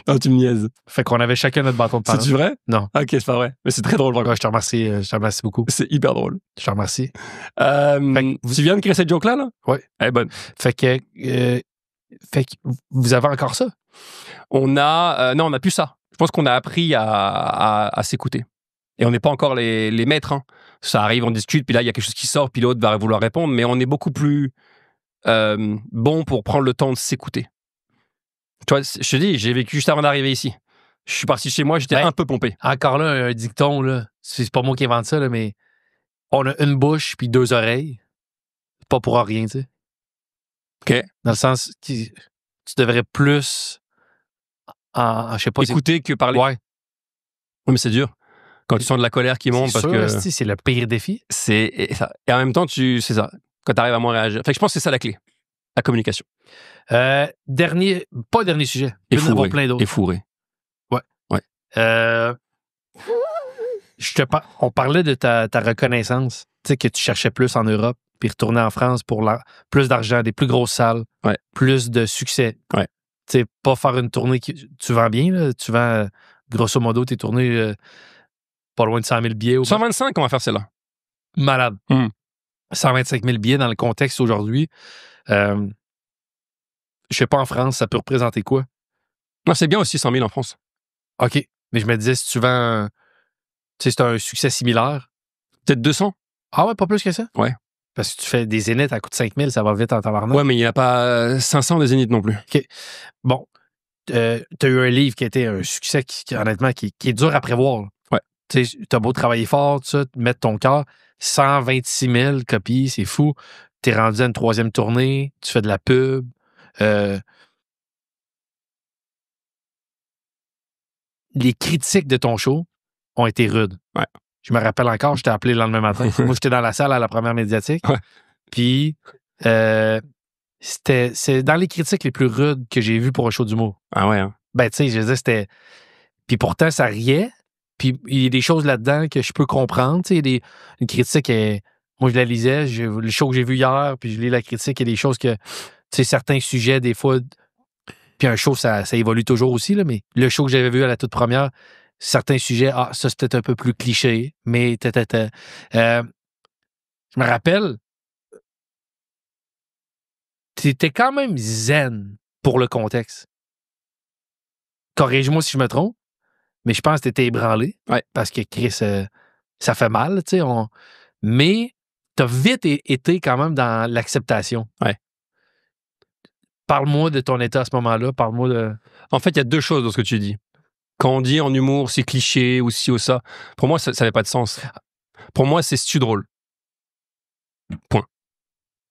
Non, tu me niaises.
Fait qu'on avait chacun notre bâton de parole.
C'est vrai?
Non.
Ok, c'est pas vrai. Mais c'est très drôle.
Ouais, je te remercie beaucoup.
C'est hyper drôle.
Je te remercie.
Tu viens de créer cette joke-là, là?
Ouais.
Elle est bonne.
Fait que vous avez encore ça?
On a... non, on n'a plus ça. Je pense qu'on a appris à s'écouter. Et on n'est pas encore les maîtres. Hein. Ça arrive, on discute, puis là, il y a quelque chose qui sort, puis l'autre va vouloir répondre, mais on est beaucoup plus bon pour prendre le temps de s'écouter. Tu vois, je te dis, j'ai vécu juste avant d'arriver ici. Je suis parti chez moi, j'étais un peu pompé.
Encore là, un dicton, là, c'est pas moi qui invente ça, là, mais on a une bouche puis deux oreilles. Pas pour rien, tu sais.
OK.
Dans le sens que tu devrais plus je sais pas.
Écouter que parler.
Ouais.
Oui, mais c'est dur. Quand tu sens de la colère qui monte, parce
sûr,
que
c'est le pire défi.
et en même temps, c'est ça. Quand tu arrives à moins réagir. Fait que je pense que c'est ça la clé. La communication.
Pas dernier sujet.
Et
Il y en avoir
fourré.
plein d'autres.
Et fourré.
Ouais. On parlait de ta reconnaissance. Tu sais, que tu cherchais plus en Europe, puis retourner en France pour plus d'argent, des plus grosses salles, plus de succès.
Ouais.
Tu sais, pas faire une tournée tu vends bien, là. Tu vends, grosso modo, tes tournées pas loin de 100 000 billets.
125, on va faire celle-là.
Malade. 125 000 billets dans le contexte aujourd'hui. Je sais pas, en France, ça peut représenter quoi?
Non, c'est bien aussi 100 000 en France.
OK. Mais je me disais, si tu vends... Tu sais, c'est un succès similaire.
Peut-être 200?
Ah ouais, pas plus que ça?
Ouais.
Parce que tu fais des zéniths à coût de 5 000, ça va vite en tabarnak.
Ouais, mais il n'y a pas 500 des zéniths non plus.
OK. Bon. Tu as eu un livre qui a été un succès, honnêtement, qui est dur à prévoir. Là.
Ouais.
Tu sais, t'as beau travailler fort, tout ça, mettre ton cœur. 126 000 copies, c'est fou. T'es rendu à une 3e tournée, tu fais de la pub. Les critiques de ton show ont été rudes.
Ouais.
Je me rappelle encore, je t'ai appelé le lendemain matin. Moi, j'étais dans la salle à la première médiatique.
Ouais.
Puis, c'est dans les critiques les plus rudes que j'ai vues pour un show d'humour.
Ah ouais. Hein.
Ben, tu sais, je disais, c'était... Puis pourtant, ça riait. Puis il y a des choses là-dedans que je peux comprendre. Tu sais, une critique, moi, je la lisais. Le show que j'ai vu hier, puis je lis la critique, il y a des choses que... Tu sais, certains sujets, des fois... Puis un show, ça évolue toujours aussi, là, mais le show que j'avais vu à la toute première, certains sujets, ça, c'était un peu plus cliché, mais... je me rappelle, t'étais quand même zen pour le contexte. Corrige-moi si je me trompe, mais je pense que t'étais ébranlé.
Ouais.
Parce que Chris, ça fait mal, tu sais. Mais t'as vite été quand même dans l'acceptation.
Ouais.
Parle-moi de ton état à ce moment-là. Parle-moi de...
En fait, il y a deux choses dans ce que tu dis. Quand on dit en humour, c'est cliché ou ci ou ça, pour moi, ça n'avait pas de sens. Pour moi, c'est drôle. Point.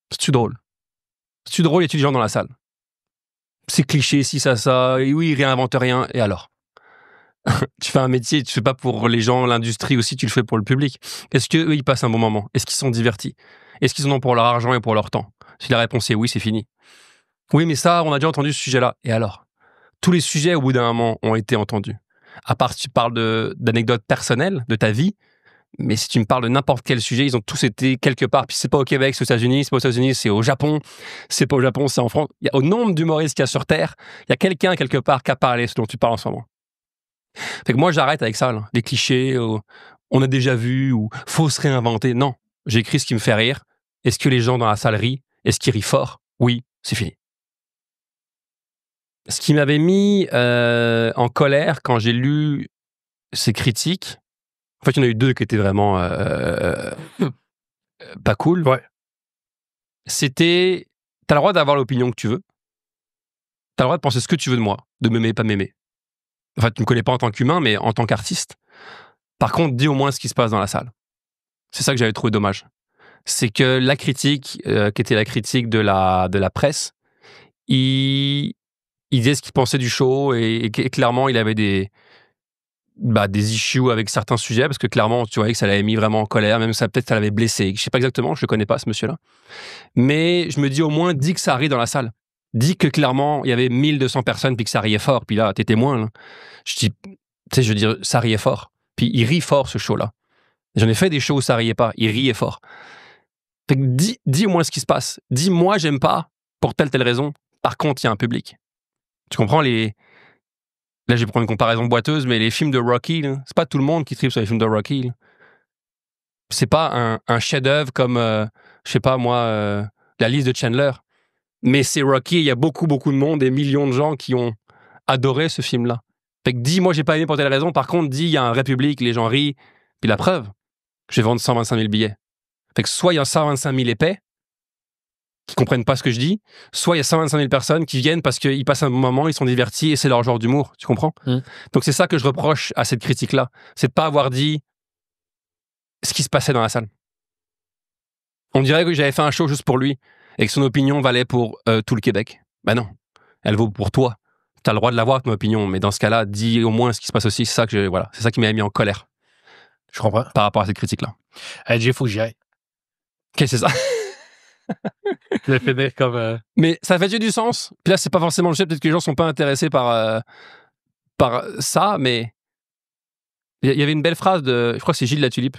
C'est drôle. C'est drôle, y a-t-il des gens dans la salle? C'est cliché, si ça, et oui, ils réinventent rien, et alors? Tu fais un métier, tu fais pas pour les gens, l'industrie aussi, tu le fais pour le public. Est-ce qu'eux, ils passent un bon moment? Est-ce qu'ils sont divertis? Est-ce qu'ils en ont pour leur argent et pour leur temps? Si la réponse est oui, c'est fini. Oui, mais ça, on a déjà entendu ce sujet-là. Et alors? Tous les sujets, au bout d'un moment, ont été entendus. À part si tu parles d'anecdotes personnelles, de ta vie, mais si tu me parles de n'importe quel sujet, ils ont tous été quelque part. Puis c'est pas au Québec, c'est aux États-Unis, c'est pas aux États-Unis, c'est au Japon. C'est pas au Japon, c'est en France. Au nombre d'humoristes qu'il y a sur Terre, il y a quelqu'un quelque part qui a parlé ce dont tu parles en ce moment. Fait que moi, j'arrête avec ça, là. Les clichés, on a déjà vu, ou faut se réinventer. Non, j'écris ce qui me fait rire. Est-ce que les gens dans la salle rient? Est-ce qu'ils rient fort? Oui, c'est fini. Ce qui m'avait mis en colère quand j'ai lu ces critiques, en fait, il y en a eu deux qui étaient vraiment pas cool.
Ouais.
C'était, t'as le droit d'avoir l'opinion que tu veux. T'as le droit de penser ce que tu veux de moi, de m'aimer, pas m'aimer. Enfin, tu me connais pas en tant qu'humain, mais en tant qu'artiste. Par contre, dis au moins ce qui se passe dans la salle. C'est ça que j'avais trouvé dommage. C'est que la critique, qui était la critique de la presse, il disait ce qu'il pensait du show et clairement, il avait des issues avec certains sujets parce que clairement, tu voyais que ça l'avait mis vraiment en colère, même ça peut-être ça l'avait blessé. Je sais pas exactement, je le connais pas ce monsieur-là. Mais je me dis au moins, dis que ça arrive dans la salle. Dis que clairement, il y avait 1200 personnes puis que ça riait fort. Puis là, t'es témoin. Là. Je dis, tu sais, je veux dire, ça riait fort. Puis il rit fort ce show-là. J'en ai fait des shows où ça riait pas. Il riait fort. Fait que dis au moins ce qui se passe. Dis, moi, j'aime pas pour telle raison. Par contre, il y a un public. Tu comprends Là, je vais prendre une comparaison boiteuse, mais les films de Rocky, là, c'est pas tout le monde qui tripe sur les films de Rocky. Là. C'est pas un chef-d'œuvre comme, je sais pas moi, la liste de Chandler. Mais c'est Rocky, il y a beaucoup, beaucoup de monde, des millions de gens qui ont adoré ce film-là. Fait que dis, moi, j'ai pas aimé pour telle raison. Par contre, dis, il y a un République, les gens rient. Puis la preuve, je vais vendre 125 000 billets. Fait que soit il y a 125 000 épais qui comprennent pas ce que je dis, soit il y a 125 000 personnes qui viennent parce qu'ils passent un bon moment, ils sont divertis et c'est leur genre d'humour. Tu comprends? Donc c'est ça que je reproche à cette critique-là. C'est de pas avoir dit ce qui se passait dans la salle. On dirait que j'avais fait un show juste pour lui et que son opinion valait pour tout le Québec. Ben non, elle vaut pour toi. Tu as le droit de l'avoir, ton opinion, mais dans ce cas-là, dis au moins ce qui se passe aussi. C'est ça c'est ça qui m'a mis en colère.
Je comprends.
Par rapport à cette critique-là.
Jay, il faut que j'y aille.
Ok, c'est ça.
Je vais finir comme...
Mais ça fait du sens. Puis là, c'est pas forcément le chef. Peut-être que les gens sont pas intéressés par ça, mais il y avait une belle phrase je crois que c'est Gilles Latulippe,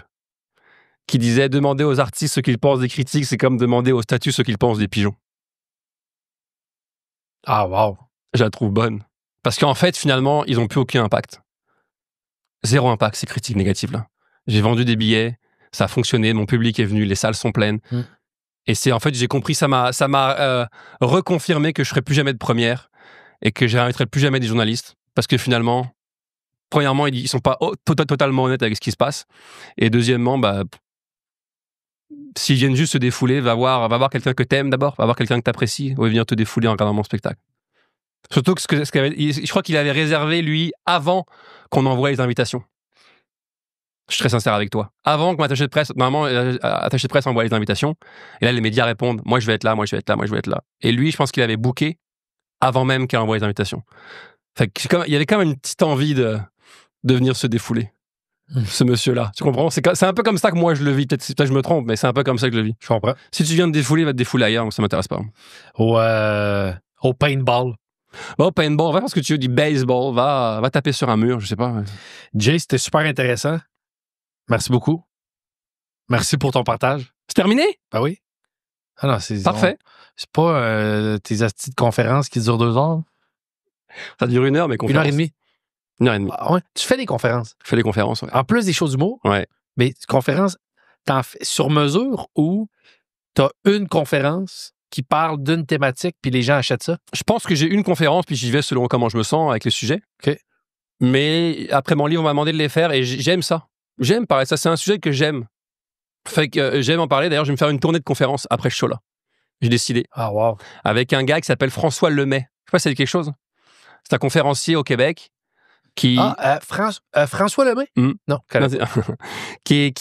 qui disait « Demander aux artistes ce qu'ils pensent des critiques, c'est comme demander aux statues ce qu'ils pensent des pigeons. »
Ah, wow.
Je la trouve bonne. Parce qu'en fait, finalement, ils n'ont plus aucun impact. Zéro impact, ces critiques négatives-là. J'ai vendu des billets, ça a fonctionné, mon public est venu, les salles sont pleines. Et c'est en fait, j'ai compris, ça m'a reconfirmé que je ne ferais plus jamais de première et que j'inviterais plus jamais des journalistes. Parce que finalement, premièrement, ils ne sont pas totalement honnêtes avec ce qui se passe. Et deuxièmement, s'ils viennent juste se défouler, va voir quelqu'un que t'aimes d'abord, va voir quelqu'un que t'apprécies, ou venir te défouler en regardant mon spectacle. Surtout que je crois qu'il avait réservé, lui, avant qu'on envoie les invitations. Je suis très sincère avec toi. Avant que mon attaché de presse, normalement, attaché de presse envoie les invitations, et là, les médias répondent, moi, je vais être là, moi, je vais être là, moi, je vais être là. Et lui, je pense qu'il avait booké avant même qu'il envoie les invitations. Fait que il y avait quand même une petite envie de venir se défouler. Ce monsieur-là, tu comprends? C'est un peu comme ça que moi je le vis. Peut-être je me trompe, mais c'est un peu comme ça que je le vis.
Je comprends.
Si tu viens de défouler, va te défouler ailleurs, donc ça m'intéresse pas.
Au paintball.
Bon, paintball, va parce que tu veux du baseball, va taper sur un mur, je sais pas.
Jay, c'était super intéressant. Merci beaucoup. Merci pour ton partage.
C'est terminé?
Ben oui. Ah non, c'est
parfait.
C'est pas tes astuces de conférence qui durent 2 heures?
Ça dure 1 heure, mais conférence.
1h30.
1h30.
Ah ouais. Tu fais des conférences?
Je fais des conférences, ouais.
En plus des shows d'humour?
Ouais.
Mais conférences, t'en fais sur mesure ou t'as une conférence qui parle d'une thématique puis les gens achètent ça?
Je pense que j'ai une conférence puis j'y vais selon comment je me sens avec le sujet.
OK.
Mais après mon livre, on m'a demandé de les faire et j'aime ça. J'aime parler. Ça, c'est un sujet que j'aime. Fait que j'aime en parler. D'ailleurs, je vais me faire une tournée de conférences après ce show-là. J'ai décidé.
Ah, wow.
Avec un gars qui s'appelle François Lemay. Je sais pas si ça dit quelque chose. C'est un conférencier au Québec qui...
François Lemay? Non,
qui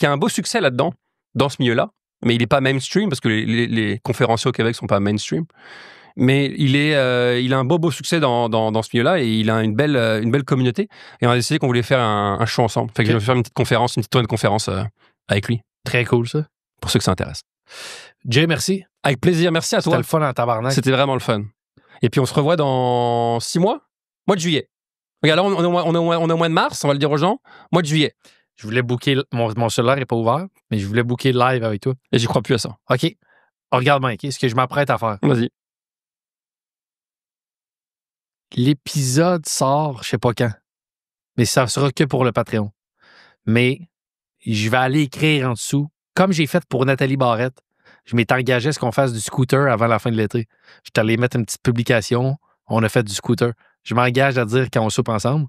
a un beau succès là-dedans, dans ce milieu-là. Mais il n'est pas mainstream, parce que les conférenciers au Québec ne sont pas mainstream. Mais il a un beau succès dans ce milieu-là et il a une belle communauté. Et on a décidé qu'on voulait faire un show ensemble. Fait que je vais faire une petite tournée de conférence avec lui.
Très cool, ça.
Pour ceux que ça intéresse.
Jay, merci.
Avec plaisir. Merci à toi.
C'était le fun en tabarnak.
C'était vraiment le fun. Et puis on se revoit dans 6 mois, mois de juillet. Regarde, là, on est au mois de mars, on va le dire aux gens. Mois de juillet.
Je voulais booker... Mon cellulaire n'est pas ouvert, mais je voulais booker live avec toi.
Et j'y crois plus à ça.
OK. Regarde bien, OK, ce que je m'apprête à faire.
Vas-y.
L'épisode sort, je sais pas quand. Mais ça sera que pour le Patreon. Mais je vais aller écrire en dessous, comme j'ai fait pour Nathalie Barrette. Je m'étais engagé à ce qu'on fasse du scooter avant la fin de l'été. Je suis allé mettre une petite publication. On a fait du scooter. Je m'engage à dire quand on soupe ensemble.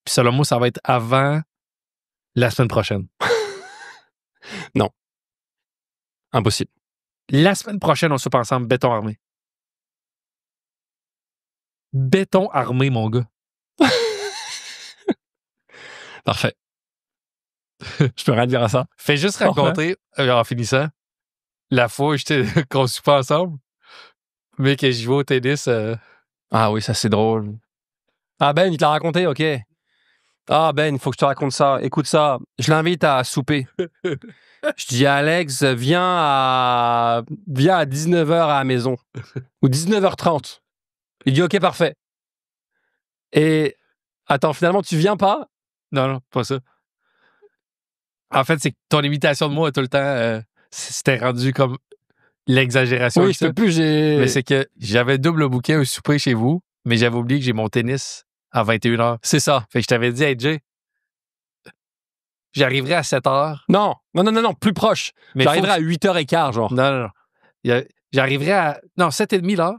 Puis selon moi, ça va être avant la semaine prochaine.
Non. Impossible.
La semaine prochaine, on soupe ensemble, béton armé. Béton armé, mon gars.
Parfait. Je peux rien dire à ça.
Fais juste raconter, en finissant, la fois où qu'on soupe ensemble, mais que j'y vais au tennis.
Ah oui, ça c'est drôle. Ah Ben, il te l'a raconté, ok. Ah Ben, il faut que je te raconte ça. Écoute ça, je l'invite à souper. Je dis à Alex, viens à 19h à la maison. Ou 19h30. Il dit ok, parfait. Et attends, finalement, tu viens pas?
Non, pas ça. En fait, c'est que ton imitation de moi, tout le temps, c'était rendu comme l'exagération.
Oui, je peux plus,
Mais c'est que j'avais double bouquet au souper chez vous, mais j'avais oublié que j'ai mon tennis à 21h.
C'est ça.
Fait que je t'avais dit, hey Jay, j'arriverai à 7h.
Non, plus proche.
Mais
J'arriverai à 8h15, genre.
Non. J'arriverai à... Non, 7h30 là.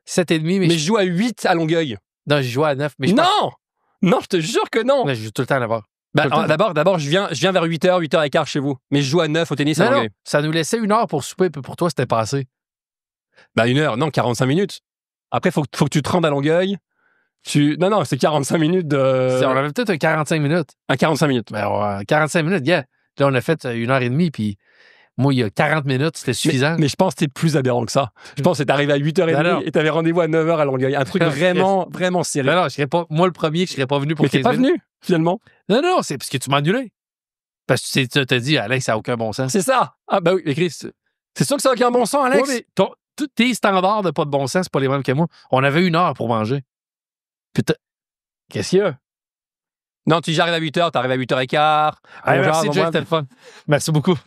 7h30,
Mais je joue à 8 à Longueuil.
Non, j'ai joué à 9. Mais
Non, je te jure que non.
Non, je joue tout le temps à 9h.
D'abord, je viens vers 8h, 8h15 chez vous. Mais je joue à 9 au tennis à Longueuil.
Non, ça nous laissait 1 heure pour souper, puis pour toi, c'était passé.
1 heure, non, 45 minutes. Après, faut que tu te rendes à Longueuil. Non, c'est 45 minutes de...
On avait peut-être un 45 minutes.
Un 45 minutes.
Mais 45 minutes, gars. Là, on a fait 1h30, puis moi, il y a 40 minutes, c'était suffisant.
Mais je pense que c'était plus aberrant que ça. Je pense que t'es arrivé à 8h30 et t'avais rendez-vous à 9h à Longueuil. Un truc vraiment, vraiment serré.
Non, je serais pas... Moi, le premier, je serais pas venu pour 15
minutes. Mais t'es pas venu, finalement.
Non, c'est parce que tu m'as annulé. Parce que tu t'as dit, Alex, ça n'a aucun bon sens.
C'est ça. Ah, bah oui, mais Chris, c'est sûr que ça n'a aucun bon sens, Alex.
Ouais, mais tous tes standards de pas de bon sens, c'est pas les mêmes que moi. On avait 1 heure pour manger. Putain. Qu'est-ce qu'il y a?
Non, tu dis j'arrive à 8h, t'arrives à 8h15.
Merci, Jay, c'était le fun. Merci beaucoup.